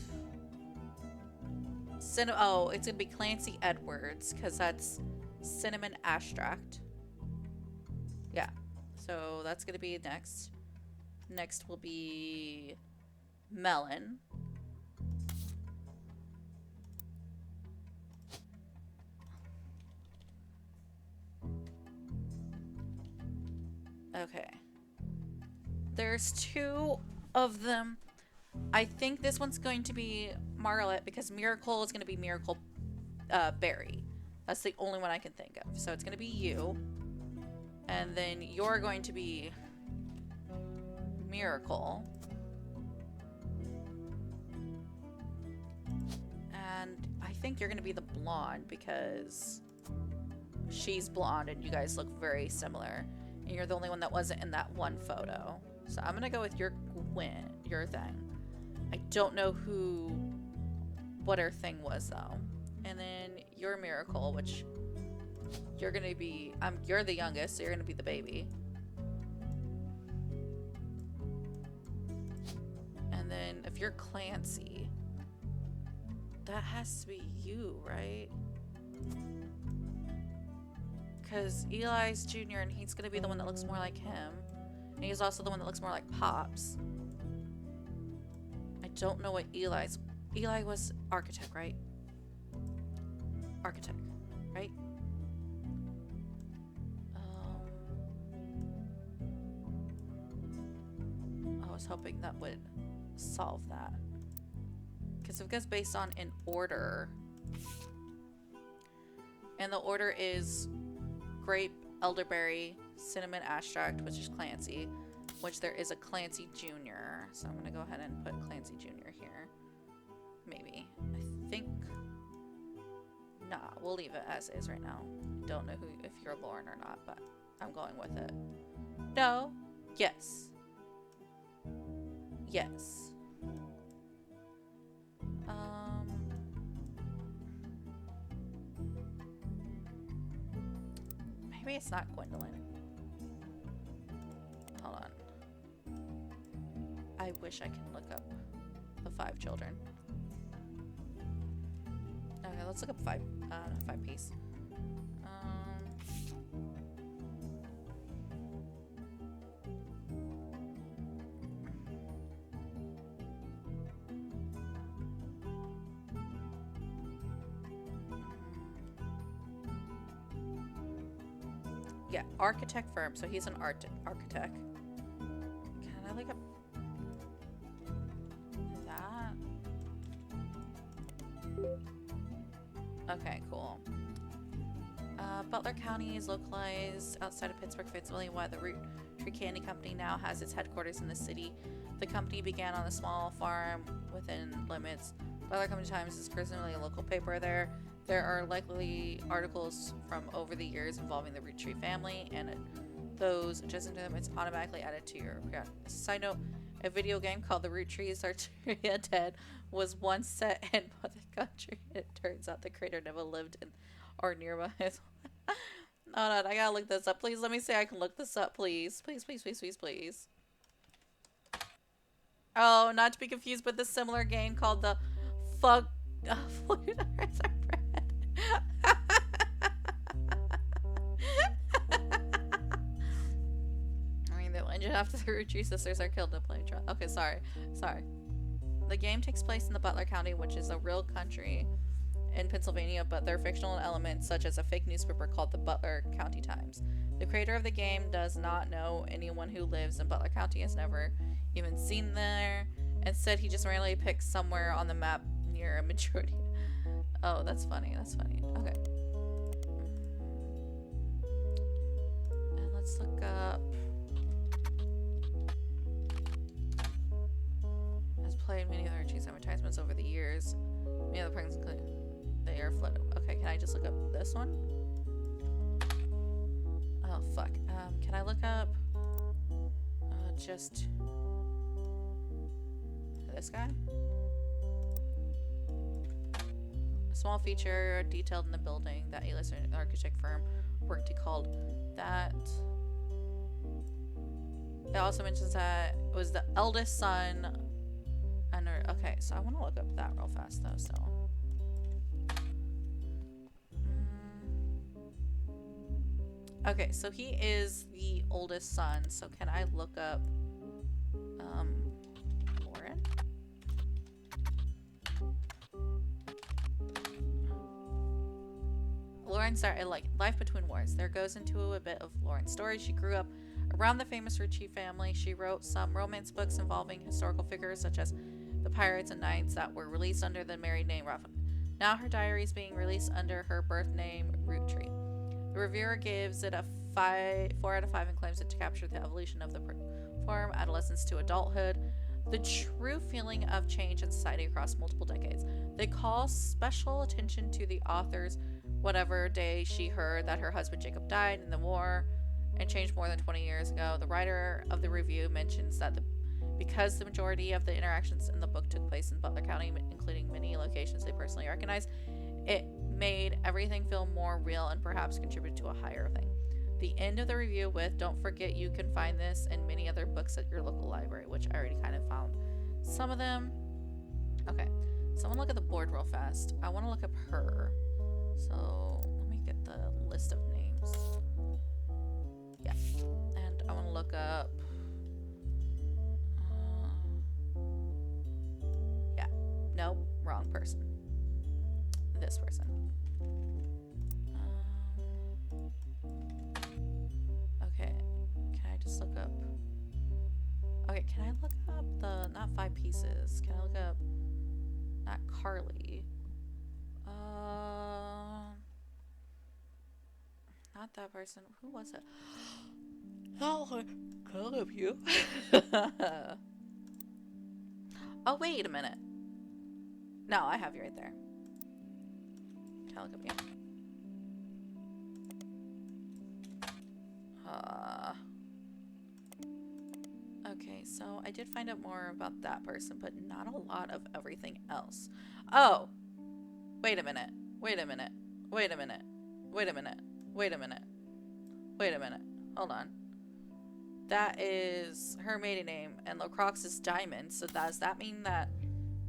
Oh, it's gonna be Clancy Edwards, because that's Cinnamon Abstract. Yeah, so that's gonna be next. Next will be Melon. Okay. There's two of them. I think this one's going to be Margaret because Miracle is going to be Miracle Berry. That's the only one I can think of. So it's going to be you. And then you're going to be Miracle. And I think you're going to be the blonde because she's blonde and you guys look very similar. And you're the only one that wasn't in that one photo. So I'm gonna go with your thing. I don't know what her thing was though. And then your Miracle, which you're gonna be, you're the youngest, so you're gonna be the baby. And then if you're Clancy, that has to be you, right? Because Eli's Junior and he's going to be the one that looks more like him. And he's also the one that looks more like Pops. I don't know what Eli was architect, right? Architect, right? I was hoping that would solve that. Because if it goes based on an order, and the order is Grape, Elderberry, Cinnamon Abstract, which is Clancy, which there is a Clancy Jr. So I'm going to go ahead and put Clancy Jr. here. Maybe. I think... Nah, we'll leave it as is right now. Don't know if you're Lauren or not, but I'm going with it. No. Yes. Yes. Maybe it's not Gwendolyn. Hold on. I wish I can look up the 5 children. Okay, let's look up 5 piece. Yeah, architect firm. So he's an architect. Can I look up that? Okay, cool. Butler County is localized outside of Pittsburgh, Pennsylvania, why the Roottrees Candy Company now has its headquarters in the city. The company began on a small farm within limits. Butler County Times is personally a local paper there. There are likely articles from over the years involving the Roottrees family, and those adjacent to them, it's automatically added to your... Yeah. Side note, a video game called The Roottrees Are Dead was once set in the country. It turns out the creator never lived in or nearby. Hold on, I gotta look this up. Please let me say I can look this up, please. Please, please, please, please, please. Oh, not to be confused with the similar game called the I mean, the legend after the Roottrees sisters are killed in a plane truck. Okay, sorry. The game takes place in the Butler County, which is a real country, in Pennsylvania, but they're fictional elements such as a fake newspaper called the Butler County Times. The creator of the game does not know anyone who lives in Butler County, has never even seen there. Instead, he just randomly picks somewhere on the map near a majority. Oh, that's funny. That's funny. Okay. And let's look up. Has played many other cheese advertisements over the years. Many other pranks include the air flood. Okay, can I just look up this one? Oh fuck. Can I look up just this guy? A small feature detailed in the building that A-list architect firm worked to called that. It also mentions that it was the eldest son. Okay, so I want to look up that real fast though. So. Okay, so he is the oldest son. So can I look up Lauren? Lauren started like life between wars. There goes into a bit of Lauren's story. She grew up around the famous Roottrees family. She wrote some romance books involving historical figures such as the pirates and knights that were released under the married name Ruffin. Now her diary is being released under her birth name Roottrees. The reviewer gives it a 4 out of 5 and claims it to capture the evolution of the from adolescence to adulthood, the true feeling of change in society across multiple decades. They call special attention to the author's whatever day she heard that her husband Jacob died in the war and changed more than 20 years ago. The writer of the review mentions that because the majority of the interactions in the book took place in Butler County, including many locations they personally recognized, it made everything feel more real and perhaps contributed to a higher thing. The end of the review with, don't forget you can find this and many other books at your local library, which I already kind of found some of them. Okay, so I want to look at the board real fast. I want to look up her. So let me get the list of names. Yeah, and I want to look up. Yeah, nope, wrong person. This person. Okay, can I just look up? Okay, can I look up the not 5 pieces? Can I look up not Carly? Not that person. Who was it? Oh, can I look up you? Oh, wait a minute. No, I have you right there. Can I look up you? Okay, so I did find out more about that person, but not a lot of everything else. Oh! Wait a minute. Wait a minute. Wait a minute. Wait a minute. Wait a minute. Wait a minute. Hold on. That is her maiden name, and LaCroix is Diamond, so does that mean that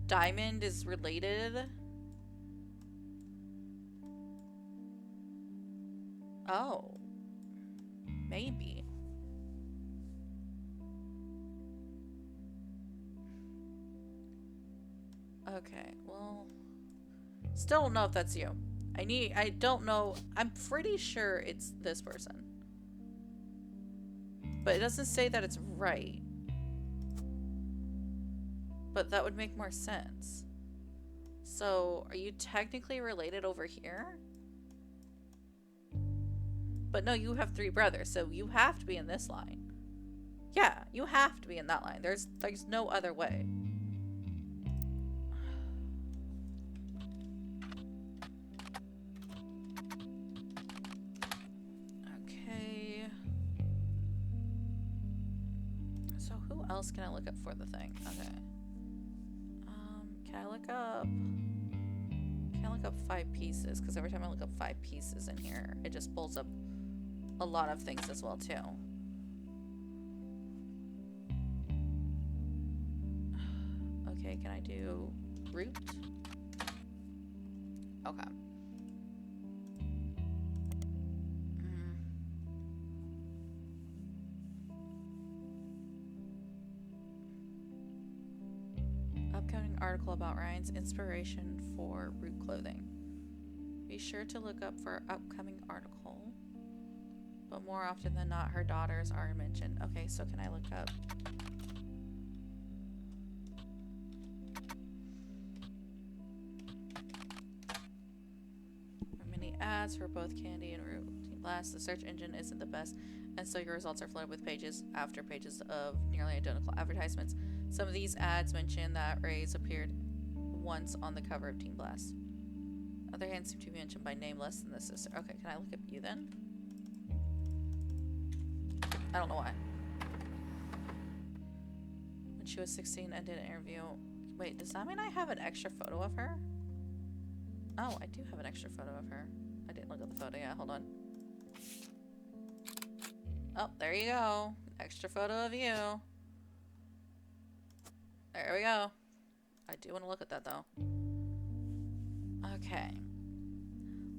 Diamond is related? Oh. Maybe. Okay, well, still don't know if that's you. I don't know. I'm pretty sure it's this person. But it doesn't say that it's right. But that would make more sense. So, are you technically related over here? But no, you have 3 brothers, so you have to be in this line. Yeah, you have to be in that line. There's no other way. Okay. So who else can I look up for the thing? Okay. Can I look up 5 pieces? Because every time I look up 5 pieces in here, it just pulls up a lot of things as well too. Okay, can I do root? Okay. Upcoming article about Ryan's inspiration for root clothing. Be sure to look up for upcoming article. But more often than not, her daughters are mentioned. Okay, so can I look up? There are many ads for both Candy and Root. Blast, the search engine isn't the best, and so your results are flooded with pages after pages of nearly identical advertisements. Some of these ads mention that Ray's appeared once on the cover of Team Blast. Other hands seem to be mentioned by name less than the sister. Okay, can I look up you then? I don't know why. When she was 16 and did an interview. Wait, does that mean I have an extra photo of her? Oh, I do have an extra photo of her. I didn't look at the photo yet. Hold on. Oh, there you go. Extra photo of you. There we go. I do want to look at that though. Okay.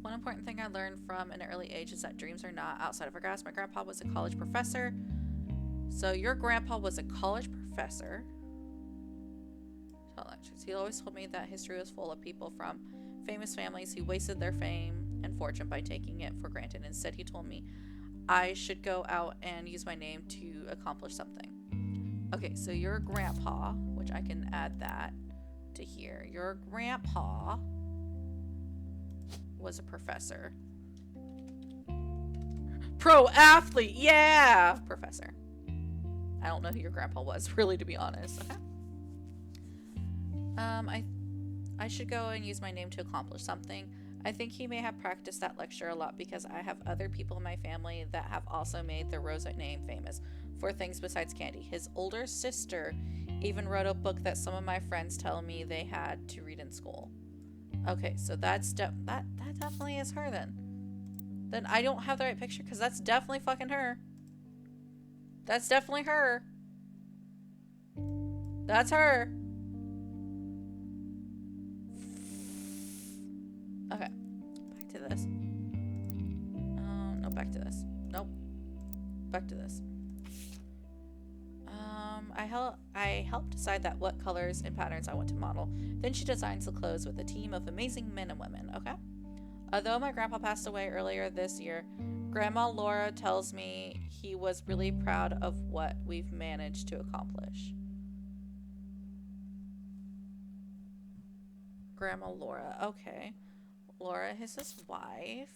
One important thing I learned from an early age is that dreams are not outside of our grasp. My grandpa was a college professor. So your grandpa was a college professor. He always told me that history was full of people from famous families who wasted their fame and fortune by taking it for granted. Instead, he told me I should go out and use my name to accomplish something. Okay, so your grandpa, which I can add that to here. Your grandpa was a professor. Pro athlete, yeah! Professor. I don't know who your grandpa was, really, to be honest. Okay. I should go and use my name to accomplish something. I think he may have practiced that lecture a lot because I have other people in my family that have also made the Rosa name famous for things besides candy. His older sister even wrote a book that some of my friends tell me they had to read in school. Okay, so that definitely is her then. Then I don't have the right picture because that's definitely fucking her. That's definitely her. That's her. Okay, back to this. No, back to this. Nope. Back to this. I helped decide that what colors and patterns I want to model. Then she designs the clothes with a team of amazing men and women, okay? Although my grandpa passed away earlier this year, Grandma Laura tells me he was really proud of what we've managed to accomplish. Grandma Laura, okay. Laura is his wife.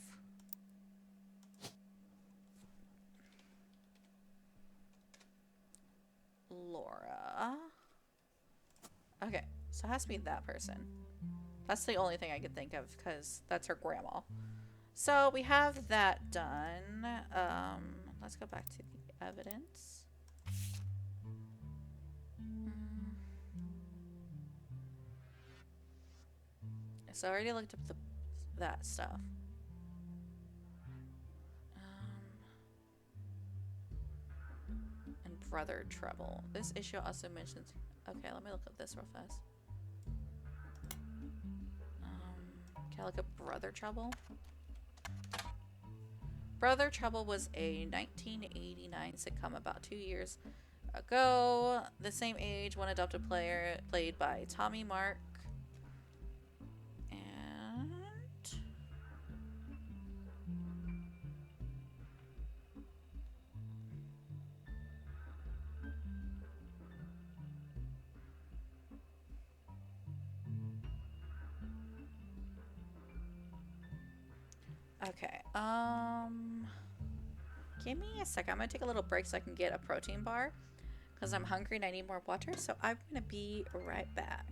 Laura. Okay, so it has to be that person. That's the only thing I could think of because that's her grandma. So we have that done. Let's go back to the evidence. So I already looked up that stuff. And brother trouble. This issue also mentions. Okay, let me look up this real fast. Can I look up Brother Trouble? Brother Trouble was a 1989 sitcom about 2 years ago. The same age, one adopted player played by Tommy Mark. And okay, give me a second. I'm gonna take a little break so I can get a protein bar because I'm hungry and I need more water. So I'm gonna be right back.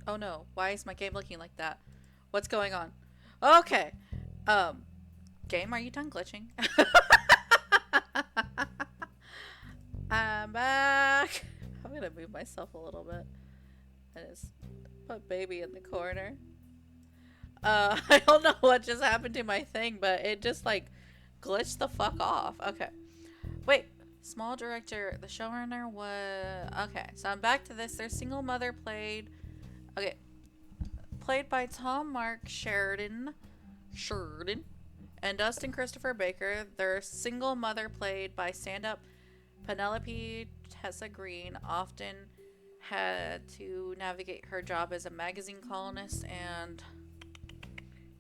Oh no, why is my game looking like that? What's going on? Okay. Um, Game, are you done glitching? I'm back. I'm gonna move myself a little bit. And just put baby in the corner. I don't know what just happened to my thing, but it just like glitched the fuck off. Okay. Wait. Small director. The showrunner was... Okay, so I'm back to this. Their single mother played... Okay. Played by Tom Mark Sheridan. And Dustin Christopher Baker. Their single mother played by stand-up Penelope Tessa Green often had to navigate her job as a magazine columnist and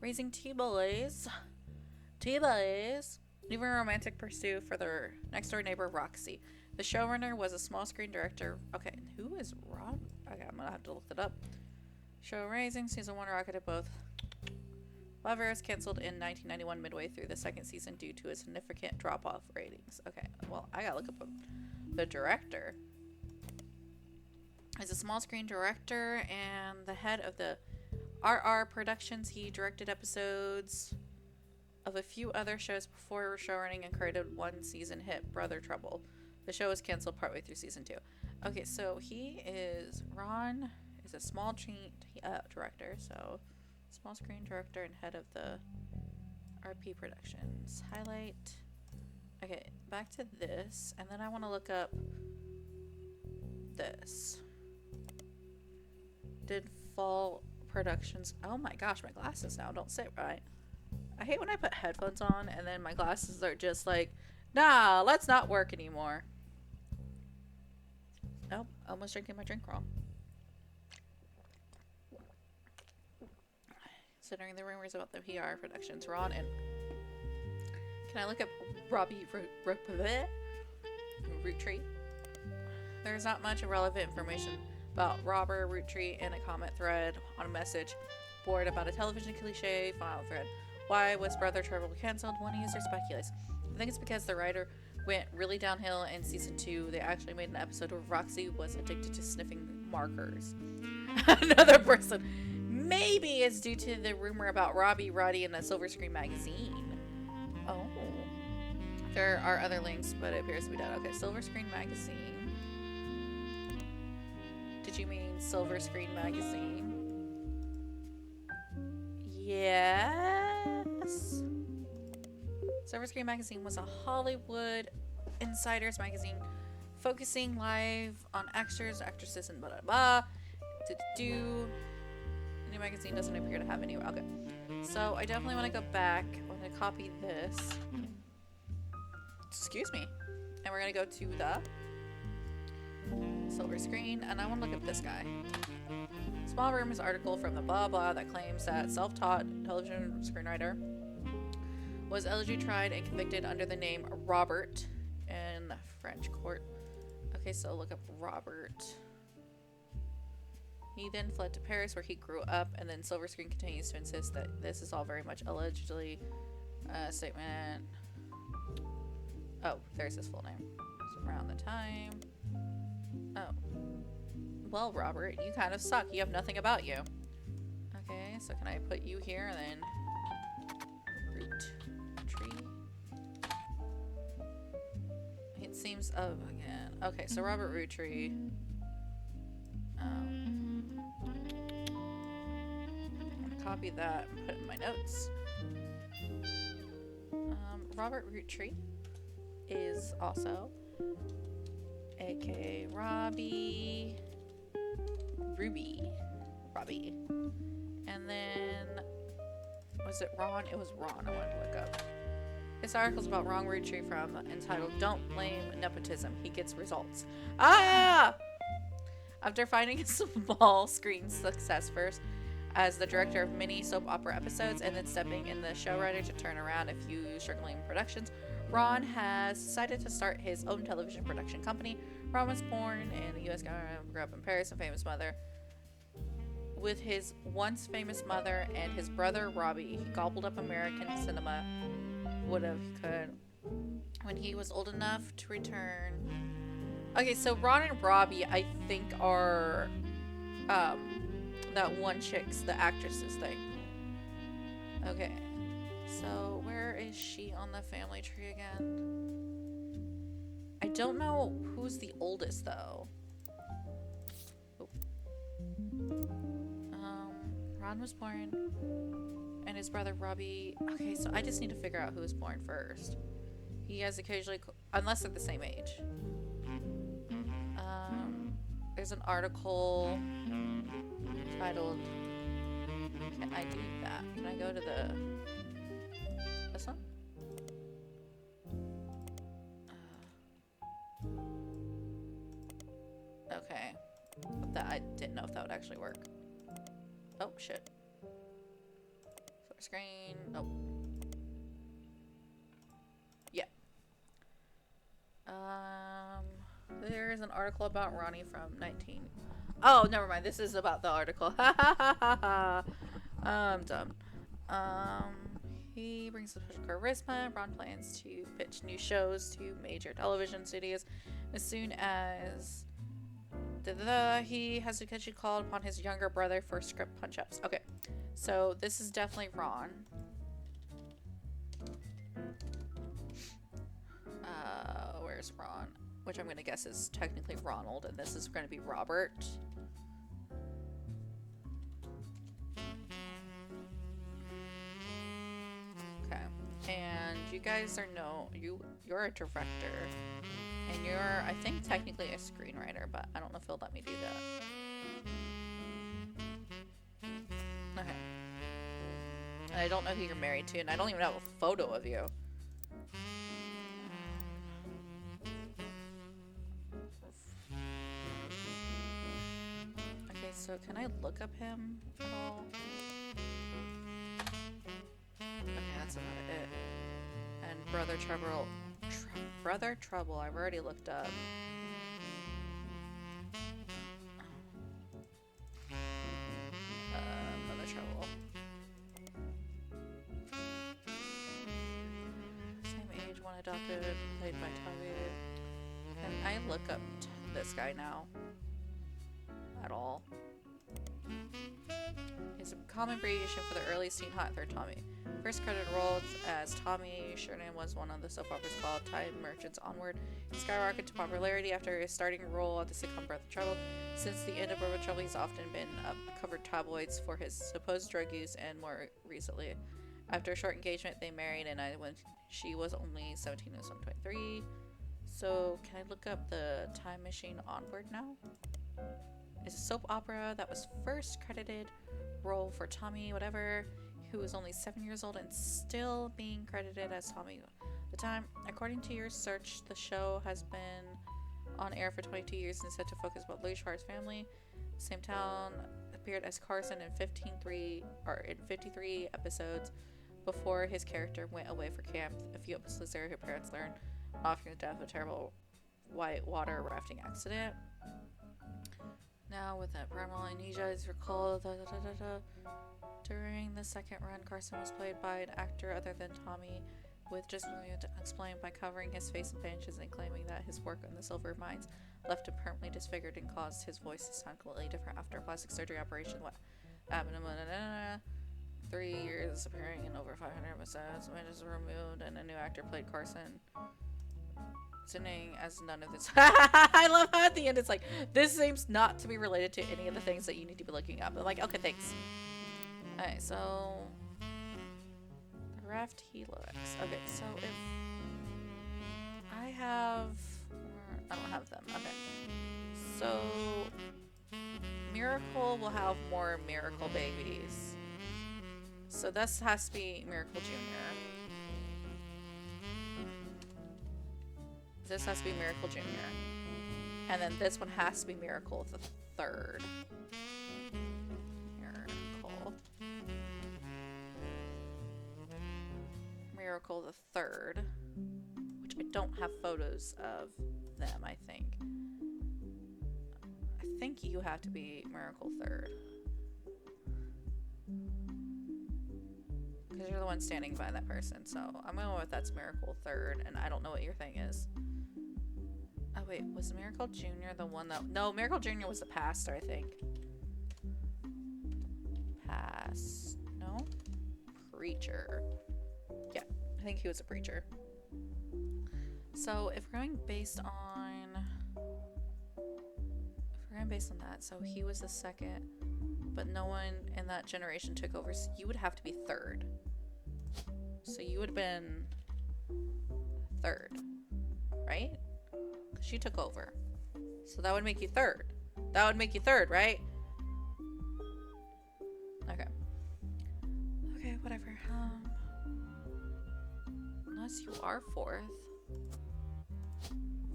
raising T-boys. Even a romantic pursuit for their next-door neighbor, Roxy. The showrunner was a small-screen director. Okay, who is Ron? Okay, I'm gonna have to look that up. Show Raising, Season 1 rocketed both. However, it was canceled in 1991 midway through the second season due to a significant drop-off ratings. Okay, well, I gotta look up the director. He's a small-screen director and the head of the RR Productions. He directed episodes of a few other shows before showrunning and created one season hit, Brother Trouble. The show was canceled partway through season 2. Okay, so Ron is a small screen director, so small screen director and head of the RP Productions. Highlight. Okay, back to this, and then I want to look up this. Did Fall Productions... Oh my gosh, my glasses now don't sit right. I hate when I put headphones on and then my glasses are just like, nah, let's not work anymore. Oh, almost drinking my drink wrong. Considering the rumors about the PR productions, Ron and... Can I look up Robbie Roottrees? There's not much relevant information about Robert Roottrees in a comment thread on a message board about a television cliche file thread. Why was Brother Trouble cancelled? One user speculates. I think it's because the writer went really downhill in season 2. They actually made an episode where Roxy was addicted to sniffing markers. Another person. Maybe it's due to the rumor about Robbie Roddy in the Silver Screen magazine. Oh. There are other links, but it appears to be dead. Okay, Silver Screen magazine. Did you mean Silver Screen magazine? Yes. Silver Screen magazine was a Hollywood insiders magazine focusing live on actors, actresses, and blah blah blah. The new magazine doesn't appear to have any. Okay, so I definitely want to go back. I'm going to copy this. Excuse me. And we're going to go to the Silver Screen, and I want to look at this guy. Small rumors article from the blah blah that claims that self-taught television screenwriter was allegedly tried and convicted under the name Robert in French court. Okay, so look up Robert. He then fled to Paris where he grew up, and then Silver Screen continues to insist that this is all very much allegedly a statement. Oh, there's his full name. So around the time. Oh. Well, Robert, you kind of suck. You have nothing about you. Okay, so can I put you here and then root tree? It seems again. Okay, so Robert Roottrees. I'm gonna copy that and put it in my notes. Robert Roottrees is also aka Robbie. And then was it Ron? It was Ron I wanted to look up. This article's about Ron Roottrees from entitled Don't Blame Nepotism. He Gets Results. Ah! After finding a small screen success first as the director of many soap opera episodes and then stepping in the showrunner to turn around a few struggling productions, Ron has decided to start his own television production company. Ron was born in the U.S., grew up in Paris, a famous mother. With his once famous mother and his brother Robbie, he gobbled up American cinema. He could. When he was old enough to return. Okay, so Ron and Robbie, I think, are that one chick's the actress's thing. Okay, so where is she on the family tree again? I don't know who's the oldest though. Oh. Ron was born, and his brother Robbie. Okay, so I just need to figure out who was born first. He has occasionally, unless they're the same age. There's an article titled, can I do that? Can I go to this one? Okay. That I didn't know if that would actually work. Oh, shit. Full screen. Oh. Yeah. There's an article about Ronnie from 19... Oh, never mind. This is about the article. I'm dumb. He brings a special charisma. Ron plans to pitch new shows to major television studios as soon as he has occasionally called upon his younger brother for script punch-ups. Okay, so this is definitely Ron. Where's Ron? Which I'm going to guess is technically Ronald, and this is going to be Robert. Okay, and you guys are you're a director, and you're, I think, technically a screenwriter, but I don't know if he'll let me do that. Okay. And I don't know who you're married to, and I don't even have a photo of you. So can I look up him at all? Okay, that's about it. And Brother Trouble. Brother Trouble, I've already looked up. Brother Trouble. Same age, one adopted, played by Tommy. Can I look up this guy now? At all? He's a common abbreviation for the earliest teen hot third Tommy. First credited role as Tommy Sherman was one of the soap operas called Time Merchants Onward. He skyrocketed to popularity after his starting role at the sitcom Brother Trouble. Since the end of Brother Trouble, he's often been covered tabloids for his supposed drug use, and more recently, after a short engagement, they married, and when she was only 17 and 23. So, can I look up the Time Machine Onward now? It's a soap opera that was first credited role for Tommy whatever, who was only 7 years old and still being credited as Tommy at the time. According to your search, the show has been on air for 22 years and set to focus about Louis Schwartz's family. Same town appeared as Carson in 53 episodes before his character went away for camp. A few episodes later, her parents learned after his death of a terrible whitewater rafting accident. Now, with that primal amnesia, is recalled during the second run, Carson was played by an actor other than Tommy, with just explained by covering his face in bandages and claiming that his work on the silver mines left him permanently disfigured and caused his voice to sound completely different after a plastic surgery operation. 3 years appearing in over 500 episodes. Bandages were removed, and a new actor played Carson. As none of this. I love how at the end it's like, this seems not to be related to any of the things that you need to be looking up. I'm like, okay, thanks. Alright, so the raft helix. Okay, so if I don't have them. Okay, so Miracle will have more Miracle babies. So this has to be Miracle Jr. This has to be Miracle Jr. And then this one has to be Miracle the Third. Miracle the Third. Which I don't have photos of them, I think. I think you have to be Miracle Third. Because you're the one standing by that person. So I'm going with that's Miracle Third. And I don't know what your thing is. Oh wait, was Miracle Jr. the one that... No, Miracle Jr. was the pastor, I think. No? Preacher. Yeah, I think he was a preacher. So if we're going based on... that, so he was the second, but no one in that generation took over, so you would have to be third. So you would have been third, right? She took over. So that would make you third. That would make you third, right? Okay. Okay, whatever. Unless you are fourth.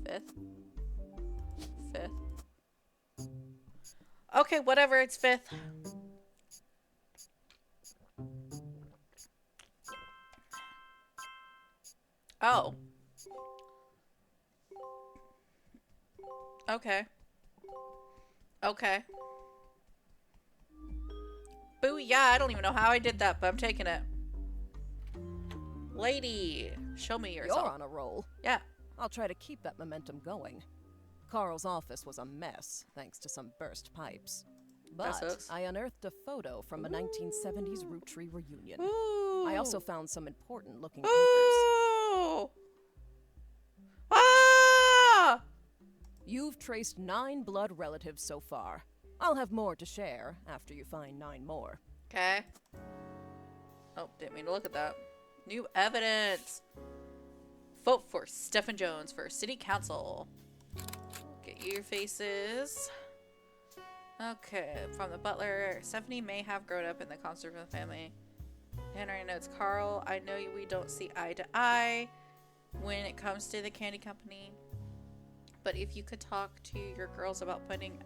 Fifth. Okay, whatever, it's fifth. Oh. Okay. Booyah, I don't even know how I did that, but I'm taking it. Lady, show me yourself. You're on a roll. Yeah. I'll try to keep that momentum going. Carl's office was a mess, thanks to some burst pipes. But I unearthed a photo from a 1970s Roottrees reunion. Ooh. I also found some important-looking Ooh. papers. Ah! You've traced 9 blood relatives so far. I'll have more to share after you find 9 more. Okay. Oh, didn't mean to look at that. New evidence. Vote for Stephen Jones for City Council. Get your faces. Okay, from the butler. Stephanie may have grown up in the conservative family. Henry notes, Carl, I know we don't see eye to eye when it comes to the candy company. But if you could talk to your girls about putting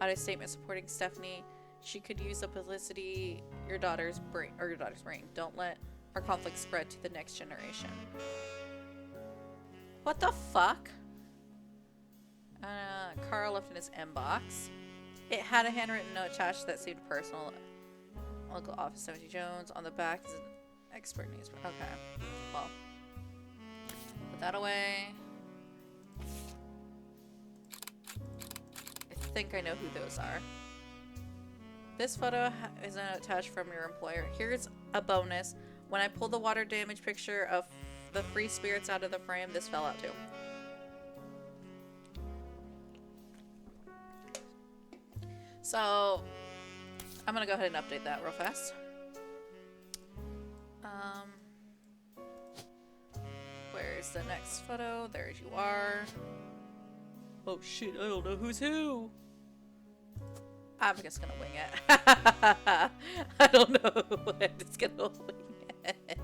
Audio statement supporting Stephanie. She could use the publicity your daughter's brain. Don't let our conflict spread to the next generation. What the fuck? Carl left in his inbox. It had a handwritten note attached that seemed personal. Local office 70 Jones. On the back is an expert newspaper. Okay. Well. Put that away. I think I know who those are. This photo is attached from your employer. Here's a bonus. When I pulled the water damage picture of the free spirits out of the frame, this fell out too. So, I'm gonna go ahead and update that real fast. Where's the next photo? There you are. Oh shit, I don't know who's who. I'm just gonna wing it. I don't know. I'm just gonna wing it.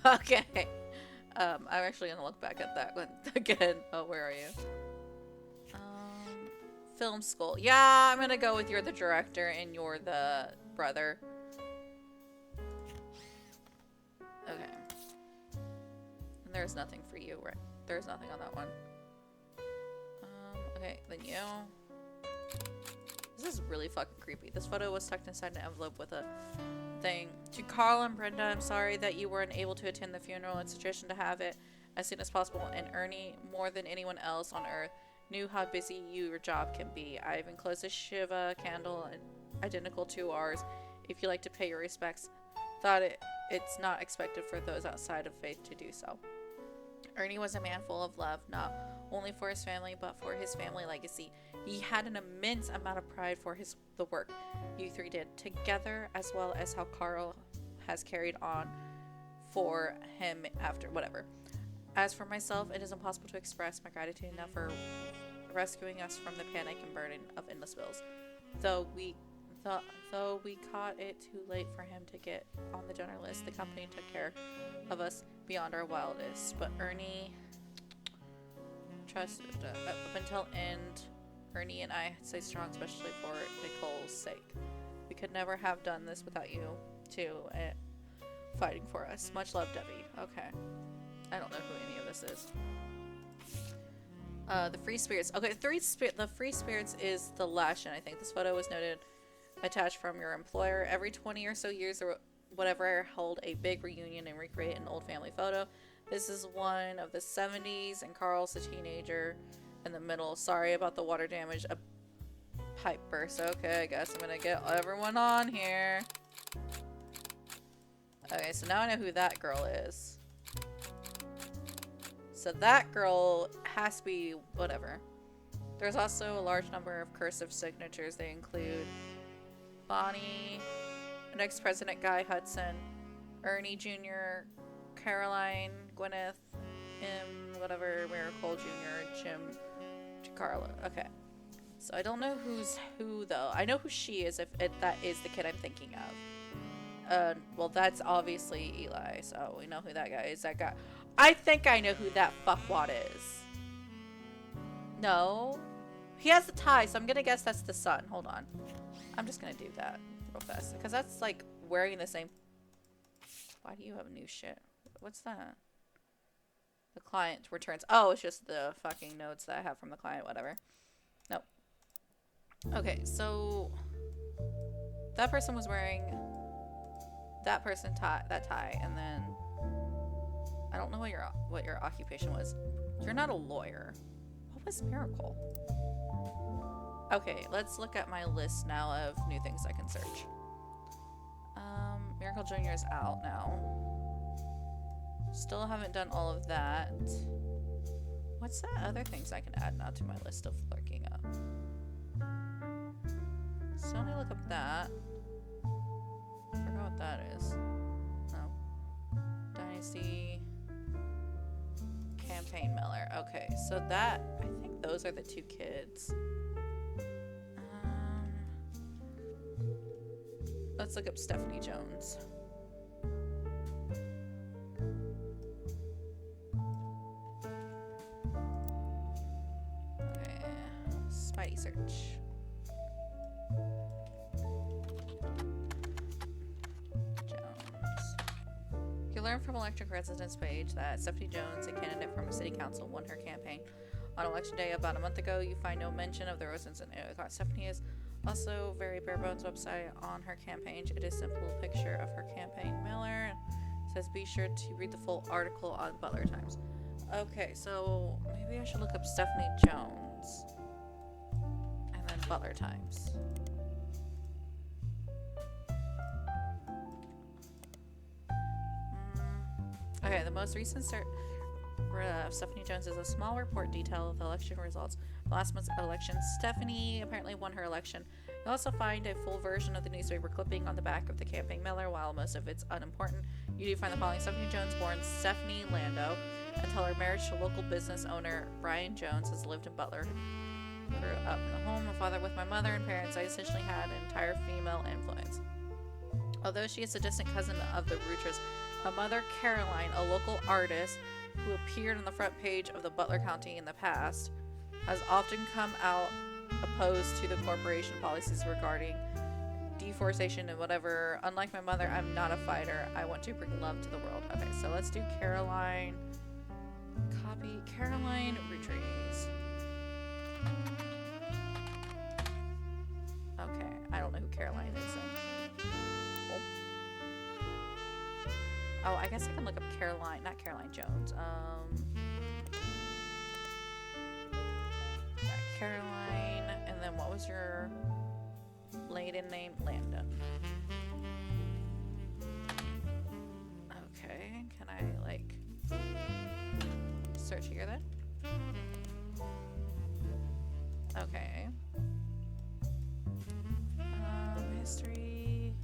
Okay. I'm actually gonna look back at that one again. Oh, where are you? Film school. Yeah, I'm gonna go with you're the director and you're the brother. Okay. And there's nothing for you, right? There's nothing on that one. Okay, then you. This is really fucking creepy. This photo was tucked inside an envelope with a thing. To Carl and Brenda, I'm sorry that you weren't able to attend the funeral. It's a tradition to have it as soon as possible. And Ernie, more than anyone else on earth, knew how busy your job can be. I've enclosed a Shiva candle identical to ours if you like to pay your respects. Thought it's not expected for those outside of faith to do so. Ernie was a man full of love, not only for his family, but for his family legacy. He had an immense amount of pride for the work you three did together, as well as how Carl has carried on for him after whatever. As for myself, it is impossible to express my gratitude enough for rescuing us from the panic and burden of endless bills. Though we caught it too late for him to get on the donor list, the company took care of us beyond our wildest. But Ernie trusted up until end. Ernie and I stayed strong, especially for Nicole's sake. We could never have done this without you two fighting for us. Much love, Debbie. Okay. I don't know who any of this is. The Free Spirits. Okay, the Free Spirits is the last one, I think. This photo was noted attached from your employer. Every 20 or so years or whatever, hold a big reunion and recreate an old family photo. This is one of the 70s, and Carl's a teenager in the middle. Sorry about the water damage. A pipe burst. Okay, I guess I'm gonna get everyone on here. Okay, so now I know who that girl is. So that girl has to be whatever. There's also a large number of cursive signatures. They include Bonnie, ex-president Guy Hudson, Ernie Jr., Caroline, Gwyneth, whatever, Miracle Jr., Jim, Carla. Okay. So I don't know who's who, though. I know who she is, if that is the kid I'm thinking of. Well, that's obviously Eli, so we know who that guy is. That guy. I think I know who that fuckwad is. No. He has a tie, so I'm gonna guess that's the son. Hold on. I'm just gonna do that real fast. Because that's like wearing the same... Why do you have new shit? What's that? The client returns. Oh, it's just the fucking notes that I have from the client, whatever. Nope. Okay, so... That person was wearing... That person that tie, and then... I don't know what your occupation was. You're not a lawyer. What was Miracle? Okay, let's look at my list now of new things I can search. Miracle Jr. is out now. Still haven't done all of that. What's that other things I can add now to my list of lurking up? So let me look up that. I forgot what that is. No. Dynasty. Campaign Miller. Okay, so that, I think those are the two kids. Let's look up Stephanie Jones. Okay. Spidey search. Jones. You learn from Electric Residence page that Stephanie Jones, a candidate from city council, won her campaign on election day about a month ago. You find no mention of the Rosens and Stephanie is also very bare bones website on her campaign. It is a simple picture of her campaign mailer. It says be sure to read the full article on Butler Times. Okay, so maybe I should look up Stephanie Jones and then Butler Times. Okay, the most recent search of Stephanie Jones is a small report detail of the election results. Last month's election, Stephanie apparently won her election. You also find a full version of the newspaper clipping on the back of the campaign mailer. While most of it's unimportant, you do find the following. Stephanie Jones, born Stephanie Lando, until her marriage to local business owner Brian Jones, has lived in Butler. Grew up in the home of father with my mother and parents. I essentially had an entire female influence. Although she is a distant cousin of the Roottrees, my mother, Caroline, a local artist who appeared on the front page of the Butler County in the past, has often come out opposed to the corporation policies regarding deforestation and whatever. Unlike my mother, I'm not a fighter. I want to bring love to the world. Okay, so let's do Caroline. Copy Caroline Roottrees. Okay, I don't know who Caroline is then. Oh, I guess I can look up Caroline, not Caroline Jones. Yeah, Caroline, and then what was your maiden name? Landon. Okay, can I like search here then? Okay. History.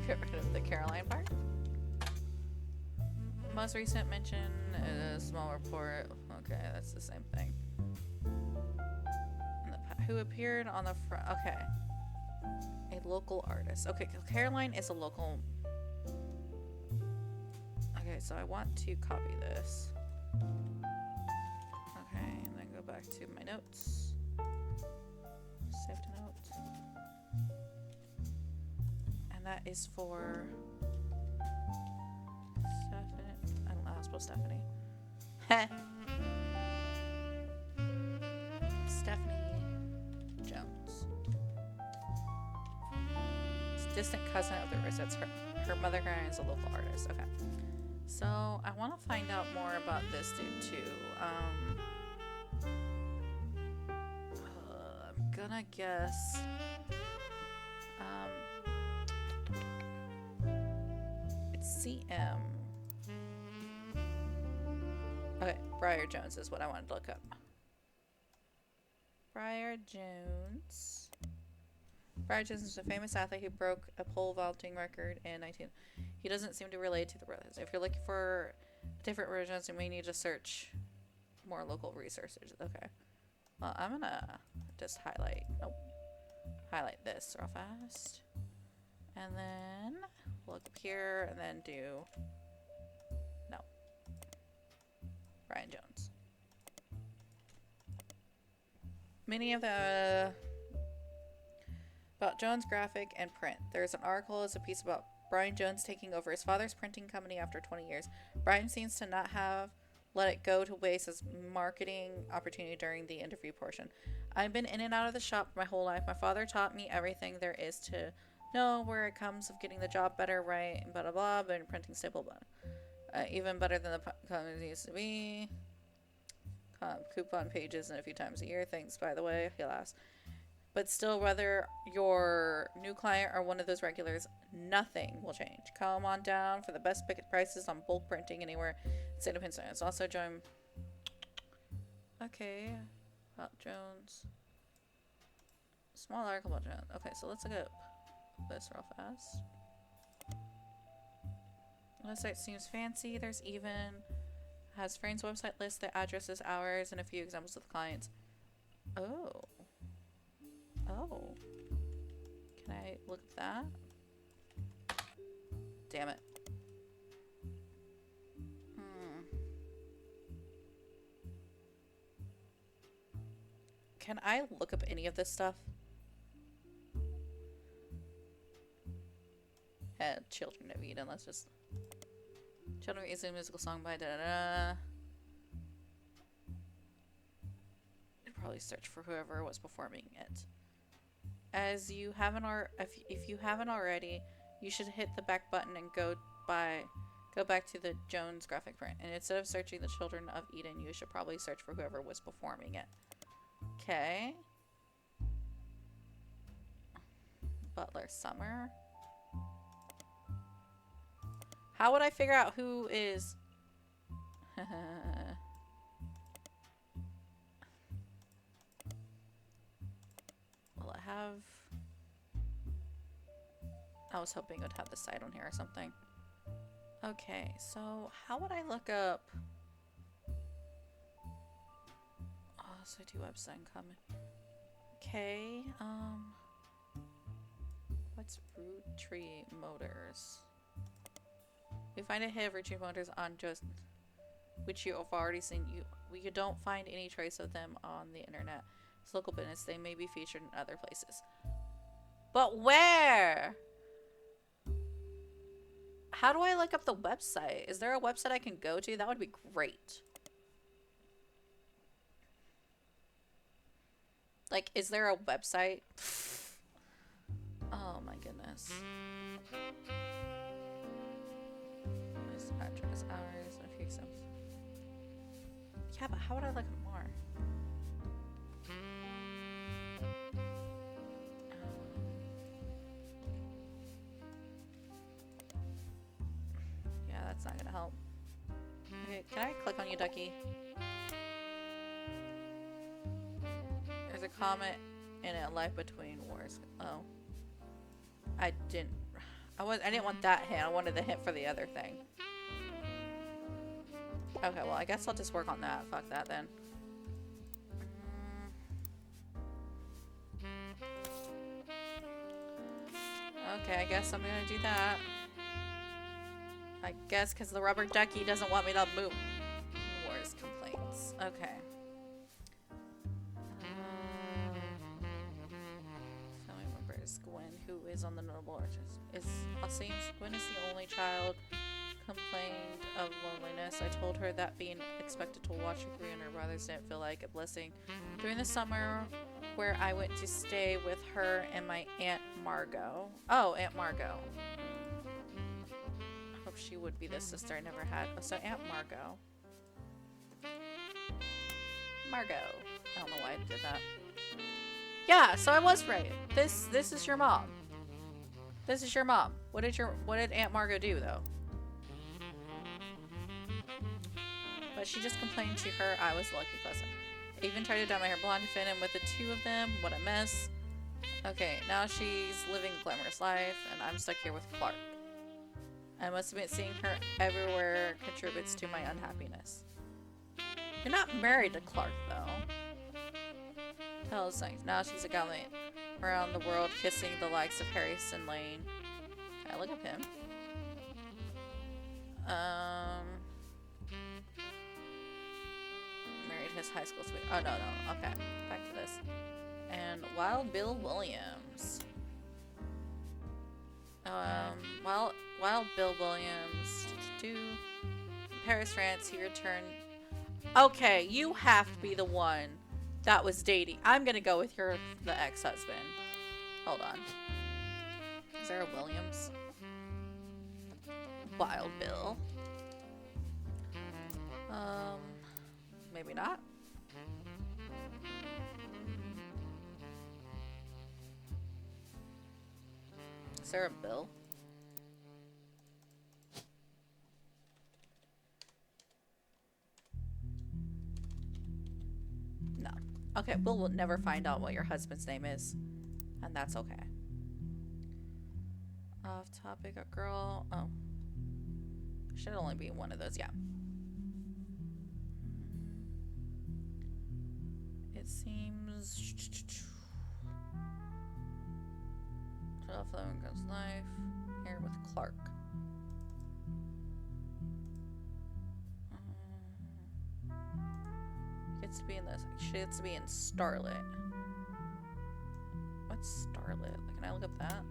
Get rid of the Caroline part. Most recent mention is a small report. Okay, that's the same thing. Who appeared on the front? Okay. A local artist. Okay, Caroline is a local. Okay, so I want to copy this. Okay, and then go back to my notes. Save to notes. And that is for Stephanie. I don't know how to spell Stephanie. Stephanie Jones. It's a distant cousin of the Roots. That's her mother is a local artist. Okay. So I want to find out more about this dude too. I'm gonna guess. It's CM. Okay, Briar Jones is what I wanted to look up. Briar Jones. Briar Jones is a famous athlete who broke a pole vaulting record in 19. He doesn't seem to relate to the brothers. If you're looking for different versions, you may need to search more local resources. Okay. Well, I'm gonna just highlight. Nope. Highlight this real fast. And then look up here and then do. No. Brian Jones. Many of the about Jones graphic and print. There's an article as a piece about Brian Jones taking over his father's printing company after 20 years. Brian seems to not have let it go to waste as marketing opportunity during the interview portion. I've been in and out of the shop my whole life. My father taught me everything there is to know where it comes of getting the job better, right, and blah blah blah, but printing stable, but even better than the company used to be. Coupon pages and a few times a year. Thanks, by the way, he'll ask. But still, whether your new client or one of those regulars, nothing will change. Come on down for the best prices on bulk printing anywhere in State of Pennsylvania. It's also join. Okay, about Jones. Small article about Jones. Okay, so let's look at this real fast. The site seems fancy. There's even has Frank's website list, the addresses, hours, and a few examples of the clients. Oh. Oh. Can I look at that? Damn it. Can I look up any of this stuff? Children of Eden. Let's just... Children of Eden is a musical song by da-da-da. You'd probably search for whoever was performing it. As you haven't if you haven't already, you should hit the back button and go back to the Jones graphic print. And instead of searching the Children of Eden, you should probably search for whoever was performing it. Okay. Butler Summer. How would I figure out who is... Will it have... I was hoping it would have the site on here or something. Okay, so how would I look up... Oh, city website coming. Okay, what's Roottrees Motors? We find a hit of Roottrees Motors on just... which you have already seen. You don't find any trace of them on the internet. It's local business. They may be featured in other places. But where? How do I look up the website? Is there a website I can go to? That would be great. Like, is there a website? Oh my goodness. This address, hours, a few examples. Yeah, but how would I look at more? Yeah, that's not gonna help. Okay, can I click on you, Ducky? There's a comment in it, life between wars. Oh. I didn't want that hint. I wanted the hint for the other thing. Okay, well, I guess I'll just work on that. Fuck that then. Okay, I guess I'm gonna do that. I guess because the rubber ducky doesn't want me to move. Wars complaints. Okay. Family members. Gwen, who is on the notable artist, seems Gwen is the only child. Complained of loneliness. I told her that being expected to watch her three and her brothers didn't feel like a blessing. During the summer where I went to stay with her and my Aunt Margot. Oh, Aunt Margot. I hope she would be the sister I never had. Oh, so Aunt Margot. Margot. I don't know why I did that. Yeah, so I was right. This is your mom. This is your mom. What did Aunt Margot do though? But she just complained to her I was lucky cousin. I even tried to dye my hair blonde to fit in with the two of them. What a mess. Okay, now she's living a glamorous life, and I'm stuck here with Clark. I must admit, seeing her everywhere contributes to my unhappiness. You're not married to Clark, though. Tell us things. Now she's a gallant around the world, kissing the likes of Harrison Lane. Can I look up him? Married his high school sweetheart. Oh, no. Okay. Back to this. And Wild Bill Williams. Wild Bill Williams. Paris, France. He returned. Okay, you have to be the one that was dating. I'm gonna go with the ex-husband. Hold on. Is there a Williams? Wild Bill. Maybe not. Is there a Bill? No. Okay, we'll never find out what your husband's name is. And that's okay. Off topic, a girl. Oh. Should only be one of those, yeah. It seems... 12-11 Girls Life. Here with Clark. Gets gets to be in this? She gets to be in Starlet. What's Starlet? Can I look up that?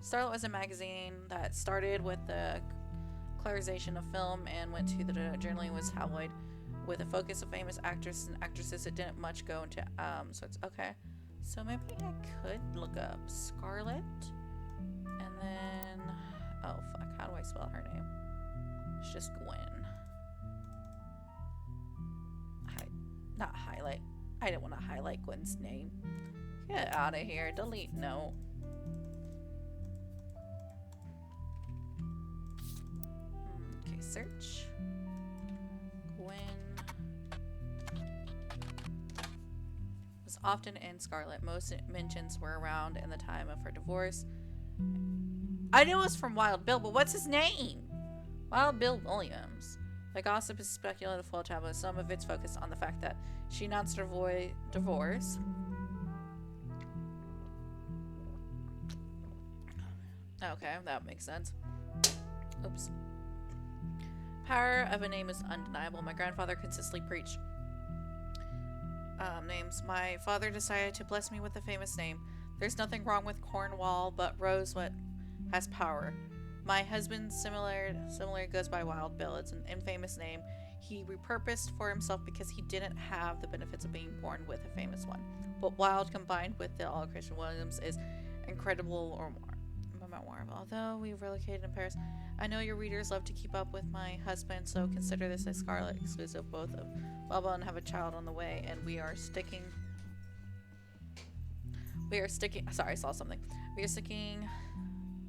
Starlet was a magazine that started with the colorization of film and went to the journaling was tabloid with a focus of famous actors and actresses. It didn't much go into so it's okay. So maybe I could look up Scarlet and then oh fuck, how do I spell her name? It's just Gwen. Not highlight. I didn't want to highlight Gwen's name. Get out of here. Delete note. Okay, search. Gwen was often in Scarlet. Most mentions were around in the time of her divorce. I knew it was from Wild Bill, but what's his name? Wild Bill Williams. The gossip is speculative full tabloid. Some of it's focused on the fact that she announced her divorce. Okay, that makes sense. Oops. Power of a name is undeniable. My grandfather consistently preached names. My father decided to bless me with a famous name. There's nothing wrong with Cornwall, but Rosewood has power. My husband similar goes by Wild Bill. It's an infamous name he repurposed for himself because he didn't have the benefits of being born with a famous one. But Wild combined with the all Christian Williams is incredible or more. Although we relocated in Paris, I know your readers love to keep up with my husband, so consider this a Scarlet exclusive. Both of Bubba and have a child on the way, and we are sticking. Sorry, I saw something. We are sticking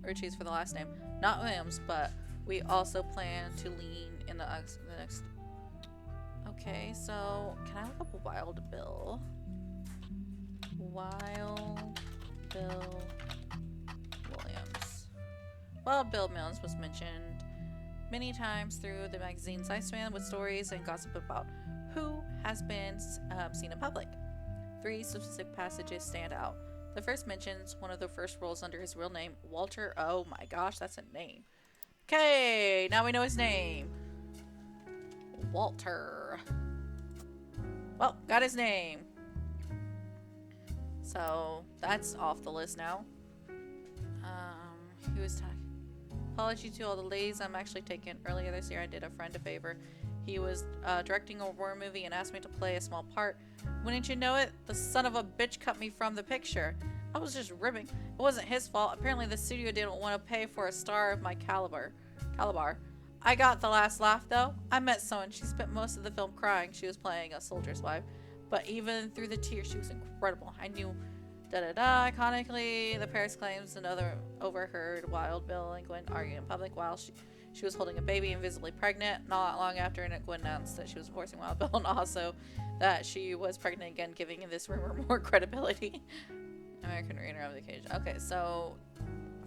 Roottrees for the last name, not Williams, but we also plan to lean in the next. Okay, so can I look up Wild Bill? Wild Bill Williams. Wild Bill Williams was mentioned many times through the magazine's lifespan with stories and gossip about who has been seen in public. 3 specific passages stand out. The first mentions one of the first roles under his real name, Walter. Oh my gosh, that's a name. Okay, now we know his name. Walter. Well, got his name. So, that's off the list now. He was talking. Apology to all the ladies I'm actually taking. Earlier this year, I did a friend a favor. He was directing a war movie and asked me to play a small part. Wouldn't you know it? The son of a bitch cut me from the picture. I was just ribbing. It wasn't his fault. Apparently the studio didn't want to pay for a star of my caliber. I got the last laugh though. I met someone. She spent most of the film crying. She was playing a soldier's wife. But even through the tears, she was incredible. I knew iconically, the Paris claims another overheard Wild Bill and Gwen arguing in public while she was holding a baby and visibly pregnant. Not long after, Gwen announced that she was divorcing Wild Bill and also that she was pregnant again, giving this rumor more credibility. American reader of the occasion. Okay, so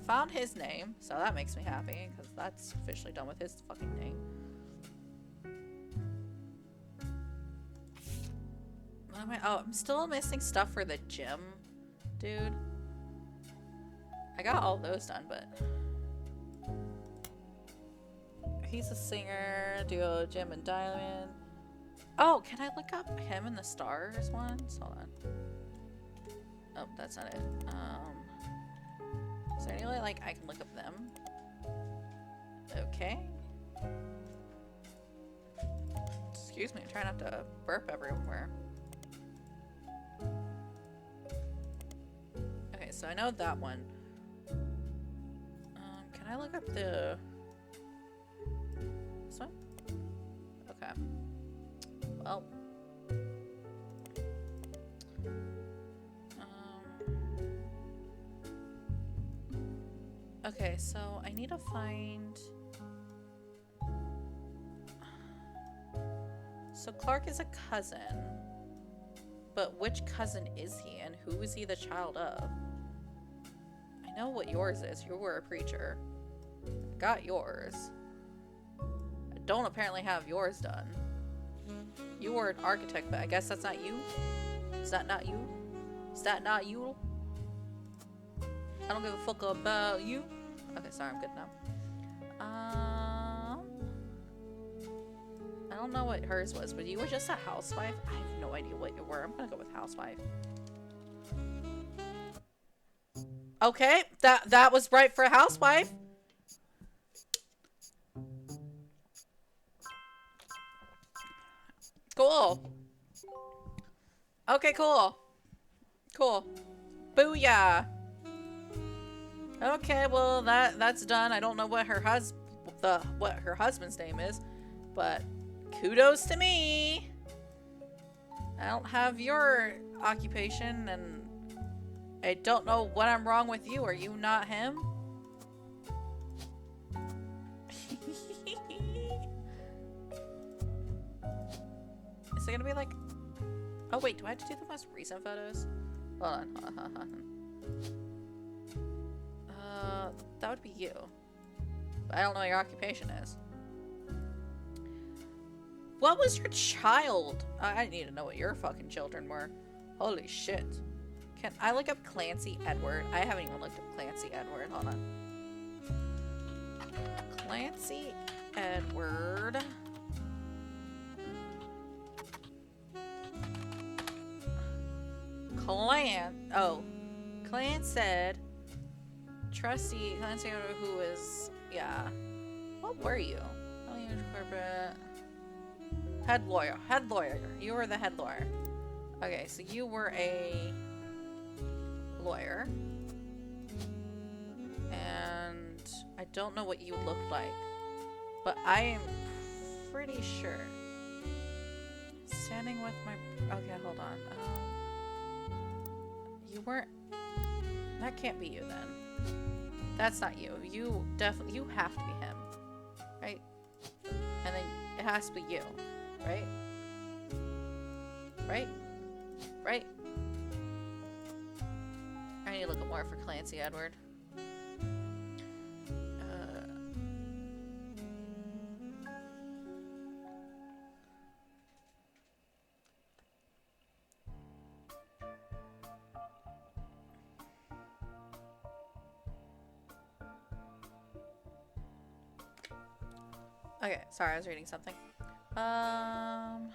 found his name, so that makes me happy because that's officially done with his fucking name. What am I? Oh, I'm still missing stuff for the gym, dude. I got all those done, but he's a singer, duo, Jim and Diamond. Oh, can I look up him and the Stars ones? Hold on. Oh, that's not it. Is there any way, like, I can look up them? Okay. Excuse me, I'm trying not to burp everywhere. Okay, so I know that one. Can I look up the... this one? Okay. Well... okay, so I need to find... so Clark is a cousin. But which cousin is he and who is he the child of? I know what yours is. You were a preacher. I got yours. I don't apparently have yours done. You were an architect, but I guess that's not you? Is that not you? Is that not you? I don't give a fuck about you. Okay, sorry, I'm good now. I don't know what hers was, but you were just a housewife? I have no idea what you were. I'm gonna go with housewife. Okay, that was right for a housewife. Cool. Okay, cool. Cool. Booyah. Okay, well that's done. I don't know what her husband's name is, but kudos to me. I don't have your occupation, and I don't know what I'm wrong with you. Are you not him? Is it gonna be like... Oh wait, do I have to do the most recent photos? Hold on, hold on, hold on. That would be you. But I don't know what your occupation is. What was your child? I need to know what your fucking children were. Holy shit. Can I look up Clancy Edward? I haven't even looked up Clancy Edward. Hold on. Clancy Edward. Clan said trustee Clancy Edward, who is, yeah. What were you? Corporate head lawyer. Head lawyer. You were the head lawyer. Okay, so you were a lawyer. And I don't know what you looked like, but I am pretty sure. Standing with my... Okay, hold on. You weren't... That can't be you then. That's not you. You definitely... You have to be him. Right? And then it has to be you. Right? Right? Right? I need to look up more for Clancy Edward. Okay, sorry, I was reading something. Blood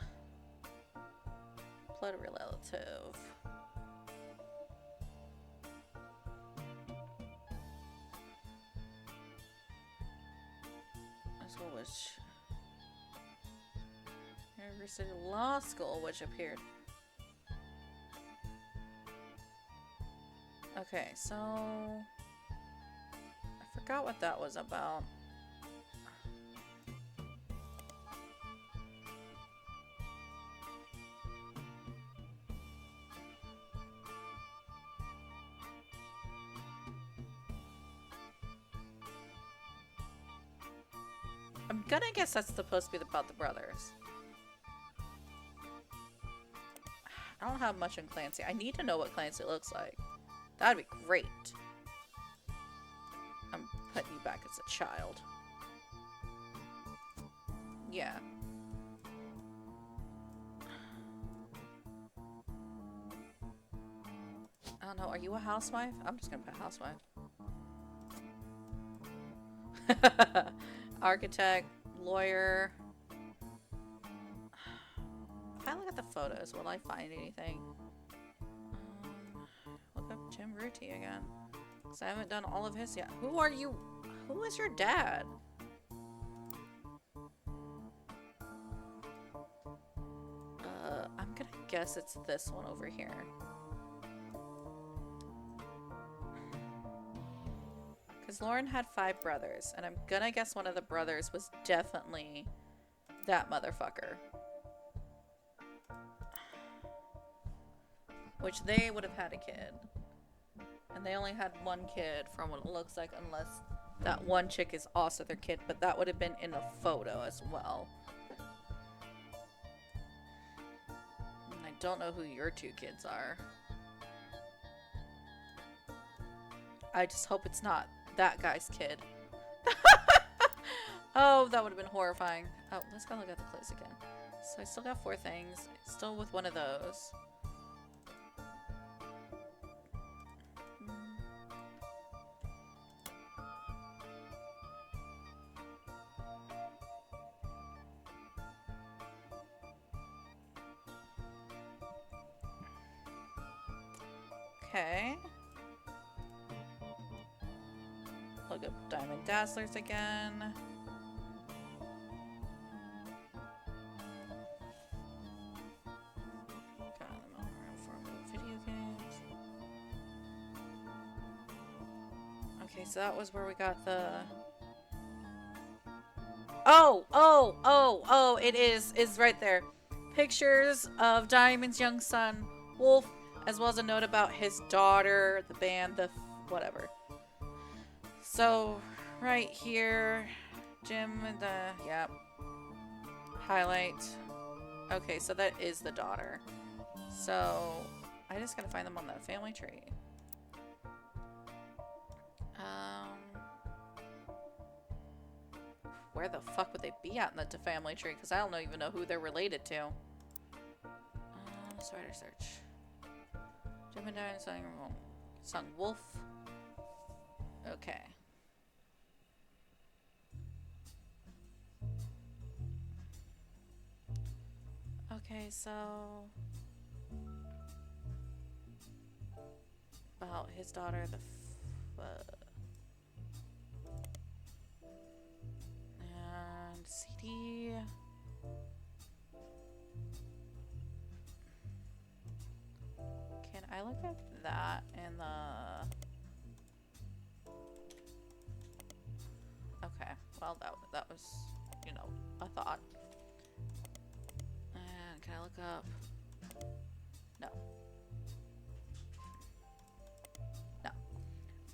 relative. Let's go which University Law School, which appeared. Okay, so I forgot what that was about. I'm gonna guess that's supposed to be about the brothers. I don't have much on Clancy. I need to know what Clancy looks like. That'd be great. I'm putting you back as a child. Yeah. I don't know. Are you a housewife? I'm just gonna put housewife. Architect, lawyer. If I look at the photos, will I find anything? Look up Jim Roottrees again. Because I haven't done all of his yet. Who are you? Who is your dad? I'm gonna guess it's this one over here. Because Lauren had 5 brothers, and I'm gonna guess one of the brothers was definitely that motherfucker. Which they would have had a kid. And they only had one kid from what it looks like, unless that one chick is also their kid, but that would have been in a photo as well. And I don't know who your 2 kids are. I just hope it's not that guy's kid. Oh, that would have been horrifying. Oh, let's go look at the clues again. So I still got 4 things. Still with one of those. Okay. Look up Diamond Dazzlers again. Got them all around for video games. Okay, so that was where we got the... Oh, it is right there. Pictures of Diamond's young son, Wolf, as well as a note about his daughter, the band, the whatever. So, right here, Jim, yep. Highlight. Okay, so that is the daughter. So, I just gotta find them on the family tree. Where the fuck would they be at in the family tree? Because I don't even know who they're related to. Spider search. Jim and Diane son Wolf. Okay. Okay, so about his daughter, the and CD. Can I look at that in the... Okay, well that was, you know, a thought. And can I look up? No. No.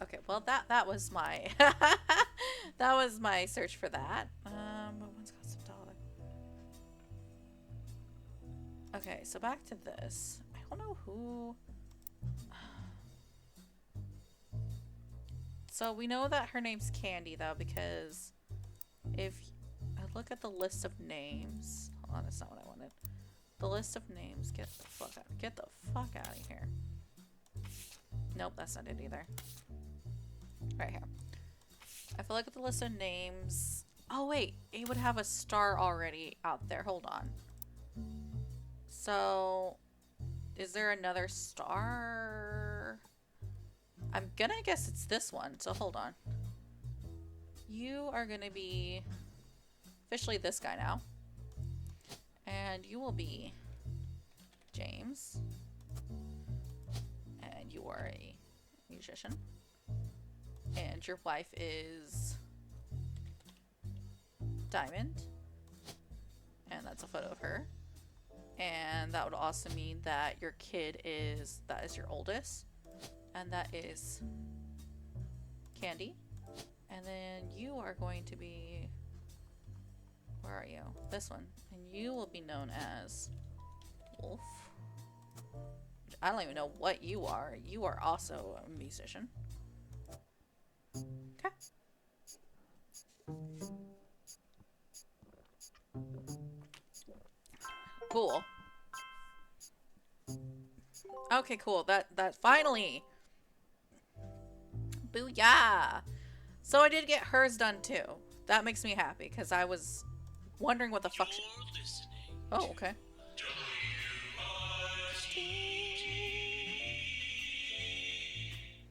Okay, well that was my that was my search for that. But one's got some dollar. Okay, so back to this. I don't know who. So we know that her name's Candy though, because if I look at the list of names, hold on, that's not what I wanted. The list of names. Get the fuck out. Get the fuck out of here. Nope, that's not it either. Right here. If I look at the list of names. Oh wait, it would have a star already out there. Hold on. So, is there another star? I'm gonna guess it's this one. So hold on. You are gonna be officially this guy now. And you will be James. And you are a musician. And your wife is Diamond. And that's a photo of her. And that would also mean that your kid is, that is your oldest. And that is Candy. And then you are going to be, where are you? This one. And you will be known as Wolf. I don't even know what you are. You are also a musician. Okay. Cool. Okay, cool. That finally. Booyah! So I did get hers done too. That makes me happy because I was wondering what the fuck. Oh, okay.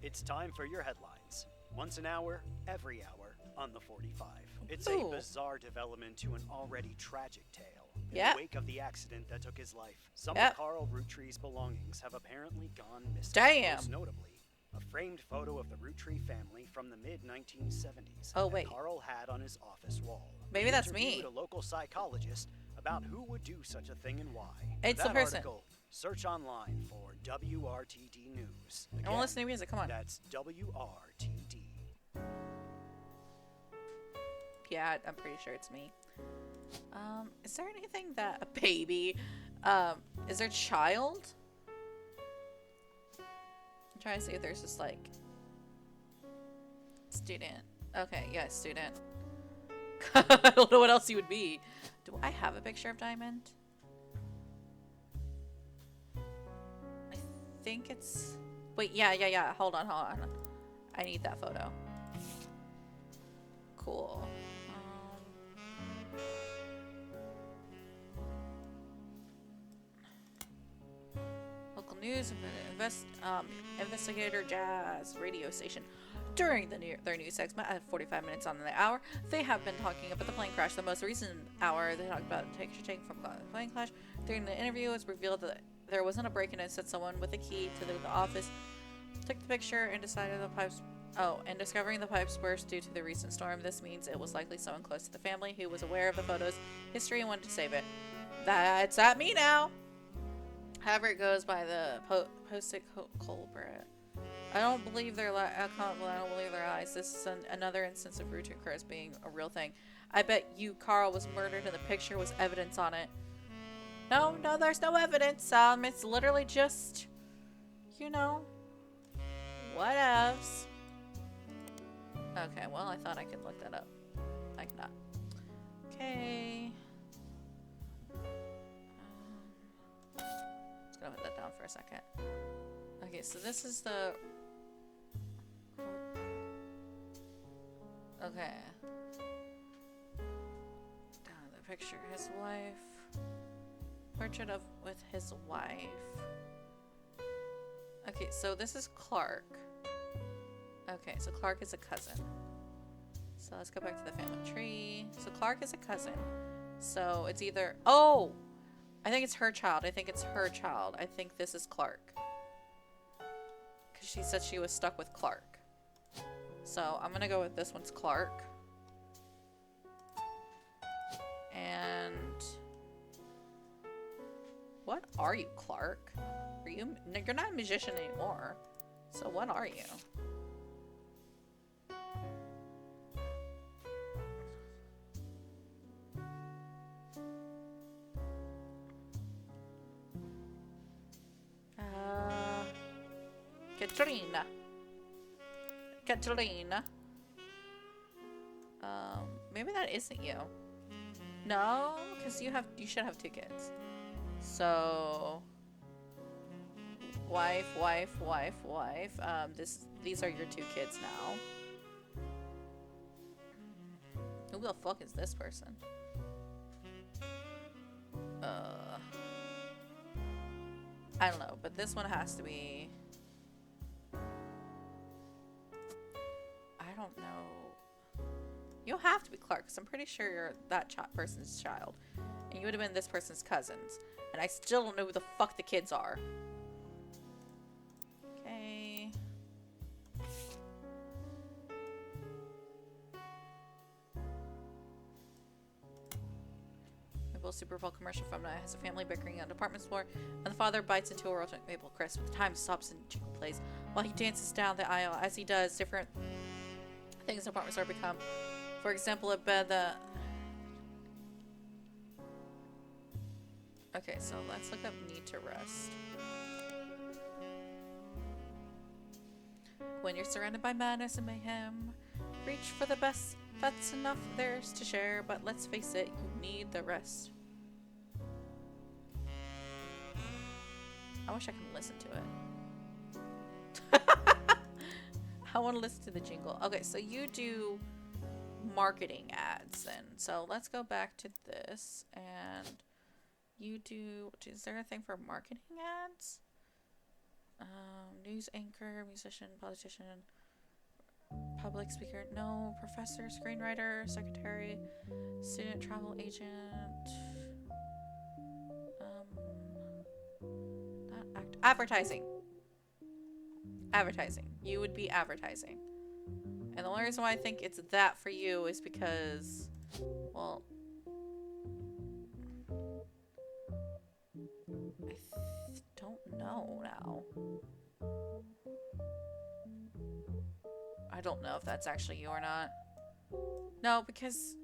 It's time for your headlines. Once an hour, every hour, on the 45. It's Ooh. a bizarre development to an already tragic tale. In Yep. the wake of the accident that took his life, some Yep. of Carl Roottrees' belongings have apparently gone missing. Damn. Most notably, a framed photo of the Roottree family from the mid-1970s Oh, that wait. Carl had on his office wall. Maybe He that's me. interviewed a local psychologist about who would do such a thing and why. It's For the that person. article, search online for WRTD News. I want to listen to music. Come on. That's WRTD. Yeah, I'm pretty sure it's me. Is there anything that a baby? Is there child? I'm trying to see if there's just like student. Okay, yeah, student. I don't know what else he would be. Do I have a picture of Diamond? I think it's. Wait, yeah. Hold on. I need that photo. Cool. Local news investigator Jazz radio station. During their news segment at 45 minutes on the hour, they have been talking about the plane crash. The most recent hour, they talked about a picture taken from the plane crash. During the interview, it was revealed that there wasn't a break-in. Instead, someone with a key to the office took the picture and decided the pipes. Oh, and discovering the pipes burst due to the recent storm. This means it was likely someone close to the family who was aware of the photo's history and wanted to save it. That's at me now. However, it goes by the post-it culprit. I don't believe their I don't believe their eyes. This is another instance of Roottrees being a real thing. I bet you Carl was murdered and the picture was evidence on it. No, there's no evidence. It's literally just, you know, whatevs. Okay, well, I thought I could look that up. I cannot. Okay. Just gonna put that down for a second. Okay, so this is the... Okay. Down the picture, his wife. Portrait of with his wife. Okay, so this is Clark. Okay, so Clark is a cousin. So let's go back to the family tree. So Clark is a cousin. So it's either... Oh! I think it's her child. I think this is Clark. Because she said she was stuck with Clark. So I'm gonna go with this one's Clark. And... What are you, Clark? Are you... You're not a magician anymore. So what are you? Katrina. Maybe that isn't you. No, because you should have two kids. So, wife. These are your two kids now. Who the fuck is this person? I don't know, but this one has to be... I don't know. You'll have to be Clark, because I'm pretty sure you're that person's child. And you would have been this person's cousins. And I still don't know who the fuck the kids are. Okay. Maple Super Bowl commercial from has a family bickering on a department store, and the father bites into a roasted maple crisp. The time stops and jingle plays while he dances down the aisle. As he does, different things in the department store become. For example, a bed that... Okay, so let's look up need to rest. When you're surrounded by madness and mayhem, reach for the best. That's enough theirs to share, but let's face it, you need the rest. I wish I could listen to it. I want to listen to the jingle. Okay, so you do marketing ads then. So let's go back to this and you do... Is there a thing for marketing ads? News anchor, musician, politician, public speaker, no, professor, screenwriter, secretary, student travel agent, advertising. Advertising. You would be advertising. And the only reason why I think it's that for you is because, well, I don't know now. I don't know if that's actually you or not. No, because...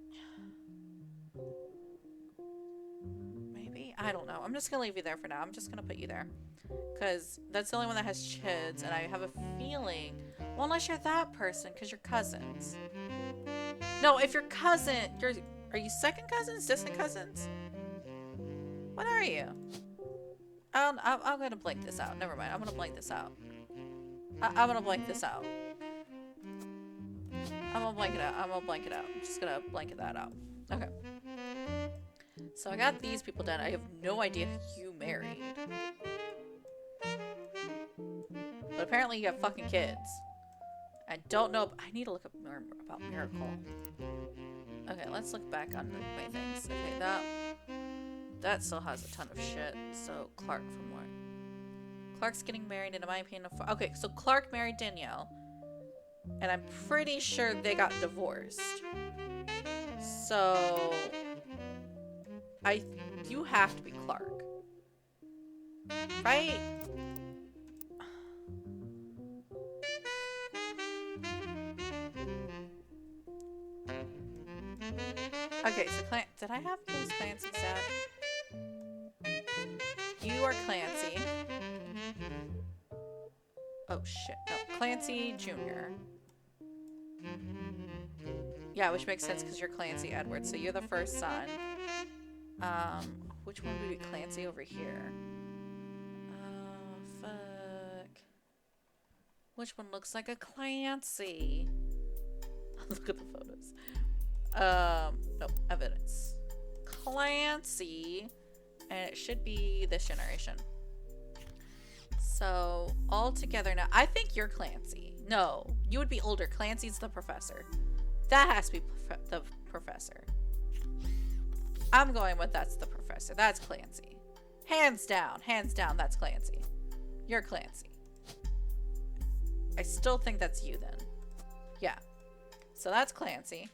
Maybe? I don't know. I'm just gonna leave you there for now. I'm just gonna put you there. Because that's the only one that has kids, and I have a feeling... Well, unless you're that person, because you're cousins. No, if you're cousin... Are you second cousins? Distant cousins? What are you? I'm gonna blank this out. Never mind. I'm gonna blank this out. I'm gonna blank this out. I'm gonna blank it out. I'm just gonna blanket that out. Okay. So I got these people done. I have no idea who you married. But apparently you have fucking kids. I don't know. I need to look up more about Miracle. Okay, let's look back on my things. Okay, that still has a ton of shit. So Clark from what? Clark's getting married, and in my opinion, okay, so Clark married Danielle, and I'm pretty sure they got divorced. So you have to be Clark, right? Okay, so did I have those Clancy's dad? You are Clancy. Oh shit, no. Clancy Jr. Yeah, which makes sense because you're Clancy Edwards, so you're the first son. Which one would be Clancy over here? Fuck. Which one looks like a Clancy? Look at the photos. No, evidence. Clancy. And it should be this generation. So, all together now. I think you're Clancy. No, you would be older. Clancy's the professor. That has to be the professor. I'm going with that's the professor. That's Clancy. Hands down, that's Clancy. You're Clancy. I still think that's you then. Yeah. So that's Clancy.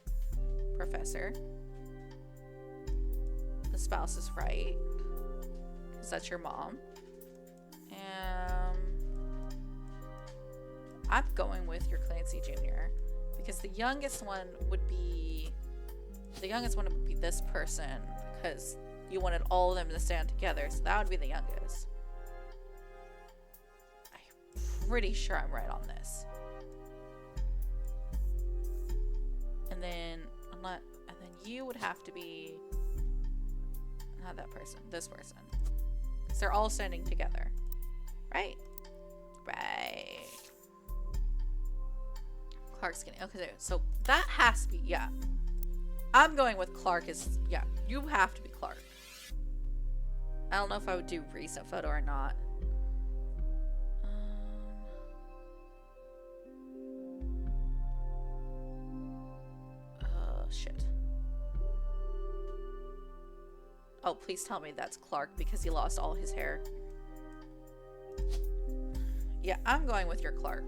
Professor. The spouse is right. Because that's your mom. I'm going with your Clancy Jr. Because the youngest one would be this person because you wanted all of them to stand together, so that would be the youngest. I'm pretty sure I'm right on this. And then you would have to be not that person, this person. Because they're all standing together. Right? Right. Clark's getting... Okay, so that has to be... Yeah. I'm going with Clark is... Yeah, you have to be Clark. I don't know if I would do recent photo or not. Shit. Oh, please tell me that's Clark because he lost all his hair. Yeah, I'm going with your Clark.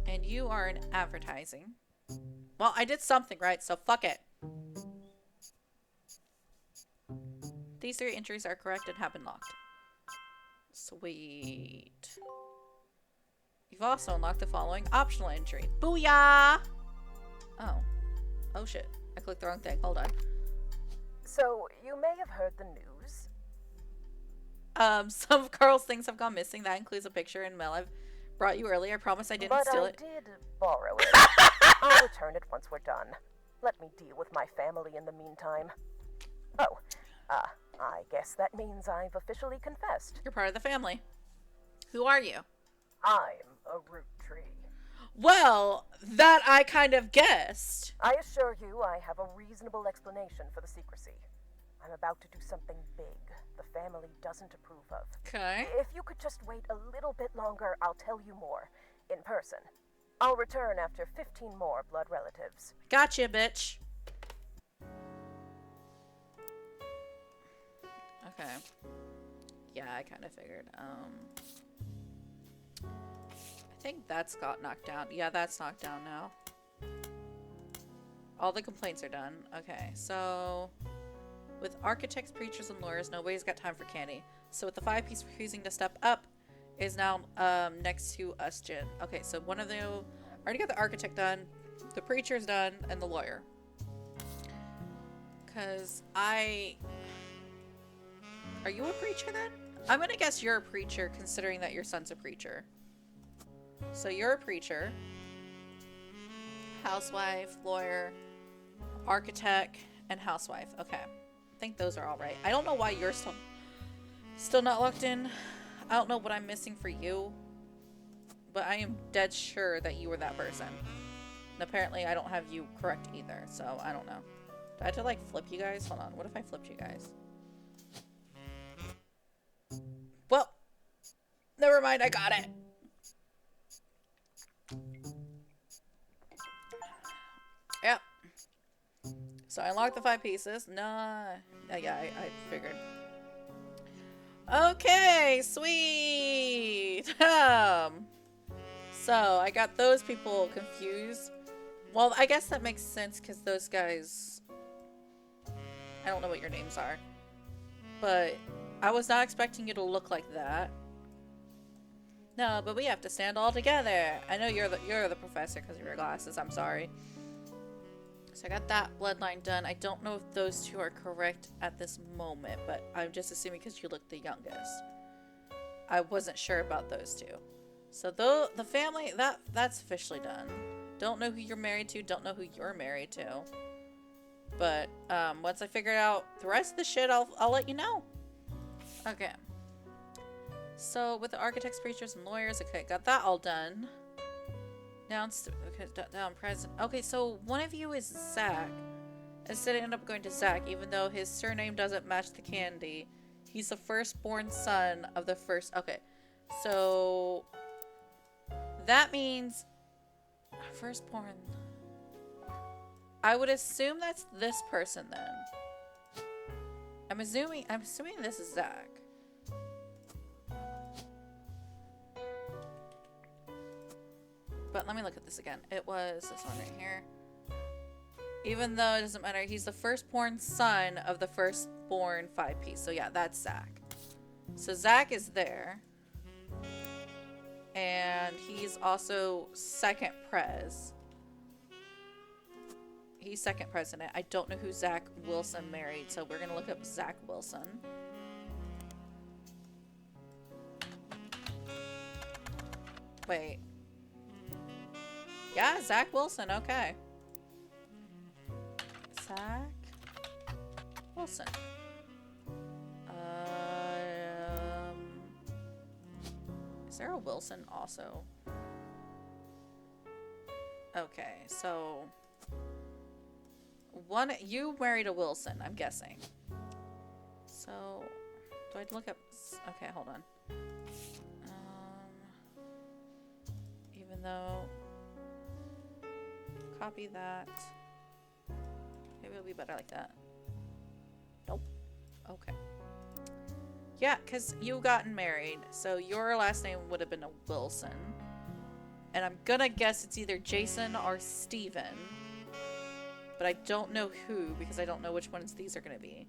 And you are in advertising. Well, I did something right, so fuck it. These 3 entries are correct and have been locked. Sweet. You've also unlocked the following optional entry. Booyah! Oh. Oh shit. I clicked the wrong thing. Hold on. So, you may have heard the news. Some of Carl's things have gone missing. That includes a picture and mail I've brought you earlier. I promise I didn't steal it. But I did borrow it. I'll return it once we're done. Let me deal with my family in the meantime. Oh, I guess that means I've officially confessed. You're part of the family. Who are you? I'm a Roottrees. Well, that I kind of guessed. I assure you I have a reasonable explanation for the secrecy. I'm about to do something big the family doesn't approve of. Okay. If you could just wait a little bit longer, I'll tell you more. In person. I'll return after 15 more blood relatives. Gotcha, bitch. Okay. Yeah, I kind of figured. I think that's got knocked down. Yeah, that's knocked down now. All the complaints are done. Okay, so... With architects, preachers, and lawyers, nobody's got time for candy. So with the 5-piece refusing to step up is now next to us, Jin. Okay, so one of them... Already got the architect done, the preacher's done, and the lawyer. Because I... Are you a preacher then? I'm gonna guess you're a preacher considering that your son's a preacher. So you're a preacher. Housewife, lawyer, architect, and housewife. Okay. I think those are all right. I don't know why you're still not locked in. I don't know what I'm missing for you. But I am dead sure that you were that person. And apparently I don't have you correct either. So I don't know. Do I have to like flip you guys? Hold on. What if I flipped you guys? Well, never mind. I got it. Yep. So I unlocked the 5 pieces. No. Yeah, I figured. Okay, sweet. So I got those people confused. Well, I guess that makes sense because those guys... I don't know what your names are. But I was not expecting you to look like that. No, but we have to stand all together. I know you're the professor because of your glasses. I'm sorry. So I got that bloodline done. I don't know if those two are correct at this moment, but I'm just assuming because you look the youngest. I wasn't sure about those two. So the family, that's officially done. Don't know who you're married to. Don't know who you're married to. But once I figure out the rest of the shit, I'll let you know. Okay. So with the architects, preachers, and lawyers, okay, got that all done. Down present. Okay, so one of you is Zach. Instead, I end up going to Zach, even though his surname doesn't match the candy. He's the firstborn son of the first. Okay, so that means firstborn. I would assume that's this person then. I'm assuming this is Zach. But let me look at this again. It was this one right here. Even though it doesn't matter, he's the firstborn son of the firstborn 5-piece. So yeah, that's Zach. So Zach is there. And he's also second prez. He's second president. I don't know who Zach Wilson married, so we're gonna look up Zach Wilson. Wait. Yeah, Zach Wilson, okay. Zach Wilson. Is there a Wilson also? Okay, so you married a Wilson, I'm guessing. So do I look up? Okay, hold on. Even though copy that. Maybe it'll be better like that. Nope. Okay. Yeah, because you gotten married, so your last name would have been a Wilson. And I'm gonna guess it's either Jason or Steven. But I don't know who, because I don't know which ones these are gonna be.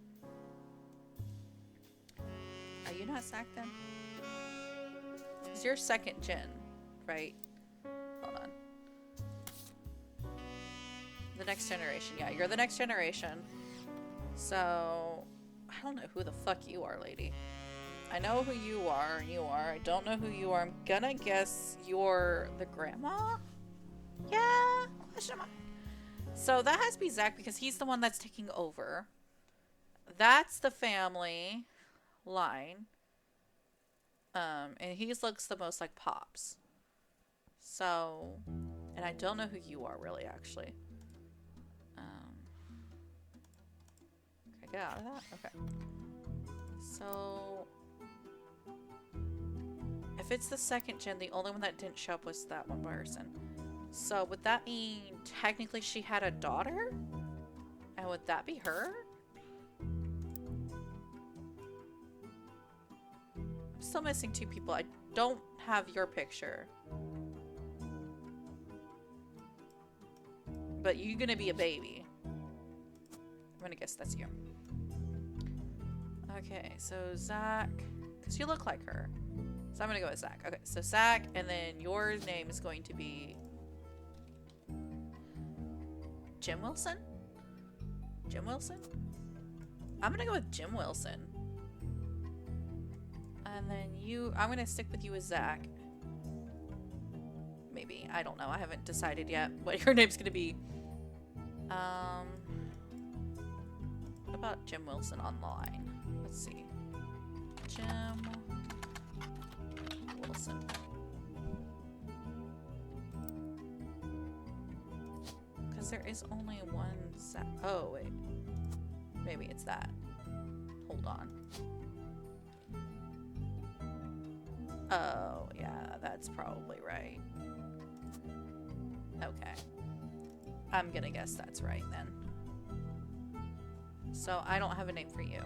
Are you not Zach then? Because you're second gen, right? Hold on. The next generation. Yeah, you're the next generation. So, I don't know who the fuck you are, lady. I know who you are. I don't know who you are. I'm gonna guess you're the grandma? Yeah? Question mark. So that has to be Zach because he's the one that's taking over. That's the family line. And he looks the most like Pops. So, and I don't know who you are really, actually. Okay, get out of that. Okay. So, if it's the second gen, the only one that didn't show up was that one person. So, would that mean technically she had a daughter? And would that be her? I'm still missing 2 people. I don't have your picture. But you're gonna be a baby. I'm gonna guess that's you. Okay, so Zach, because you look like her. So I'm gonna go with Zach. Okay, so Zach, and then your name is going to be Jim Wilson? Jim Wilson? I'm gonna go with Jim Wilson. And then you, I'm gonna stick with you as Zach. Maybe, I don't know. I haven't decided yet what your name's gonna be. What about Jim Wilson online? Let's see. Jim Wilson. Because there is only one Zach. Oh, wait. Maybe it's that. Hold on. Oh, yeah, that's probably right. Okay. I'm gonna guess that's right then. So I don't have a name for you.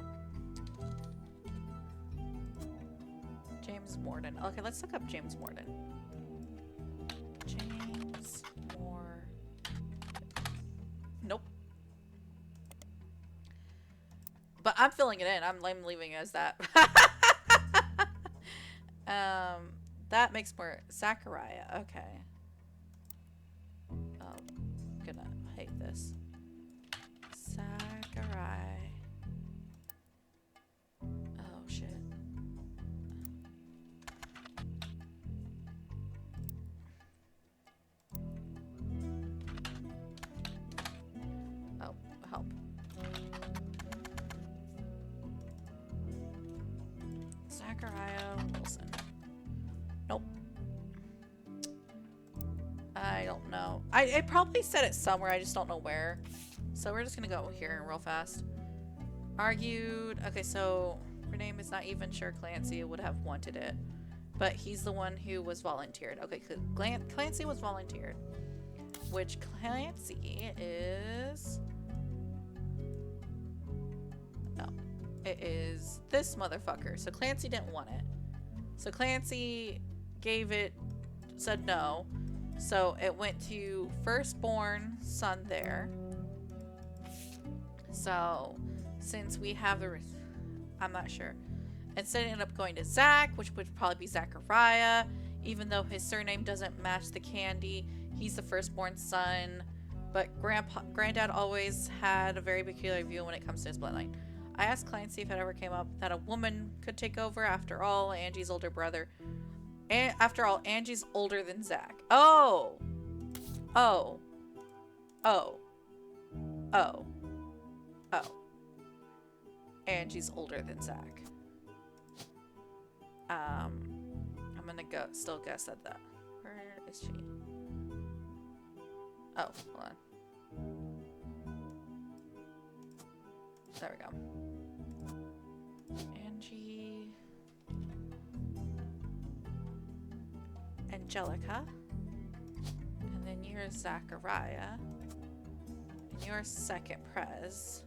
James Morden. Okay, let's look up James Morden. James Morden. Nope. But I'm filling it in. I'm leaving it as that. That makes more... Zachariah. Okay. Oh, I'm gonna hate this. Zachariah. Oh, shit. Oh, help. Zachariah Wilson. Nope. I don't know. I probably said it somewhere, I just don't know where. So we're just gonna go here real fast. Argued. Okay, so her name is not even sure Clancy would have wanted it. But he's the one who was volunteered. Okay, Clancy was volunteered. Which Clancy is... No. It is this motherfucker. So Clancy didn't want it. So Clancy gave it... said no. So it went to firstborn son there. So since we have the... I'm not sure. Instead it ended up going to Zach, which would probably be Zachariah. Even though his surname doesn't match the candy. He's the firstborn son. But Granddad always had a very peculiar view when it comes to his bloodline. I asked Clancy if it ever came up that a woman could take over. After all, Angie's older brother. And after all, Angie's older than Zach. Oh! Oh. Oh. Oh. Oh. Angie's older than Zach. I'm gonna still guess at that. Where is she? Oh, hold on. There we go. Angie. Angelica. And then you're Zachariah. And you're second Prez.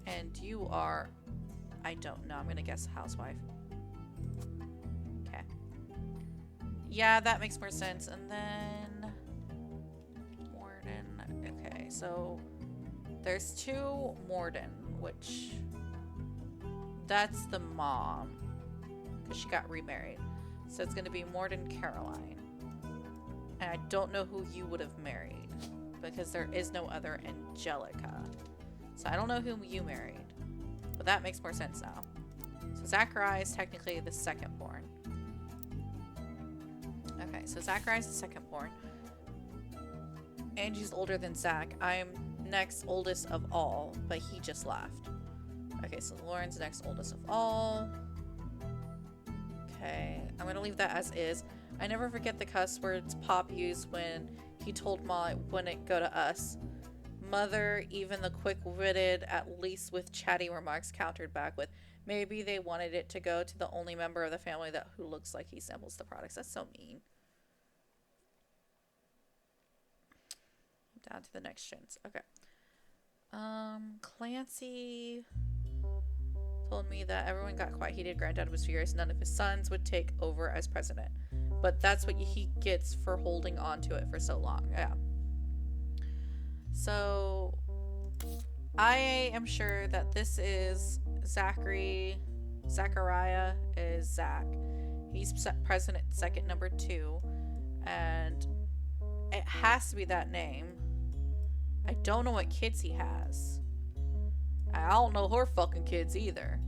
And you are... I don't know. I'm gonna guess housewife. Okay. Yeah, that makes more sense. And then... Morden. Okay, so... There's two Morden, which... That's the mom. Because she got remarried. So it's gonna be Morden Caroline. And I don't know who you would have married. Because there is no other Angelica. So I don't know whom you married. But that makes more sense now. So Zachariah is technically the second born. Okay, so Zachariah is the second born. Angie's older than Zach. I'm next oldest of all, but he just left. Okay, so Lauren's next oldest of all. Okay, I'm gonna leave that as is. I never forget the cuss words Pop used when he told Ma it wouldn't go to us. Mother, even the quick-witted, at least with chatty remarks, countered back with, maybe they wanted it to go to the only member of the family who looks like he assembles the products. That's so mean. Down to the next gens. Okay. Clancy told me that everyone got quite heated. Granddad was furious. None of his sons would take over as president. But that's what he gets for holding on to it for so long. Yeah. So, I am sure that this is Zachariah is Zach. He's president second number 2. And it has to be that name. I don't know what kids he has. I don't know her fucking kids either.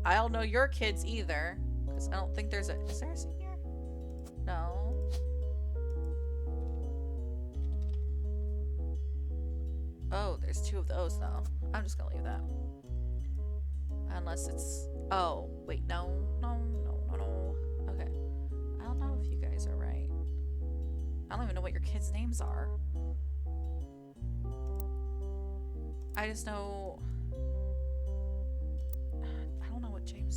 I don't know your kids either. Because I don't think there's a... Is there a senior? No. Oh, there's 2 of those though. I'm just gonna leave that. Unless it's... Oh, wait, no. Okay. I don't know if you guys are right. I don't even know what your kids' names are. I just know... I don't know what James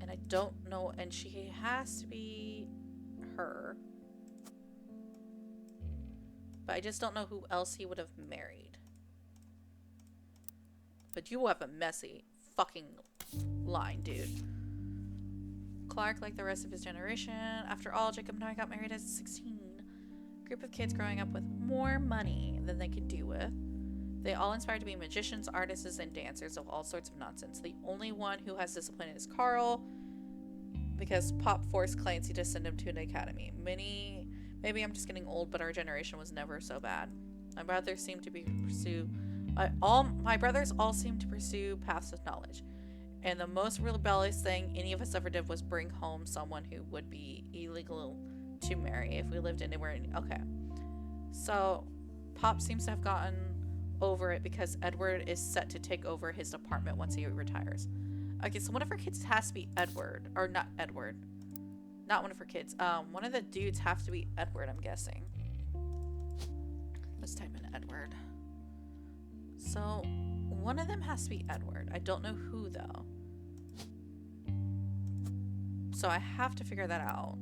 And I don't know, and she has to be her. But I just don't know who else he would have married. But you have a messy fucking line, dude. Clark, like the rest of his generation, after all, Jacob and I got married at 16. Group of kids growing up with more money than they could do with. They all inspired to be magicians, artists, and dancers of all sorts of nonsense. The only one who has discipline is Carl, because Pop forced Clancy to send him to an academy. Maybe I'm just getting old, but our generation was never so bad. My brothers seem to all seem to pursue paths of knowledge. And the most rebellious thing any of us ever did was bring home someone who would be illegal to marry if we lived anywhere. Okay. So, Pop seems to have gotten over it because Edward is set to take over his department once he retires. Okay, so one of her kids has to be Edward. Or not Edward. Not one of her kids. One of the dudes have to be Edward, I'm guessing. Let's type in Edward. So, one of them has to be Edward. I don't know who, though. So I have to figure that out.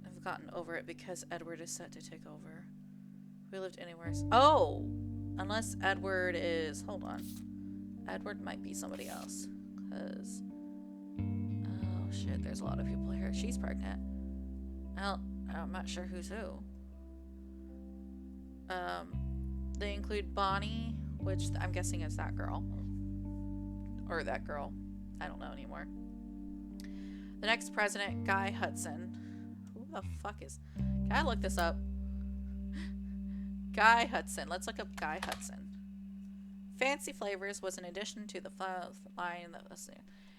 I've gotten over it because Edward is set to take over. We lived anywhere. Oh! Unless Edward is... Hold on. Edward might be somebody else. Because... Oh, shit. There's a lot of people here. She's pregnant. I'm not sure who's who. They include Bonnie, which I'm guessing is that girl. Or that girl. I don't know anymore. The next president, Guy Hudson. Who the fuck is... Can I look this up? Guy Hudson. Let's look up Guy Hudson. Fancy Flavors was an addition to the line that was...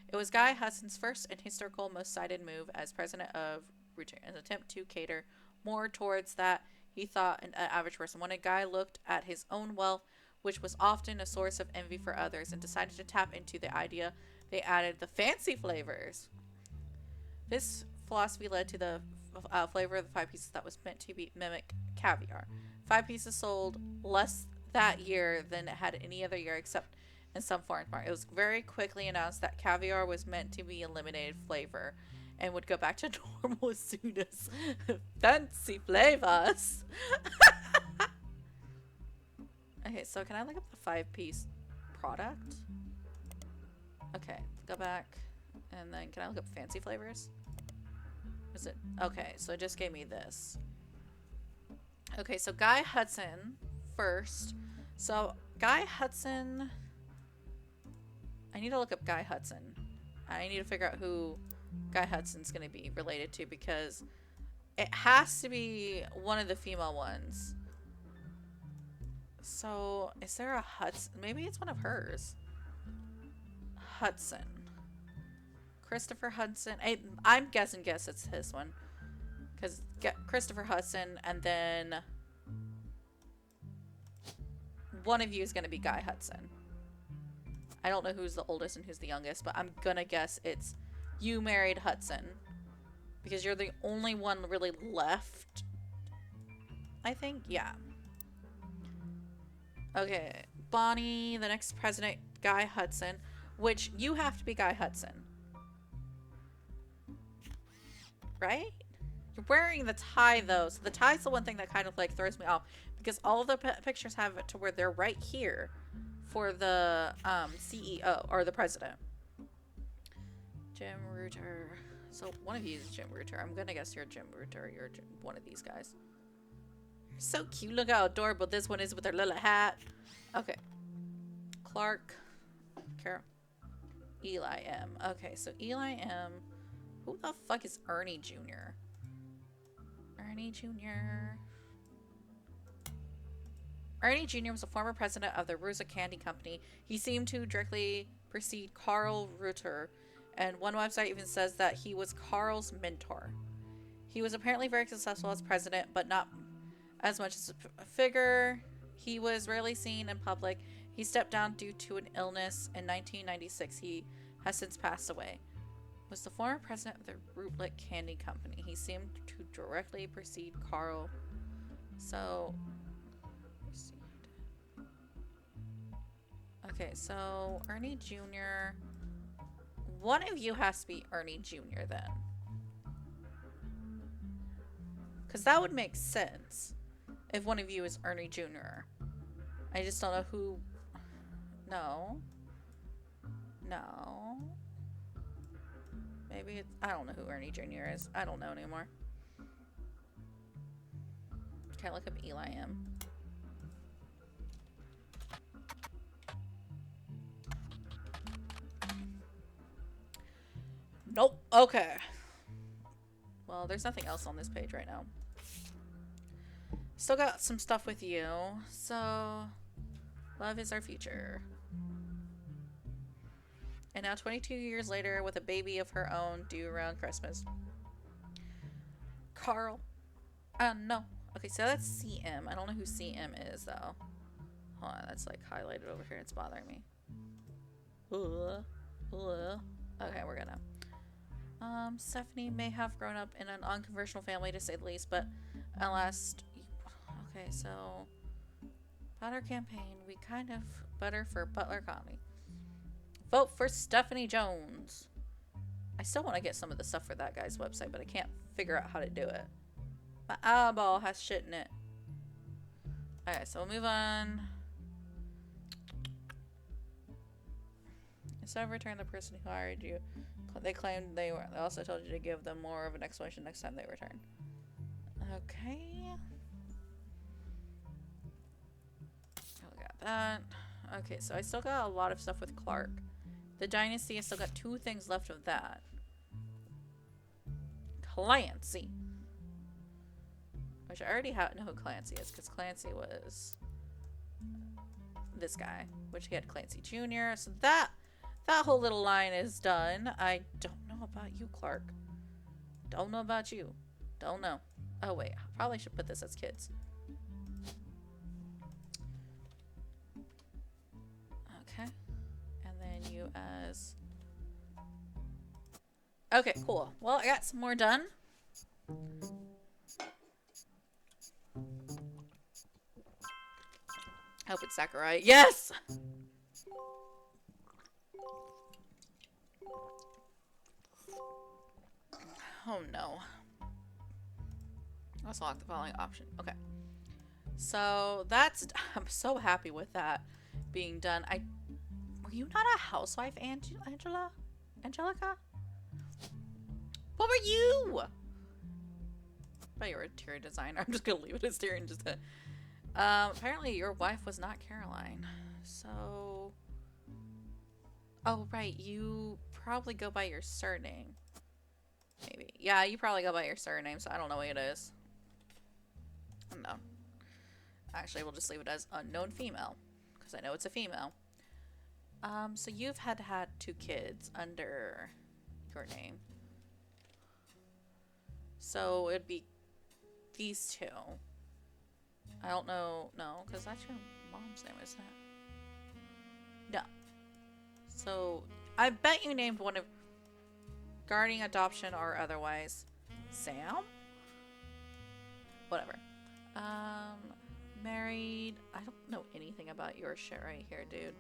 It was Guy Hudson's first and historical most cited move as president of Roottrees, an attempt to cater more towards that he thought an average person. When a guy looked at his own wealth, which was often a source of envy for others, and decided to tap into the idea, they added the fancy flavors. This philosophy led to the flavor of the 5 pieces that was meant to mimic caviar. 5 pieces sold less that year than it had any other year except in some foreign market. It was very quickly announced that caviar was meant to be eliminated flavor and would go back to normal as soon as fancy flavors. Okay, so can I look up the 5-piece product? Okay, go back. And then can I look up fancy flavors? Is it? Okay, so it just gave me this. Okay, so Guy Hudson first. So Guy Hudson... I need to look up Guy Hudson. I need to figure out who Guy Hudson's going to be related to because it has to be one of the female ones. So, is there a Hudson? Maybe it's one of hers. Hudson. Christopher Hudson. I'm guess it's his one. Because Christopher Hudson and then one of you is going to be Guy Hudson. I don't know who's the oldest and who's the youngest, but I'm going to guess it's you married Hudson. Because you're the only one really left. I think, yeah. Okay, Bonnie, the next president, Guy Hudson, which you have to be Guy Hudson. Right? You're wearing the tie, though, so the tie's the one thing that kind of, like, throws me off. Because all of the pictures have it to where they're right here for the CEO, or the president. Jim Rootter. So, one of you is Jim Rootter. I'm gonna guess you're Jim Rootter. You're one of these guys. So cute. Look how adorable this one is with her little hat. Okay. Clark. Carol. Eli M. Okay, so Eli M. Who the fuck is Ernie Jr.? Ernie Jr. Ernie Jr. was a former president of the Rosa Candy Company. He seemed to directly precede Carl Rootter, and one website even says that he was Carl's mentor. He was apparently very successful as president, but not as much as a figure. He was rarely seen in public. He stepped down due to an illness in 1996. He has since passed away. Was the former president of the Rootlet Candy Company. He seemed to directly precede Carl. So, okay, Okay, so Ernie Jr. One of you has to be Ernie Jr. then. Because that would make sense if one of you is Ernie Jr. I just don't know who... No. No. Maybe it's... I don't know who Ernie Jr. is. I don't know anymore. Can't look up Eli M. Nope. Okay. Well, there's nothing else on this page right now. Still got some stuff with you. So, love is our future. And now 22 years later with a baby of her own due around Christmas. Carl. No. Okay, so that's CM. I don't know who CM is, though. Hold on, that's like highlighted over here. It's bothering me. Okay, we're gonna. Stephanie may have grown up in an unconventional family, to say the least, but alas... Okay, so... About our campaign, we kind of butter for Butler County. Vote for Stephanie Jones. I still want to get some of the stuff for that guy's website, but I can't figure out how to do it. My eyeball has shit in it. Alright, so we'll move on. Instead of return the person who hired you, they claimed they also told you to give them more of an explanation next time they return. Okay. We got that. Okay, so I still got a lot of stuff with Clark. The Dynasty, I still got 2 things left of that. Clancy. Which I already know who Clancy is, because Clancy was this guy, which he had Clancy Jr. So that whole little line is done. I don't know about you, Clark. Don't know about you. Don't know. Oh, wait. I probably should put this as kids. Okay. And then you as... Okay, cool. Well, I got some more done. I hope it's Sakurai. Yes! Oh no. Let's select the following option. Okay. So that's... I'm so happy with that being done. Were you not a housewife, Angela? Angelica? What were you? I thought you were a interior designer. I'm just gonna leave it as interior and just... apparently your wife was not Caroline. So... Oh, right. You probably go by your surname. Maybe. Yeah, you probably go by your surname, so I don't know what it is. Unknown. Actually, we'll just leave it as unknown female, because I know it's a female. So you've had 2 kids under your name. So it'd be these 2. I don't know. No, because that's your mom's name, isn't it? No. So I bet you named one of... Guarding, adoption, or otherwise. Sam? Whatever. Married. I don't know anything about your shit right here, dude.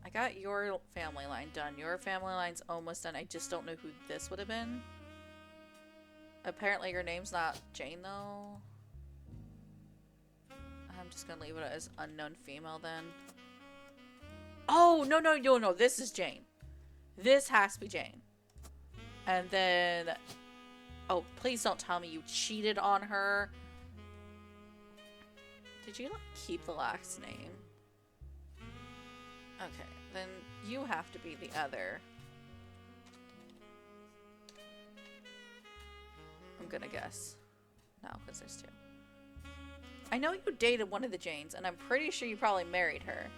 I got your family line done. Your family line's almost done. I just don't know who this would have been. Apparently your name's not Jane, though. I'm just gonna leave it as unknown female, then. Oh, no. This is Jane. This has to be Jane. And then... Oh, please don't tell me you cheated on her. Did you, like, keep the last name? Okay, then you have to be the other. I'm gonna guess. No, because there's 2. I know you dated one of the Janes, and I'm pretty sure you probably married her.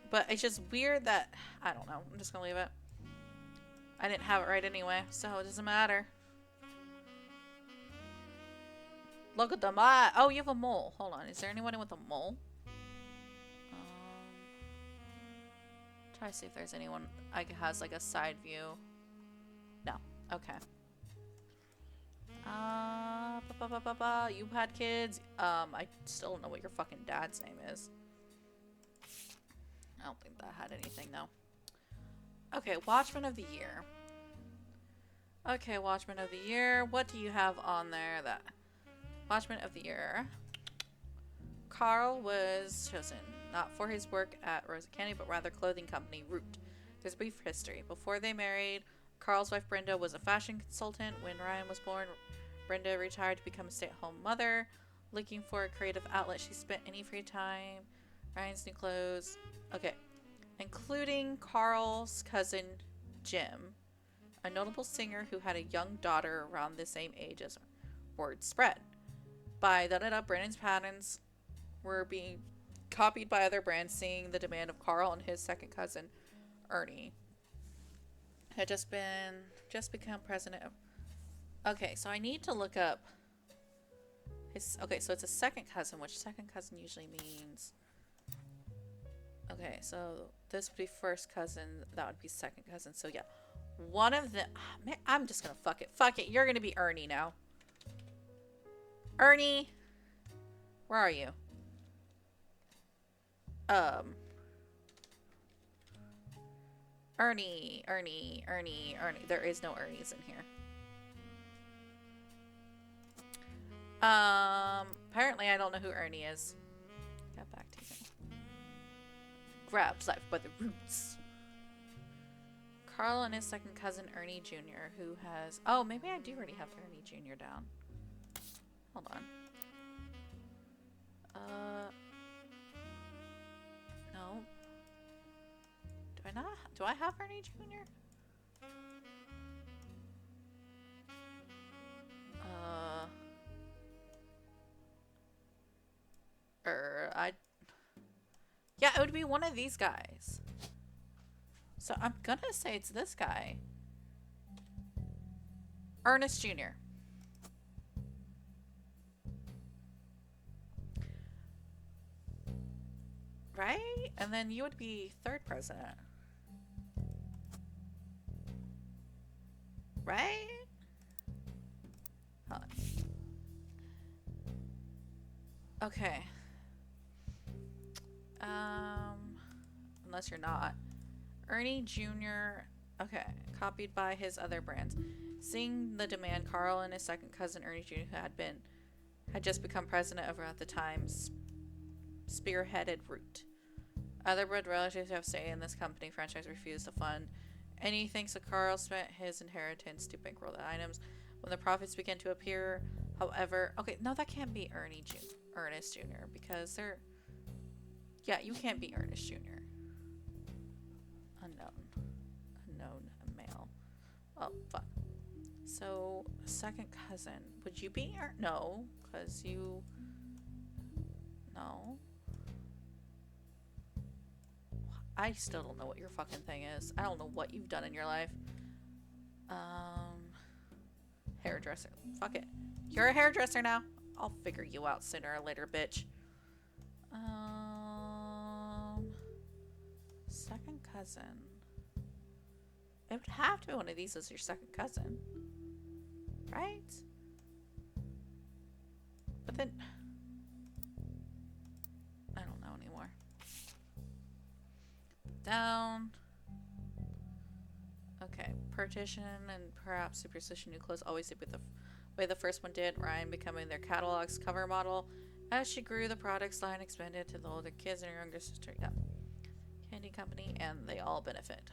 But it's just weird that... I don't know. I'm just gonna leave it. I didn't have it right anyway, so it doesn't matter. Look at the eye. Oh, you have a mole. Hold on. Is there anyone with a mole? Try to see if there's anyone has like a side view. No. Okay. You had kids. I still don't know what your fucking dad's name is. I don't think that had anything, though. Okay, Watchman of the Year. Okay, Watchman of the Year. What do you have on there that... Watchman of the Year. Carl was chosen not for his work at Rosa Candy, but rather clothing company Root. There's a brief history. Before they married, Carl's wife Brenda was a fashion consultant. When Ryan was born, Brenda retired to become a stay-at-home mother. Looking for a creative outlet, she spent any free time. Ryan's new clothes. Okay. Including Carl's cousin Jim, a notable singer who had a young daughter around the same age as word spread. By Brandon's patterns were being copied by other brands, seeing the demand of Carl and his second cousin Ernie had just become president of... Okay, so I need to look up his... Okay, so it's a second cousin, which second cousin usually means... Okay, so this would be first cousin, that would be second cousin, so yeah. One of the... man, I'm just gonna fuck it. Fuck it, you're gonna be Ernie now. Ernie! Where are you? Ernie. There is no Ernies in here. Apparently I don't know who Ernie is. Get back to you. Grabs life by the roots. Carl and his second cousin Ernie Jr., who has... Oh, maybe I do already have Ernie Jr. down. Hold on. No. Do I not? Do I have Ernie Jr.? Yeah, it would be one of these guys. So I'm gonna say it's this guy. Ernest Jr. Right? And then you would be third president. Right? Hold on. Okay. Unless you're not. Ernie Jr. Okay. Copied by his other brands. Seeing the demand, Carl and his second cousin Ernie Jr. had just become president of at the time spearheaded Root. Other blood relatives who have say in this company franchise refused to fund anything, so Carl spent his inheritance to bankroll the items. When the profits began to appear, however... Okay, no, that can't be Ernest Jr. because they're... Yeah, you can't be Ernest Jr. Unknown male. Oh, fuck. So, second cousin. Would you be... No, because you... No. I still don't know what your fucking thing is. I don't know what you've done in your life. Hairdresser. Fuck it. You're a hairdresser now. I'll figure you out sooner or later, bitch. Second cousin. It would have to be one of these as your second cousin. Right? But then... I don't know anymore. Down. Okay. Partition and perhaps superstition. New clothes always did with the way the first one did. Ryan becoming their catalog's cover model. As she grew, the products line expanded to the older kids and her younger sister. Yeah. Candy company, and they all benefit.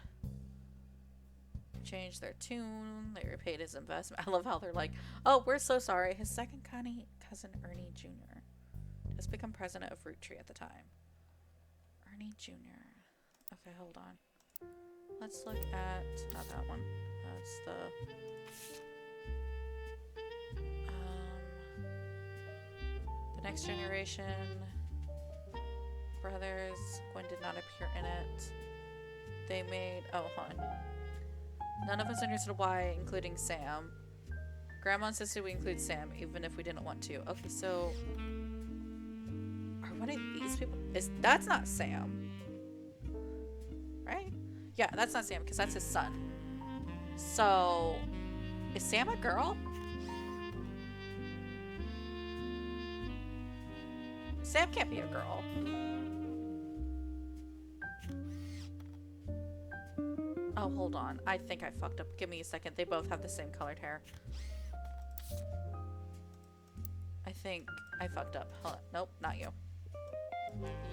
Changed their tune. They repaid his investment. I love how they're like, oh, we're so sorry. His second cousin Ernie Jr. just become president of Roottrees at the time. Ernie Jr. Okay, hold on. Let's look at... Not that one. That's the... The Next Generation... Brothers. Gwen did not appear in it. They made... Oh, hold on. None of us understood why, including Sam. Grandma insisted we include Sam, even if we didn't want to. Okay, so... Are one of these people... That's not Sam. Right? Yeah, that's not Sam, because that's his son. So... Is Sam a girl? Sam can't be a girl. Oh, hold on. I think I fucked up. Give me a second. They both have the same colored hair. I think I fucked up. Hold on. Nope, not you.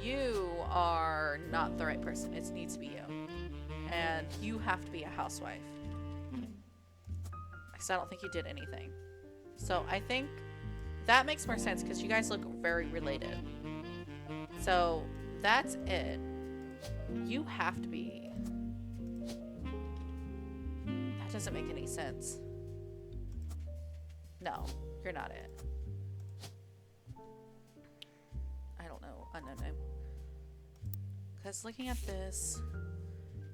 You are not the right person. It needs to be you. And you have to be a housewife. Because I don't think you did anything. So I think that makes more sense because you guys look very related. So that's it. You have to be. That doesn't make any sense. No, you're not it. I don't know. Unknown name. Because looking at this,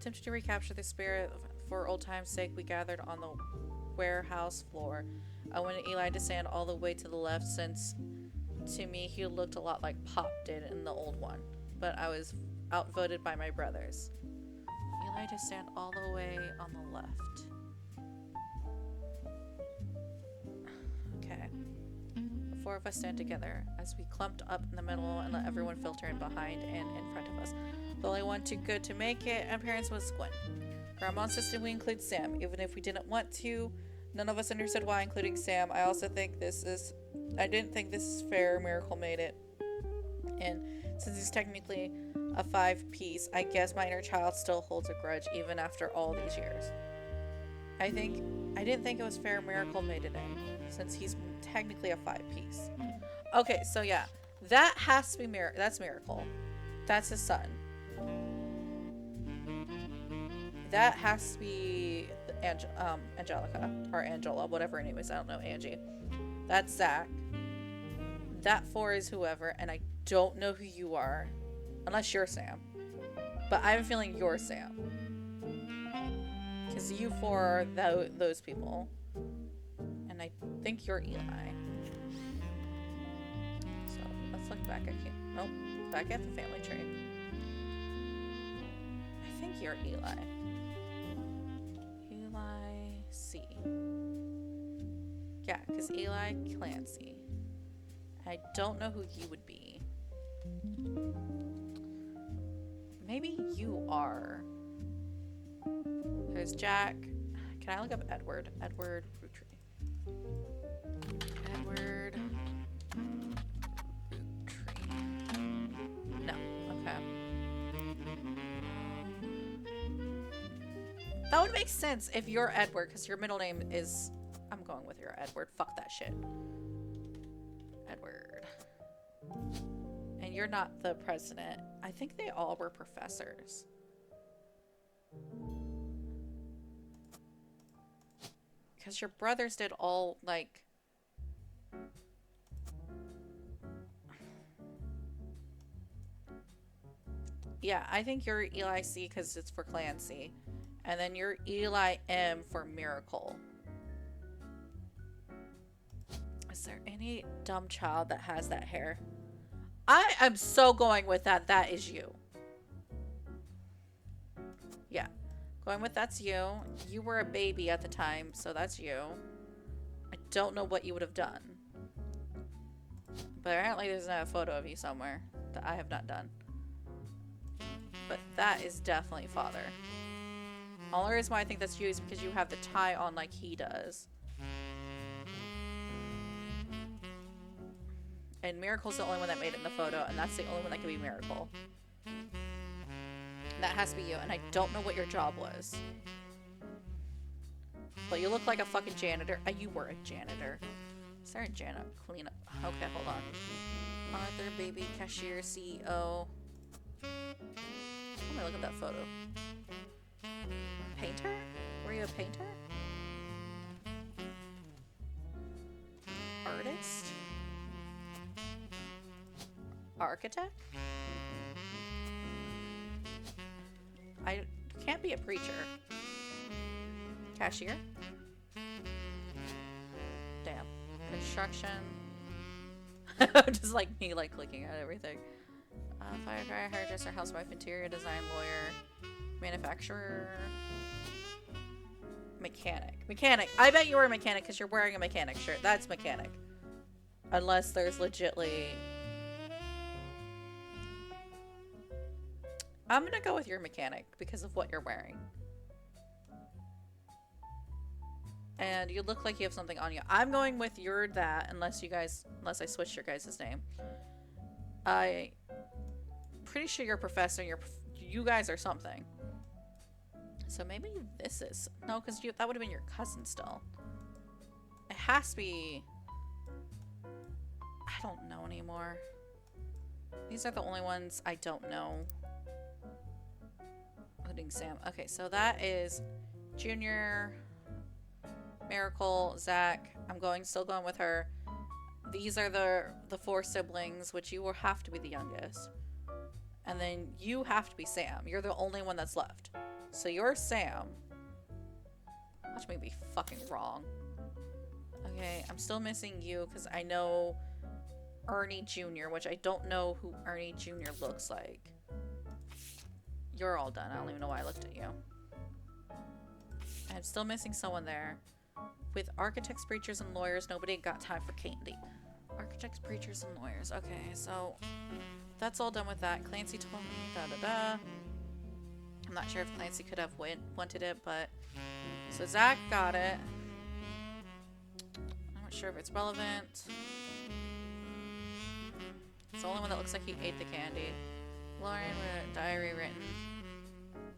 attempting to recapture the spirit for old time's sake, we gathered on the warehouse floor. I wanted Eli to stand all the way to the left since to me he looked a lot like Pop did in the old one. But I was outvoted by my brothers. Eli to stand all the way on the left. Okay. The four of us stand together as we clumped up in the middle and let everyone filter in behind and in front of us. The only one too good to make it appearance was Gwen. Grandma insisted we include Sam, even if we didn't want to. None of us understood why, including Sam. I didn't think this is fair. Miracle made it. And since he's technically a 5-piece, I guess my inner child still holds a grudge even after all these years. I didn't think it was fair. Miracle made it in, since he's technically a 5-piece. Okay, so yeah, that has to be that's Miracle. That's his son. That has to be Angelica or Angela, whatever her name is. I don't know, Angie. That's Zach. That 4 is whoever, and I don't know who you are, unless you're Sam. But I have a feeling you're Sam, because you 4 are those people, and I think you're Eli. So let's look back at nope, back at the family tree. I think you're Eli. C. Yeah, because Eli Clancy. I don't know who you would be. Maybe you are. There's Jack. Can I look up Edward? Edward Roottrie. Edward Roottrie. No. Okay. That would make sense if you're Edward, because your middle name is... I'm going with your Edward. Fuck that shit. Edward. And you're not the president. I think they all were professors. Because your brothers did all, like... Yeah, I think you're Eli C because it's for Clancy. And then you're Eli M for Miracle. Is there any dumb child that has that hair? I am so going with that. That is you. Yeah. Going with that's you. You were a baby at the time, so that's you. I don't know what you would have done. But apparently there's a photo of you somewhere that I have not done. But that is definitely father. Only reason why I think that's you is because you have the tie on like he does. And Miracle's the only one that made it in the photo, and that's the only one that can be Miracle. That has to be you, and I don't know what your job was. But you look like a fucking janitor. You were a janitor. Is there a janitor? Cleanup. Okay, hold on. Arthur, baby, cashier, CEO. Let me look at that photo. Painter? Were you a painter? Artist? Architect? I can't be a preacher. Cashier? Damn. Construction. Just like me, like clicking at everything. Firefighter, hairdresser, housewife, interior design, lawyer, manufacturer, mechanic. Mechanic. I bet you were a mechanic because you're wearing a mechanic shirt. That's mechanic. Unless there's legitly... I'm gonna go with your mechanic because of what you're wearing. And you look like you have something on you. I'm going with your that unless I switch your guys' name. I pretty sure you're a professor. You guys are something. So maybe this is no, because that would have been your cousin still. It has to be. I don't know anymore. These are the only ones I don't know. Including Sam. Okay, so that is Junior, Miracle, Zach. I'm still going with her. These are the 4 siblings, which you will have to be the youngest. And then you have to be Sam. You're the only one that's left. So you're Sam. Watch me be fucking wrong. Okay, I'm still missing you because I know Ernie Jr., which I don't know who Ernie Jr. looks like. You're all done. I don't even know why I looked at you. I'm still missing someone there. With architects, preachers, and lawyers, nobody got time for candy. Architects, preachers, and lawyers. Okay, so that's all done with that. Clancy told me da-da-da. I'm not sure if Clancy could have wanted it, but... So Zach got it. I'm not sure if it's relevant. It's the only one that looks like he ate the candy. Lauren with a diary written.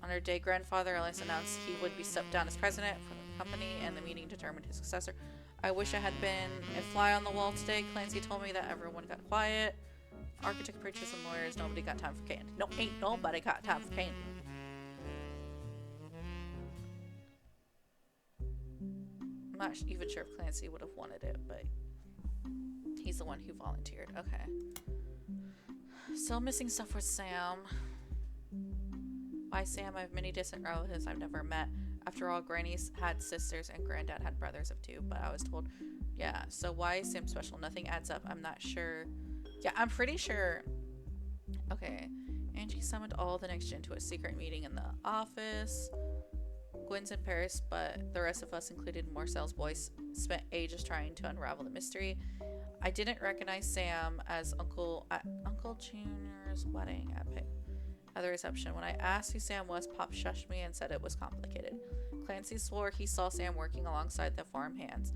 On her day, grandfather Ellis announced he would be stepped down as president for the company, and the meeting determined his successor. I wish I had been a fly on the wall today. Clancy told me that everyone got quiet. Architect, preachers, and lawyers, nobody got time for candy. No, ain't nobody got time for candy. I'm not even sure if Clancy would have wanted it, but he's the one who volunteered. Okay. Still missing stuff with Sam. Why Sam? I have many distant relatives I've never met. After all, Granny's had sisters and Granddad had brothers of 2, but I was told, yeah, so why is Sam special? Nothing adds up. I'm not sure. Yeah, I'm pretty sure. Okay. Angie summoned all the next gen to a secret meeting in the office. Gwen's in Paris, but the rest of us, including Marcel's boys, spent ages trying to unravel the mystery. I didn't recognize Sam as Uncle Junior's wedding at the reception. When I asked who Sam was, Pop shushed me and said it was complicated. Clancy swore he saw Sam working alongside the farm hands,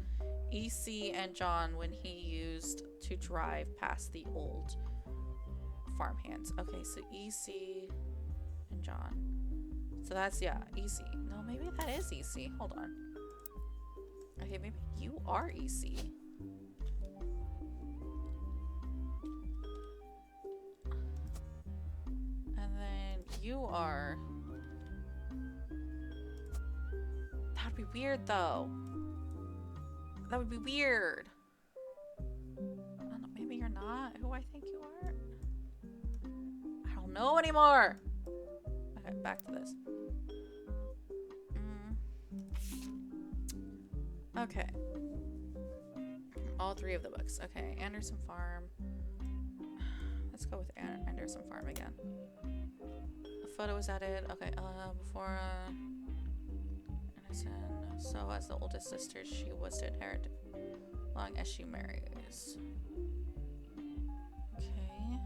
EC and John, when he used to drive past the old farm hands. Okay, so EC and John. So that's, yeah, EC. No, maybe that is EC. Hold on. Okay, maybe you are EC. And then you are... That would be weird, though. That would be weird. I don't know, maybe you're not who I think you are. I don't know anymore. Okay, back to this. Okay. All 3 of the books. Okay, Anderson Farm. Let's go with Anderson Farm again. A photo was added. Okay, before Anderson. So as the oldest sister, she was to inherit long as she marries. Okay.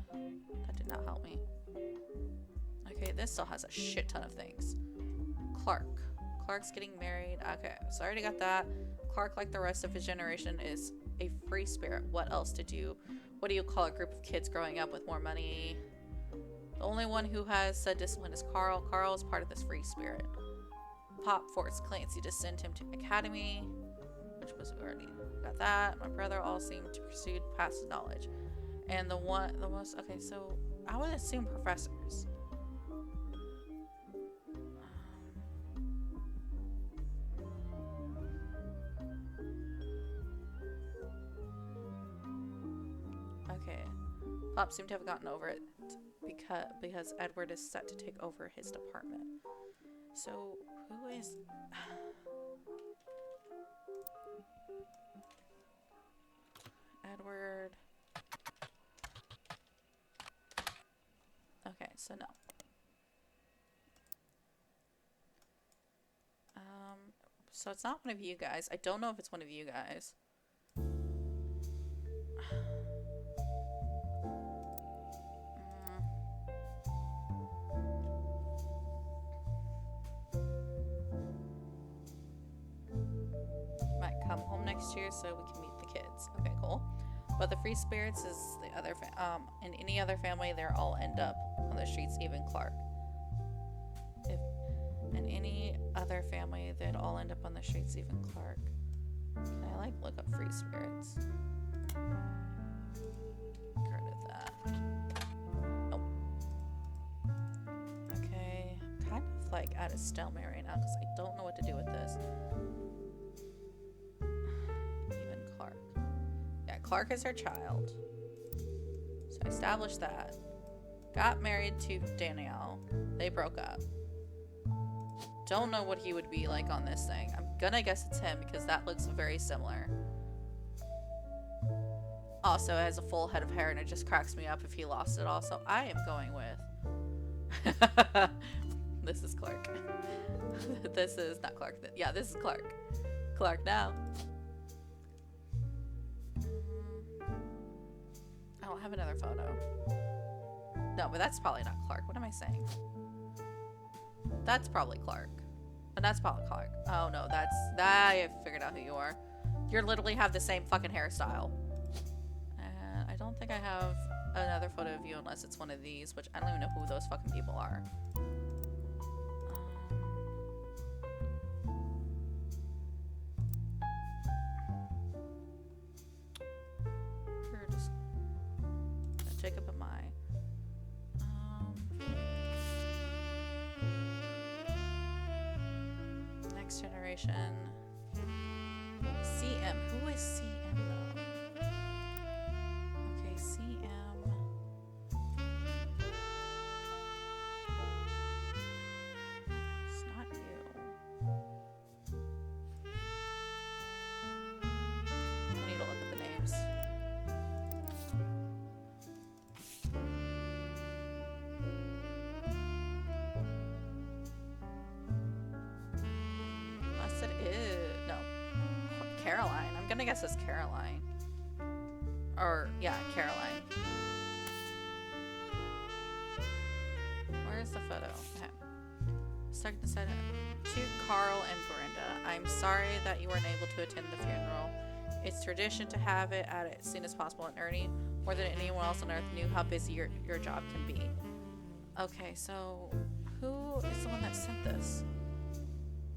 That did not help me. Okay, this still has a shit ton of things. Clark's getting married. Okay, so I already got that. Clark, like the rest of his generation, is a free spirit. What else to do? What do you call a group of kids growing up with more money? The only one who has said discipline is Carl. Carl is part of this free spirit. Pop forced Clancy to send him to academy, which was already got that. My brother all seemed to pursue past knowledge. And the most, okay, so I would assume professors. Okay. Pop seemed to have gotten over it because Edward is set to take over his department. So, who is... Edward... Okay, so no. So it's not one of you guys. I don't know if it's one of you guys. next year so we can meet the kids. Okay, cool. But the free spirits is the other in any other family, they'll all end up on the streets, even Clark. If in any other family, they'd all end up on the streets, even Clark. Can I like look up free spirits? Get rid of that. Oh. Okay, I'm kind of like at a stalemate right now because I don't know what to do with this. Even Clark. Yeah, Clark is her child. So I established that. Got married to Danielle. They broke up. Don't know what he would be like on this thing. I'm gonna guess it's him because that looks very similar. Also has a full head of hair and it just cracks me up if he lost it all. So I am going with... This is Clark. This is not Clark. Yeah, this is Clark. Clark now. I don't have another photo. No, but that's probably not Clark. What am I saying? That's probably Clark. And that's probably Clark. Oh no, that's... I figured out who you are. You literally have the same fucking hairstyle. And I don't think I have another photo of you unless it's one of these, which I don't even know who those fucking people are. We're just gonna take up a my... Next generation. CM. Who is CM though? Okay, CM. It's not you. I need to look at the names. Unless it is... No. Caroline. I'm gonna guess it's Caroline. Or, yeah, Caroline. Where's the photo? Okay. Second said to Carl and Brenda, I'm sorry that you weren't able to attend the funeral. It's tradition to have it at as soon as possible, and Ernie, more than anyone else on earth, knew how busy your job can be. Okay, so who is the one that sent this?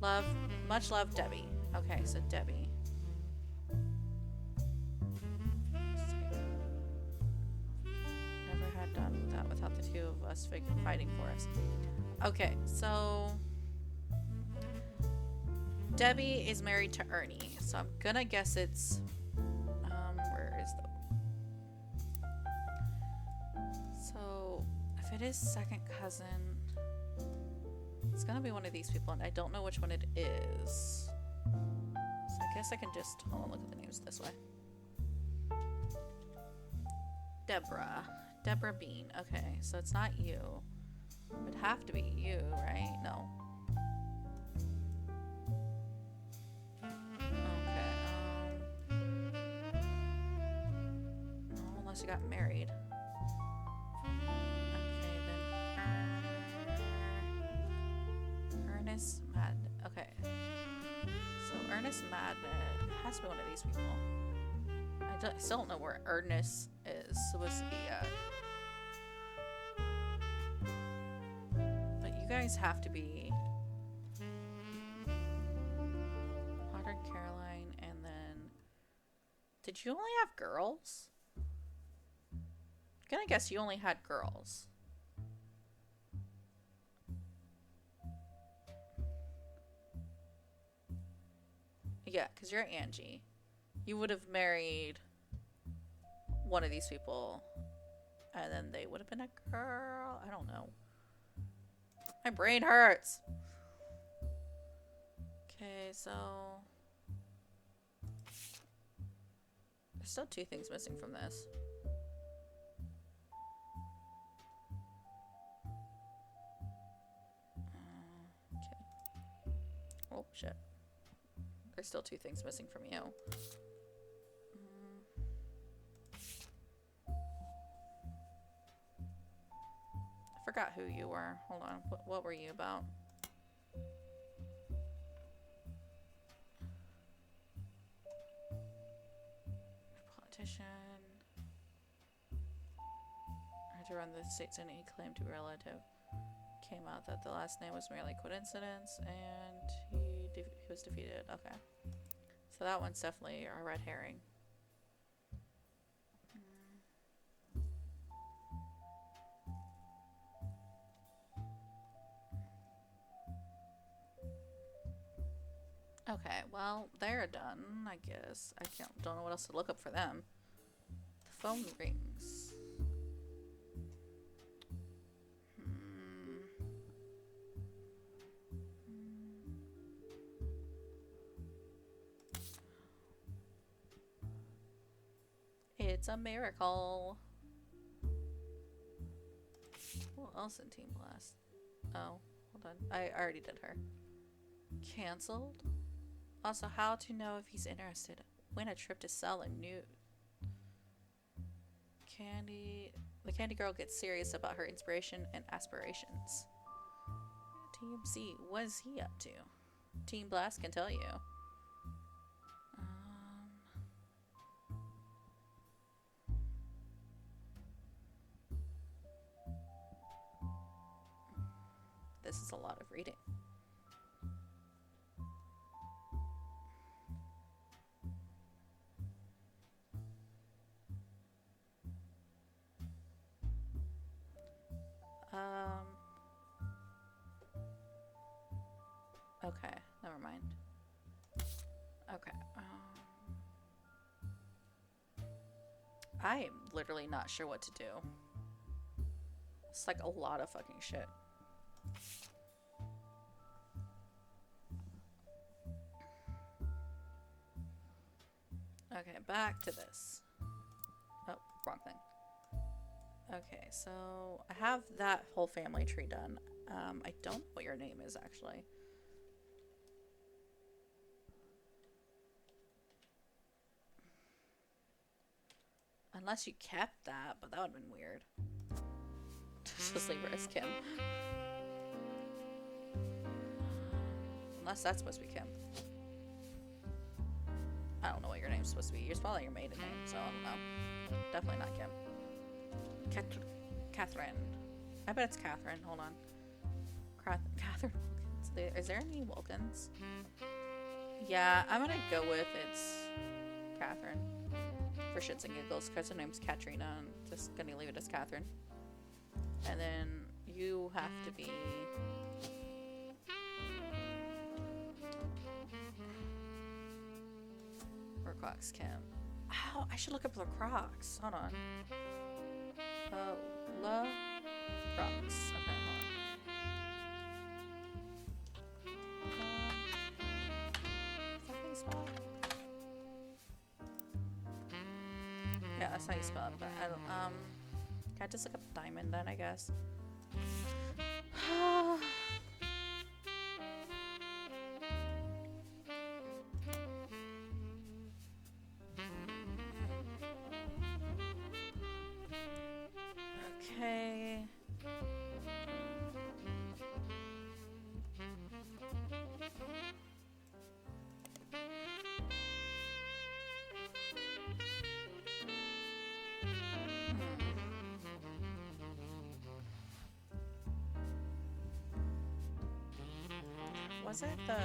Love, much love, Debbie. Okay, so Debbie. Never had done that without the two of us fighting for us. Okay, so Debbie is married to Ernie, so I'm gonna guess it's where is the... So if it is second cousin, it's gonna be one of these people, and I don't know which one it is. So I guess I can just hold on, look at the names this way. Deborah Bean. Okay, so it's not you. It would have to be you, right? No. Okay. No, unless you got married. Okay, then Ernest Madden. Okay. So Ernest Madden has to be one of these people. I still don't know where Ernest is supposed to be at. But you guys have to be Modern Caroline, and then did you only have girls? I'm gonna guess you only had girls. Yeah, because you're Angie. You would have married one of these people, and then they would have been a girl. I don't know. My brain hurts. Okay, so there's still two things missing from this. Okay. Oh, shit. There's still two things missing from you. I forgot who you were. Hold on. What were you about? petition. To run the states and he claimed to be relative. Came out that the last name was merely coincidence, and he was defeated. Okay, so that one's definitely a red herring. Okay, well they're done. I guess don't know what else to look up for them. The phone rings. It's a miracle. Who else in Team Blast? Oh, hold on. I already did her. Cancelled? Also, how to know if he's interested. Win a trip to sell a nude. The Candy Girl gets serious about her inspiration and aspirations. Team C, what is he up to? Team Blast can tell you. This is a lot of reading. Okay, never mind. Okay. I am literally not sure what to do. It's like a lot of fucking shit. Okay, back to this. Oh, wrong thing. Okay, so I have that whole family tree done. I don't know what your name is actually. Unless you kept that, but that would have been weird. Just leave her as Kim. Unless that's supposed to be Kim. I don't know what your name's supposed to be. You're spelling your maiden name, so I don't know. Definitely not Kim. Catherine. I bet it's Catherine. Hold on. Catherine Wilkins. Is there any Wilkins? Yeah, I'm gonna go with it's Catherine. For shits and giggles, because her name's Katrina. I'm just gonna leave it as Catherine. And then you have to be... Crocs Kim. Oh, I should look up the Crocs. Hold on. La Crocs. Okay, hold on. Is that how you spell it? Yeah, that's how you spell it, but I don't, can I just look up diamond then, I guess? Okay. Was it the...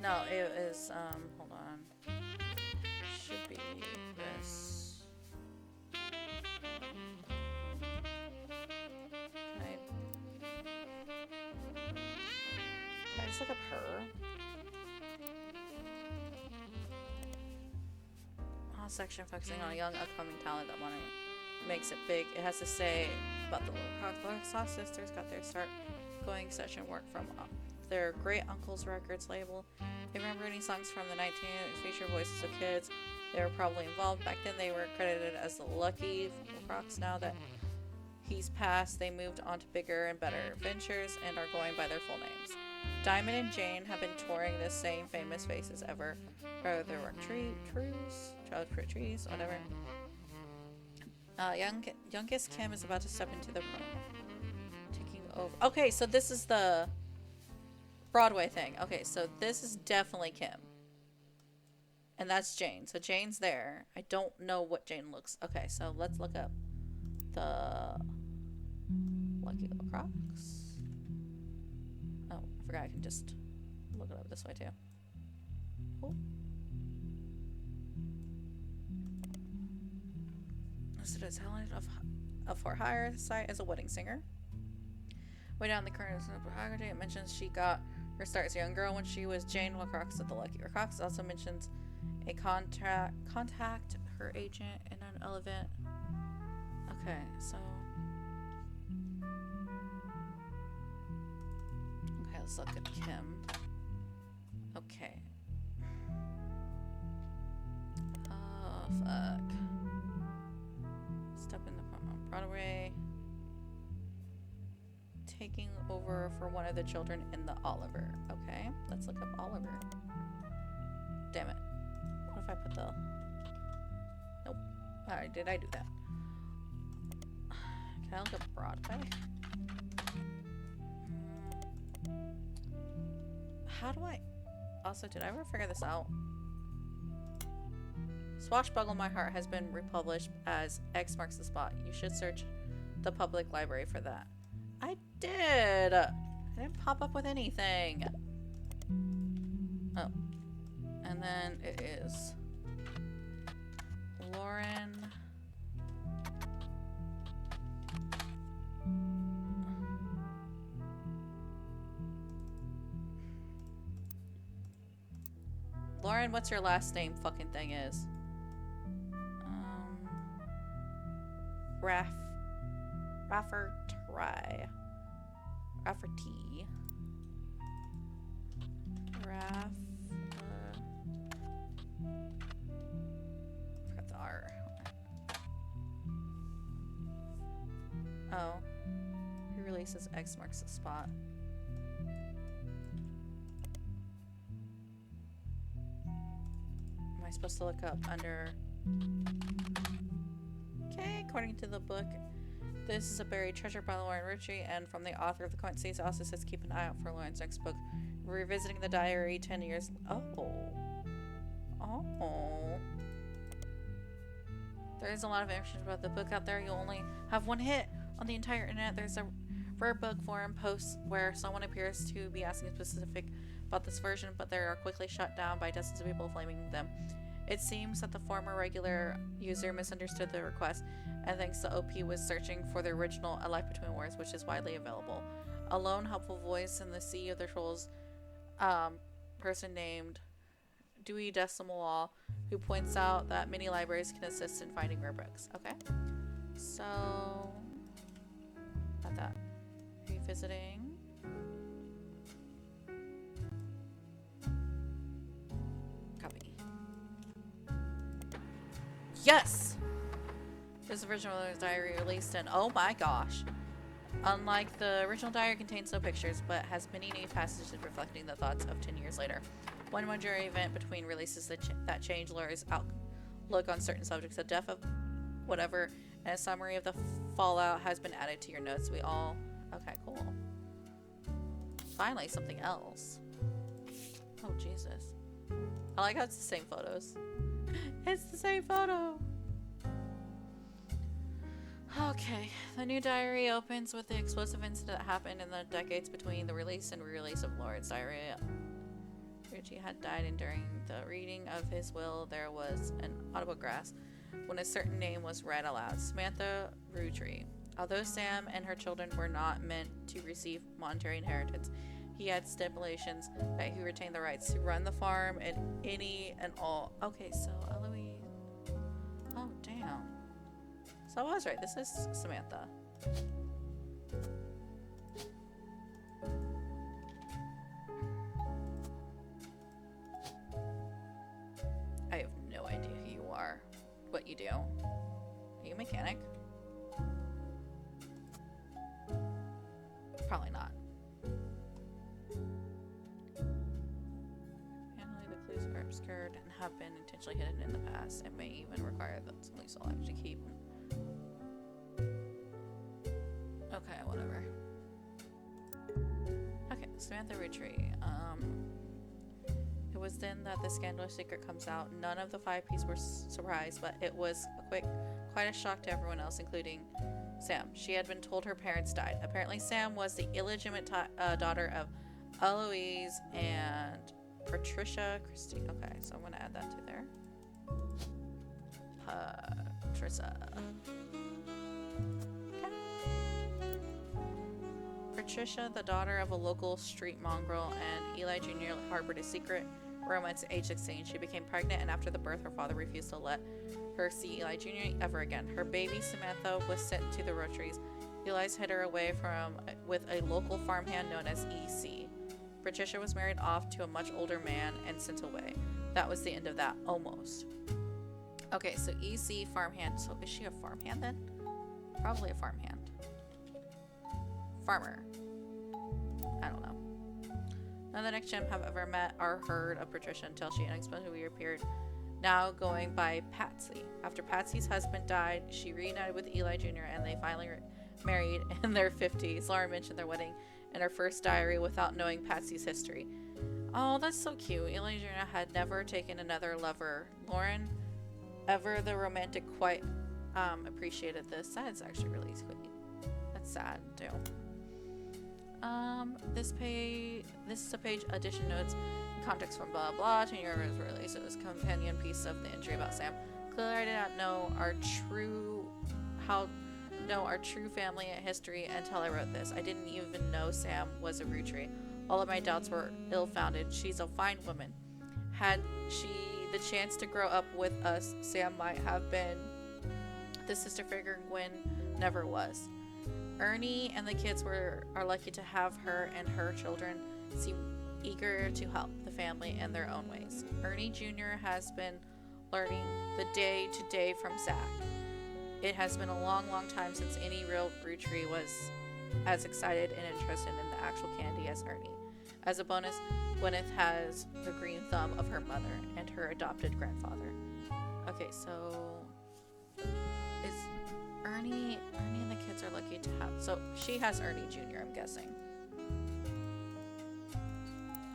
No, it is, hold on. Should be this. Can I just look up her? Section focusing on a young upcoming talent that makes it big. It has to say about the little Crocs sisters got their start going session work from their great uncle's records label. They remember any songs from the 1980s feature voices of kids. They were probably involved back then. They were credited as the Lucky Crocs. Now that he's passed, they moved on to bigger and better ventures and are going by their full names. Diamond and Jane have been touring the same famous faces ever. Their work trees, whatever. Youngest Kim is about to step into the room. over. Okay, so this is the Broadway thing. Okay, so this is definitely Kim. And that's Jane. So Jane's there. I don't know what Jane looks. Okay, so let's look up the Lucky Little Crocs. Oh, I forgot I can just look it up this way too. Oh. Listed as Helen of For Hire site as a wedding singer. Way down the current biography, it mentions she got her start as a young girl when she was Jane LaCroix at the Lucky Crocs. It also mentions a contact her agent in an event. Okay, so okay, let's look at Kim. Okay. Oh fuck. Step in the Broadway. Taking over for one of the children in the Oliver. Okay, let's look up Oliver. Damn it. What if I put the... Nope. Alright, did I do that? Can I look up Broadway? How do I... Also, did I ever figure this out? Swashbuckle My Heart has been republished as X Marks the Spot. You should search the public library for that. I did! I didn't pop up with anything. Oh. And then it is Lauren. Lauren, what's your last name fucking thing is? Rafferty. Forgot the R. Oh. He releases X Marks the Spot. Am I supposed to look up under... Okay, according to the book, this is a buried treasure by Lauren Roottrees, and from the author of the coin series, also says keep an eye out for Lauren's next book. Revisiting the diary 10 years... Oh. There is a lot of information about the book out there. You'll only have one hit on the entire internet. There's a rare book forum post where someone appears to be asking specific about this version, but they are quickly shut down by dozens of people blaming them. It seems that the former regular user misunderstood the request and thinks the OP was searching for the original A Life Between Worlds, which is widely available. A lone helpful voice in the sea of the trolls, person named Dewey Decimal Law, who points out that many libraries can assist in finding rare books. Okay, so about that. Revisiting. Copy. Yes! This original diary released in, oh my gosh. Unlike the original diary, contains no pictures, but has many neat passages reflecting the thoughts of 10 years later. One major event between releases that change Laura's outlook on certain subjects, a death of whatever, and a summary of the fallout has been added to your notes. We all... Okay, cool. Finally, something else. Oh, Jesus. I like how it's the same photos. It's the same photo! Okay, the new diary opens with the explosive incident that happened in the decades between the release and re-release of Lauren's diary. Richie had died, and during the reading of his will, there was an audible gasp when a certain name was read aloud: Samantha Roottrees. Although Sam and her children were not meant to receive monetary inheritance, he had stipulations that he retained the rights to run the farm and any and all. Okay, so Eloise. Oh, damn. So I was right. This is Samantha. I have no idea who you are, what you do. Are you a mechanic? Probably not. Apparently the clues are obscured and have been intentionally hidden in the past. It may even require that police will actually keep. Okay, whatever. Okay, Samantha Rootree. It was then that the scandalous secret comes out. None of the 5 Ps were surprised, but it was quite a shock to everyone else, including Sam. She had been told her parents died. Apparently, Sam was the illegitimate daughter of Eloise and Patricia Christie. Okay, so I'm gonna add that to there. Patricia. Patricia, the daughter of a local street mongrel, and Eli Jr. harbored a secret romance at age 16. She became pregnant, and after the birth, her father refused to let her see Eli Jr. ever again. Her baby, Samantha, was sent to the Roottrees. Eli's hid her away with a local farmhand known as E.C. Patricia was married off to a much older man and sent away. That was the end of that, almost. Okay, so E.C. farmhand. So is she a farmhand then? Probably a farmhand. Farmer. I don't know. None of the next gen have ever met or heard of Patricia until she unexpectedly appeared, now going by Patsy. After Patsy's husband died, she reunited with Eli Jr. and they finally married in their 50s. Lauren mentioned their wedding in her first diary without knowing Patsy's history. Oh, that's so cute. Eli Jr. had never taken another lover. Lauren, ever the romantic, quite appreciated this. That is actually really sweet. That's sad too. This is a page addition notes, context from blah blah. 10 years release. It was a companion piece of the entry about Sam. Clearly, I did not know our true family and history until I wrote this. I didn't even know Sam was a Rootree. All of my doubts were ill-founded. She's a fine woman. Had she the chance to grow up with us, Sam might have been the sister figure Gwen never was. Ernie and the kids are lucky to have her, and her children seem eager to help the family in their own ways. Ernie Jr. has been learning the day-to-day from Zach. It has been a long, long time since any real Rootree was as excited and interested in the actual candy as Ernie. As a bonus, Gwyneth has the green thumb of her mother and her adopted grandfather. Okay, so is Ernie and the kids are lucky to have. So she has Ernie Jr., I'm guessing.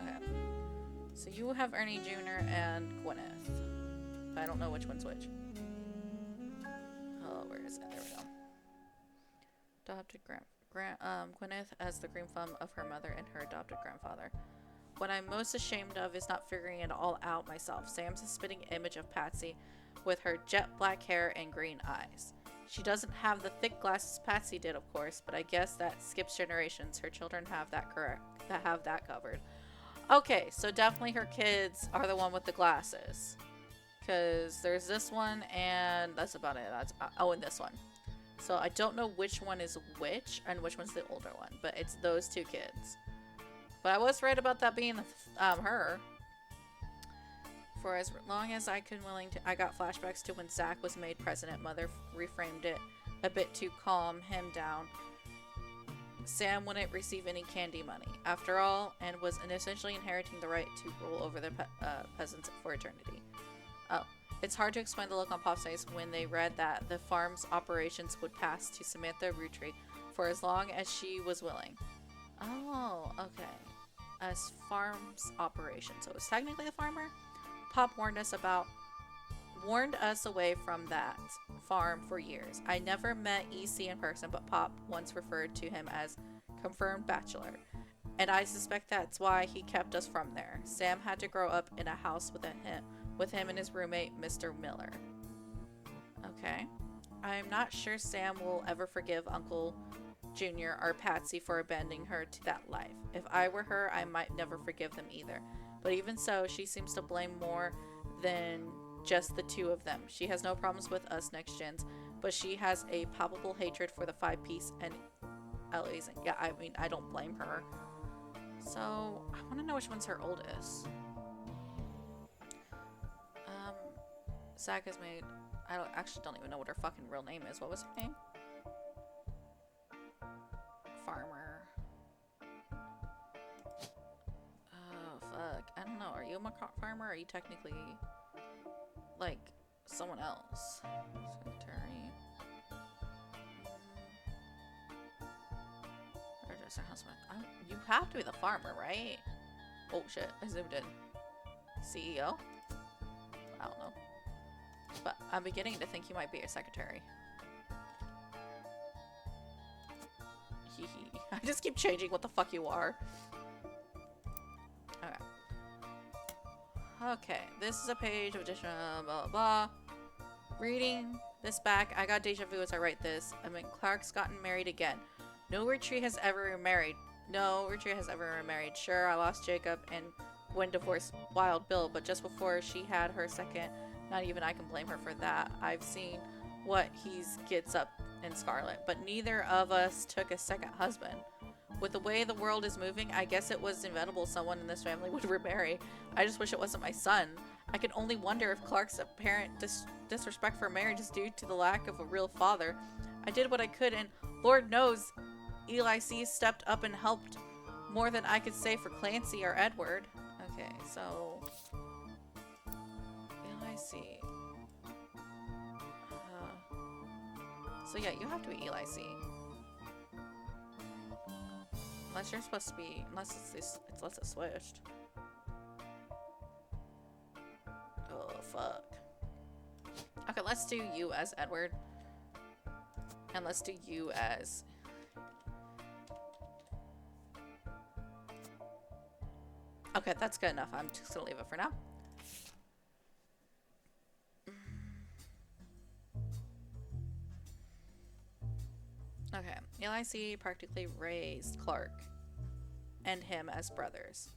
Okay. So you have Ernie Jr. and Gwyneth. I don't know which one's which. Oh, where is it? There we go. Adopted Gwyneth as the green thumb of her mother and her adopted grandfather. What I'm most ashamed of is not figuring it all out myself. Sam's a spitting image of Patsy with her jet black hair and green eyes. She doesn't have the thick glasses Patsy did, of course, but I guess that skips generations. Her children have that covered. Okay, so definitely her kids are the one with the glasses. Because there's this one, and that's about it. And this one. So I don't know which one is which, and which one's the older one, but it's those two kids. But I was right about that being her. For as long as I could I got flashbacks to when Zach was made president. Mother reframed it a bit to calm him down. Sam wouldn't receive any candy money, after all, and was essentially inheriting the right to rule over the peasants for eternity. Oh, it's hard to explain the look on Pop's face when they read that the farm's operations would pass to Samantha Rootree for as long as she was willing. Oh, okay. As farm's operation, so it was technically the farmer. Pop warned us away from that farm for years. I never met EC in person, but Pop once referred to him as confirmed bachelor, and I suspect that's why he kept us from there. Sam had to grow up in a house with him and his roommate, Mr. Miller. Okay. I'm not sure Sam will ever forgive Uncle Jr. or Patsy for abandoning her to that life. If I were her, I might never forgive them either. But even so, she seems to blame more than just the two of them. She has no problems with us next gens, but she has a palpable hatred for the 5-piece and Ellie's. And yeah, I mean, I don't blame her. So, I want to know which one's her oldest. Zach has made... I don't even know what her fucking real name is. What was her name? Farmer. Oh, fuck. I don't know. Are you a farmer? Or are you technically, like, someone else? Secretary. as her husband. You have to be the farmer, right? Oh shit, I zoomed in. CEO? I don't know. But I'm beginning to think you might be a secretary. I just keep changing what the fuck you are. Okay. Okay, this is a page of addition, blah, blah, blah. Reading this back, I got deja vu as I write this. I mean, Clark's gotten married again. No Roottrees has ever remarried. No Roottrees has ever remarried. Sure, I lost Jacob and Gwen divorced Wild Bill, but just before she had her second, not even I can blame her for that. I've seen what he gets up in Scarlet, but neither of us took a second husband. With the way the world is moving, I guess it was inevitable someone in this family would remarry. I just wish it wasn't my son. I can only wonder if Clark's apparent disrespect for marriage is due to the lack of a real father. I did what I could, and Lord knows Eli C. stepped up and helped more than I could say for Clancy or Edward. Okay, so Eli C. So yeah, you have to be Eli C. Unless you're supposed to be, unless it's switched. Oh fuck. Okay, let's do you as Edward, and let's do you as. Okay, that's good enough. I'm just gonna leave it for now. Okay, Eli C. practically raised Clark and him as brothers.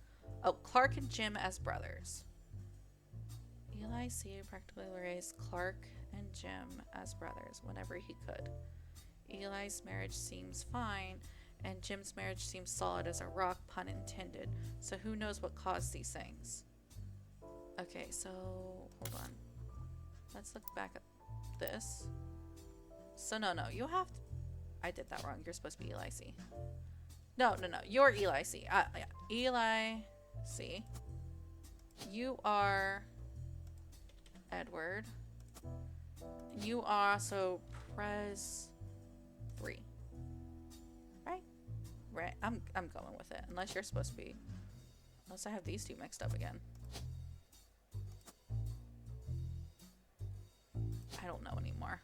Oh, Clark and Jim as brothers. Eli C. practically raised Clark and Jim as brothers whenever he could. Eli's marriage seems fine, and Jim's marriage seems solid as a rock, pun intended. So who knows what caused these things? Okay, so hold on. Let's look back at this. So no, you have to. I did that wrong. You're supposed to be Eli C. No. You're Eli C. Yeah. Eli C. You are Edward. You are also Prez 3. Right? I'm going with it. Unless you're supposed to be. Unless I have these two mixed up again. I don't know anymore.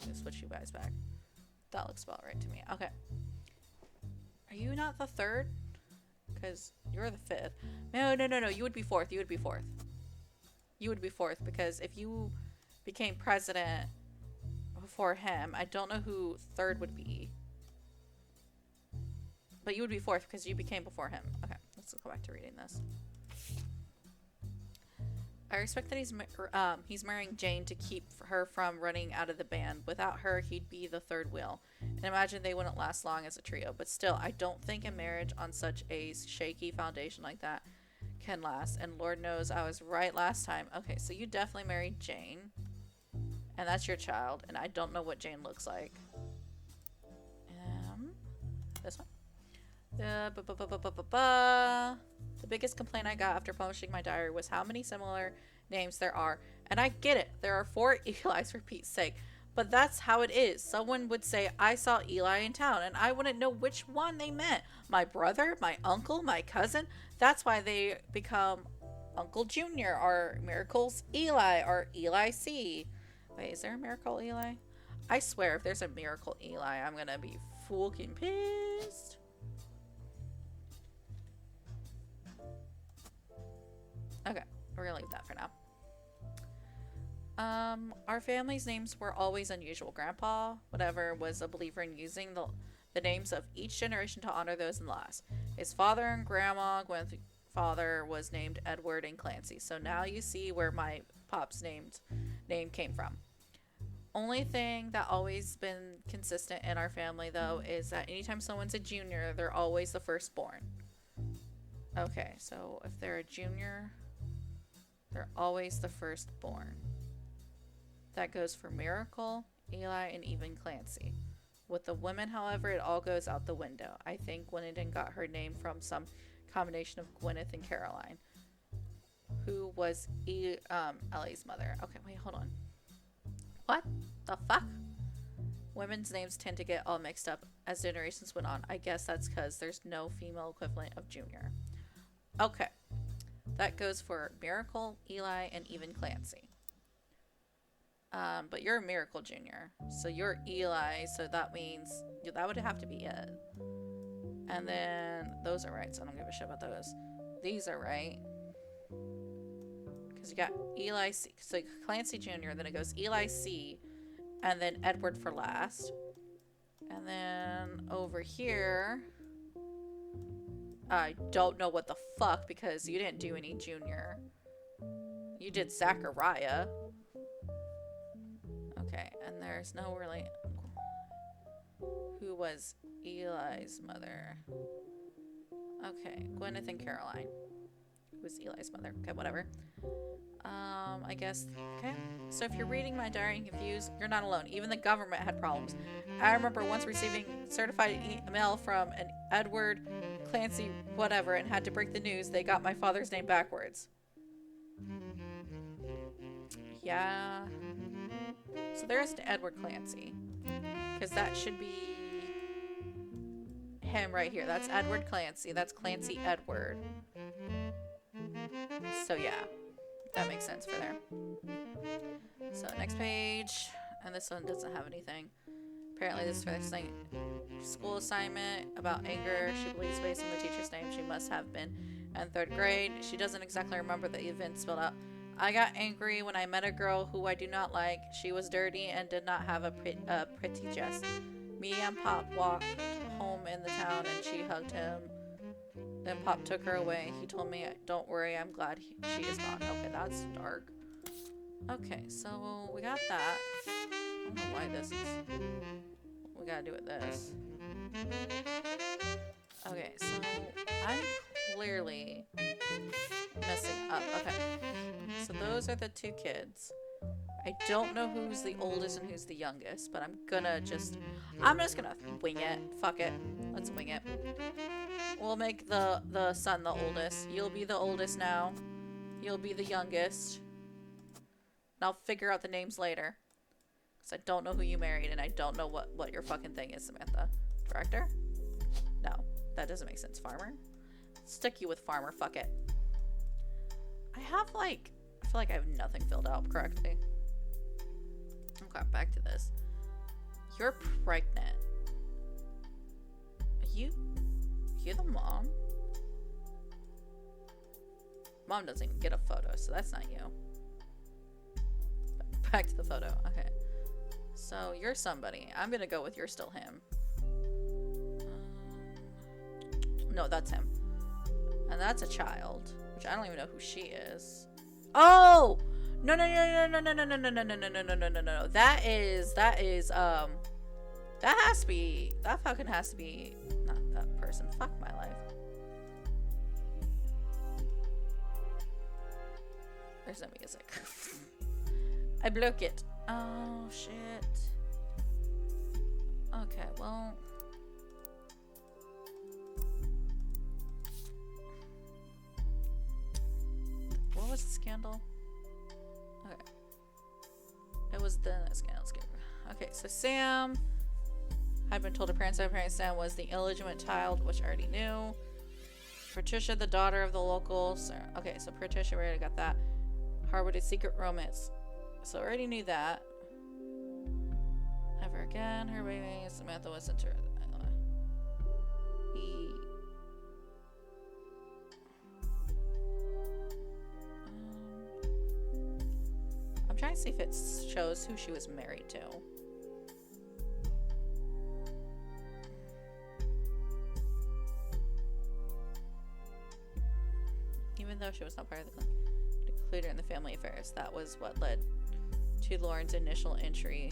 Let's switch you guys back. That looks about right to me. Okay. Are you not the third? Because you're the fifth. No. You would be fourth. You would be fourth. You would be fourth because if you became president before him, I don't know who third would be. But you would be fourth because you became before him. Okay, let's go back to reading this. I respect that he's marrying Jane to keep her from running out of the band. Without her, he'd be the third wheel. And imagine they wouldn't last long as a trio. But still, I don't think a marriage on such a shaky foundation like that can last. And Lord knows I was right last time. Okay, so you definitely married Jane. And that's your child. And I don't know what Jane looks like. This one. The biggest complaint I got after publishing my diary was how many similar names there are. And I get it. There are 4 Eli's for Pete's sake. But that's how it is. Someone would say, I saw Eli in town, and I wouldn't know which one they meant. My brother, my uncle, my cousin. That's why they become Uncle Junior, or Miracle's Eli, or Eli C. Wait, is there a Miracle Eli? I swear, if there's a Miracle Eli, I'm gonna be fucking pissed. Okay, we're gonna leave that for now. Our family's names were always unusual. Grandpa, whatever, was a believer in using the names of each generation to honor those in the last. His father and grandma, Gwen's father, was named Edward and Clancy. So now you see where my pop's name came from. Only thing that always been consistent in our family, though, is that anytime someone's a junior, they're always the firstborn. Okay, so if they're a junior, they're always the firstborn. That goes for Miracle, Eli, and even Clancy. With the women, however, it all goes out the window. I think Gwyneth got her name from some combination of Gwyneth and Caroline, who was Ellie's mother. Okay, wait, hold on. What the fuck? Women's names tend to get all mixed up as generations went on. I guess that's because there's no female equivalent of Junior. Okay. That goes for Miracle, Eli, and even Clancy. But you're a Miracle Junior. So you're Eli, so that means that would have to be it. And then those are right, so I don't give a shit about those. These are right. Because you got Eli C. So Clancy Jr., then it goes Eli C. And then Edward for last. And then over here, I don't know what the fuck because you didn't do any Junior. You did Zachariah. Okay, and there's no really... Who was Eli's mother? Okay, Gwyneth and Caroline. Who was Eli's mother? Okay, whatever. I guess... Okay. So if you're reading my diary and confused, you're not alone. Even the government had problems. I remember once receiving certified email from an Edward Clancy whatever and had to break the news they got my father's name backwards. Yeah. So there's Edward Clancy. Because that should be him right here. That's Edward Clancy. That's Clancy Edward. So yeah. That makes sense for there. So next page. And this one doesn't have anything. Apparently this is for this thing. School assignment about anger. She believes based on the teacher's name she must have been in 3rd grade. She doesn't exactly remember the event spelled out. I got angry when I met a girl who I do not like. She was dirty and did not have a pretty dress. Me and Pop walked home in the town and she hugged him. Then Pop took her away. He told me, don't worry, I'm glad she is gone. Okay, that's dark. Okay, so we got that. I don't know why this is... We gotta do with this. Okay, so I'm clearly messing up. Okay, so those are the 2 kids. I don't know who's the oldest and who's the youngest, but I'm just gonna wing it. Fuck it. Let's wing it. We'll make the son the oldest. You'll be the oldest now. You'll be the youngest. And I'll figure out the names later. Because I don't know who you married and I don't know what your fucking thing is, Samantha. Director? No. That doesn't make sense. Farmer? Stick you with farmer. Fuck it. I feel like I have nothing filled out correctly. Okay, back to this. You're pregnant. Are you the mom? Mom doesn't even get a photo, so that's not you. Back to the photo. Okay. So, you're somebody. I'm gonna go with you're still him. No, that's him. And that's a child, which I don't even know who she is. Oh! No. That fucking has to be not that person. Fuck my life. There's no music. I broke it. Oh, shit. Okay, well... What was the scandal? Okay. It was the scandal. Okay, so Sam had been told her parents that Sam was the illegitimate child, which I already knew. Patricia, the daughter of the local... Okay, so Patricia, we already got that. Harbored a secret romance. So I already knew that. Never again. Her baby, Samantha was sent to her. I'm trying to see if it shows who she was married to. Even though she was not part of the clan, included in the family affairs. That was what led to Lauren's initial entry,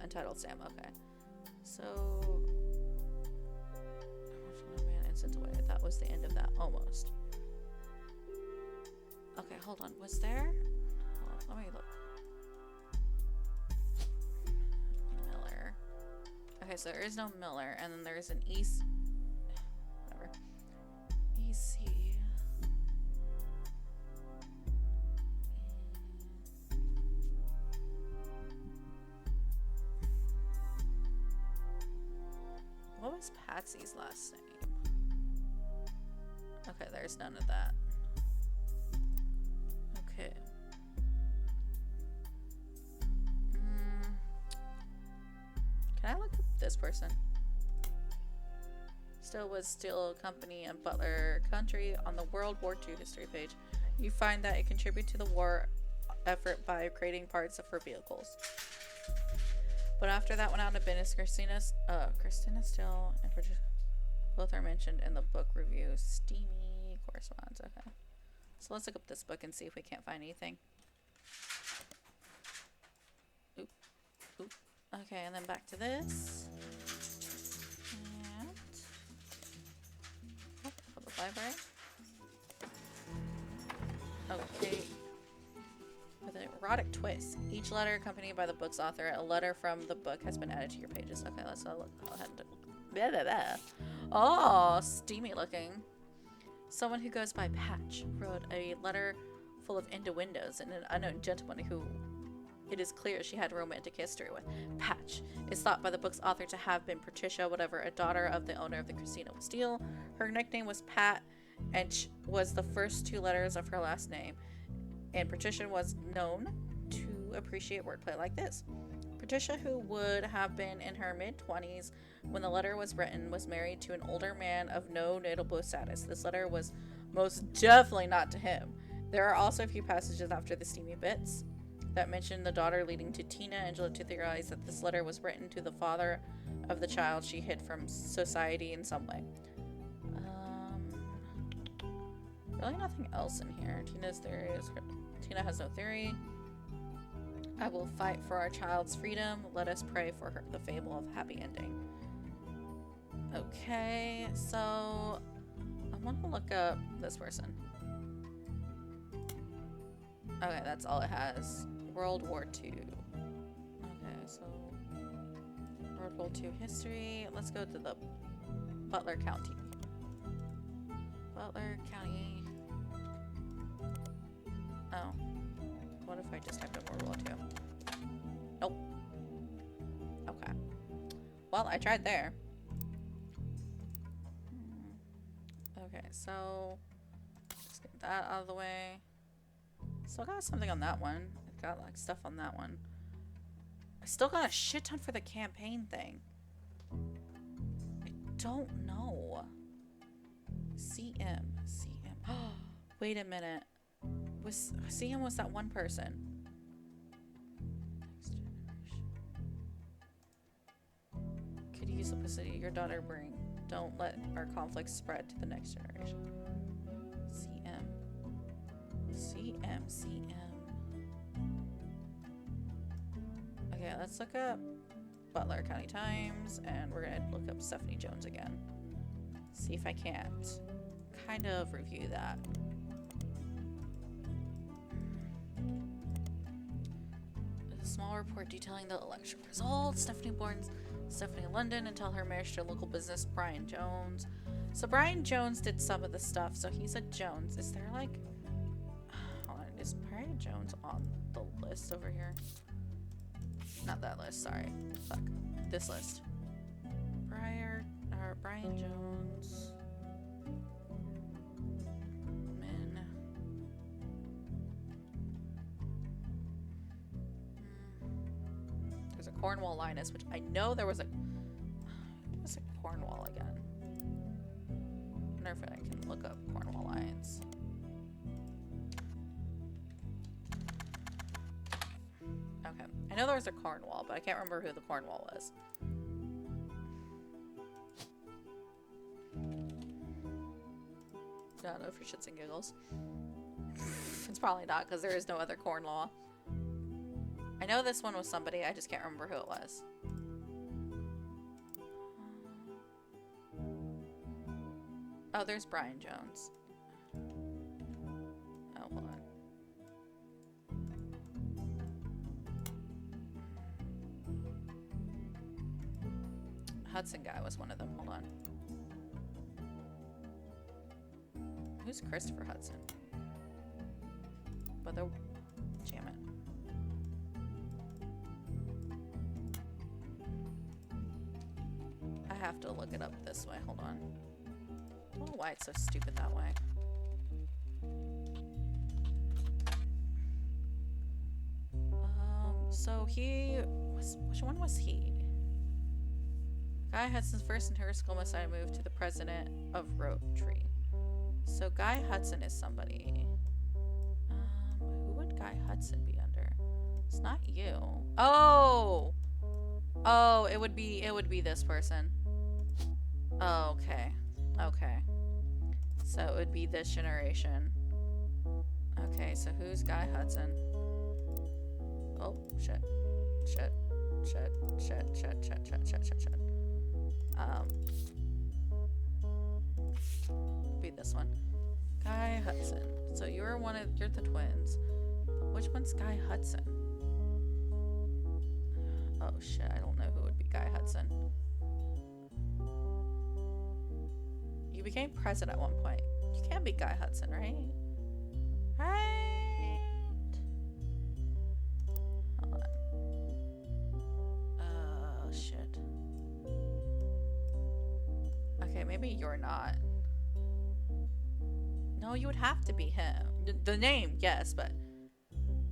entitled Sam. Okay. So, man, and sent away. That was the end of that, almost. Okay, hold on. Was there? Let me look. Miller. Okay, so there is no Miller, and then there's an East. Whatever. EC. was Patsy's last name? Okay, there's none of that. Okay. Can I look up this person? Steel Company and Butler Country on the World War II history page. You find that it contributed to the war effort by creating parts for vehicles. But after that went out of business, Christina Still and both are mentioned in the book review. Steamy correspondence. Okay. So let's look up this book and see if we can't find anything. Oop. Oop. Okay, and then back to this. And public library. Okay. With an erotic twist. Each letter accompanied by the book's author. A letter from the book has been added to your pages. Okay, let's go ahead and blah, blah, blah. Oh, steamy looking. Someone who goes by Patch wrote a letter full of innuendos and an unknown gentleman who it is clear she had a romantic history with. Patch is thought by the book's author to have been Patricia, whatever, a daughter of the owner of the Christina Steel. Her nickname was Pat, and was the first two letters of her last name. And Patricia was known to appreciate wordplay like this. Patricia, who would have been in her mid-20s when the letter was written, was married to an older man of no notable status. This letter was most definitely not to him. There are also a few passages after the steamy bits that mention the daughter, leading to Tina Angela to theorize that this letter was written to the father of the child she hid from society in some way. Really nothing else in here. Tina's theory is... Tina has no theory. I will fight for our child's freedom. Let us pray for her. The fable of happy ending. Okay, so I want to look up this person. Okay, that's all it has. World War II. Okay, so World War II history. Let's go to the Butler County. Butler County. Oh. What if I just typed in World War II? Nope. Okay. Well, I tried there. Okay, so let's get that out of the way. Still got something on that one. I've got like stuff on that one. I still got a shit ton for the campaign thing. I don't know. CM. Wait a minute. CM was that one person. Next generation. Could you use the publicity your daughter bring? Don't let our conflicts spread to the next generation. CM. Okay, let's look up Butler County Times, and we're gonna look up Stephanie Jones again. See if I can't kind of review that. A small report detailing the election results. Stephanie warns Stephanie in London until her marriage to local business Brian Jones. So Brian Jones did some of the stuff, so he's a Jones. Is there like... Hold on, is Brian Jones on the list over here? Not that list, sorry. Fuck. This list. Brian Jones. Men. There's a Cornwall Linus, which I know there was a... What's a Cornwall again? I wonder if I can look up Cornwall Lions. Okay. I know there was a Cornwall, but I can't remember who the Cornwall was. I don't know for shits and giggles. It's probably not, because there is no other Cornwall. I know this one was somebody, I just can't remember who it was. Oh, there's Brian Jones. Oh, hold on. Hudson guy was one of them. Hold on. Who's Christopher Hudson? But the... Damn it. I have to look it up this way. Hold on. I don't know why it's so stupid that way. So he was, which one was he? Guy Hudson's first and her school must I move to the president of Roottrees. So Guy Hudson is somebody. Who would Guy Hudson be under? It's not you. Oh! Oh, it would be this person. Oh, okay. Okay. So it would be this generation. Okay, so who's Guy Hudson? Oh, shit. Shit. Shit. Shit. Shit. Shit. Shit. Shit. Shit. Shit. Be this one. Guy Hudson. So you're the twins. But which one's Guy Hudson? Oh shit, I don't know who would be Guy Hudson. You became president at one point. You can't be Guy Hudson, right? Right? Hold on. Oh shit. Okay, maybe you're not. No, you would have to be him. The name, yes, but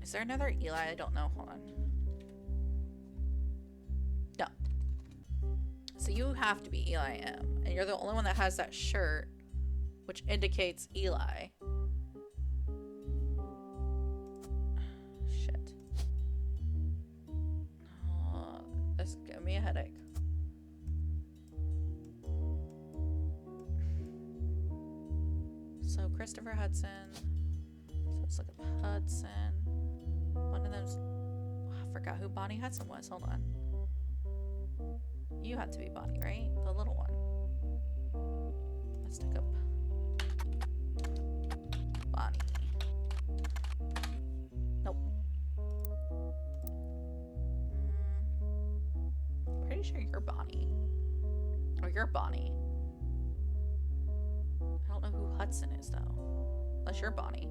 is there another Eli? I don't know. Hold on. No. So you have to be Eli M. And you're the only one that has that shirt, which indicates Eli. Shit. Oh, this gave me a headache. So Christopher Hudson. So let's look up Hudson. One of them's... Oh, I forgot who Bonnie Hudson was. Hold on. You had to be Bonnie, right? The little one. Let's look up Bonnie. Nope. Pretty sure you're Bonnie. Or you're Bonnie. I don't know who Hudson is, though. Unless you're Bonnie.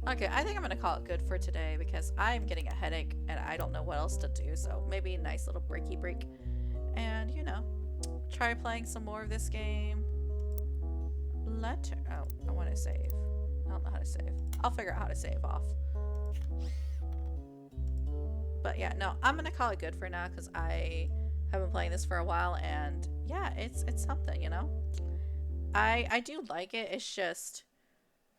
Okay, I think I'm gonna call it good for today because I'm getting a headache and I don't know what else to do, so maybe a nice little breaky break. And, you know, try playing some more of this game. Oh, I want to save. I don't know how to save. I'll figure out how to save off. But yeah, no, I'm gonna call it good for now because I have been playing this for a while and yeah, it's something, you know? I do like it. It's just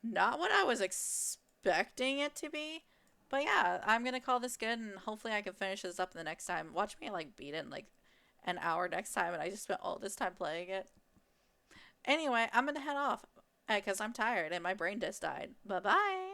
not what I was expecting it to be. But yeah, I'm gonna call this good and hopefully I can finish this up the next time. Watch me like beat it in like an hour next time and I just spent all this time playing it. Anyway, I'm gonna head off because I'm tired and my brain just died. Bye bye.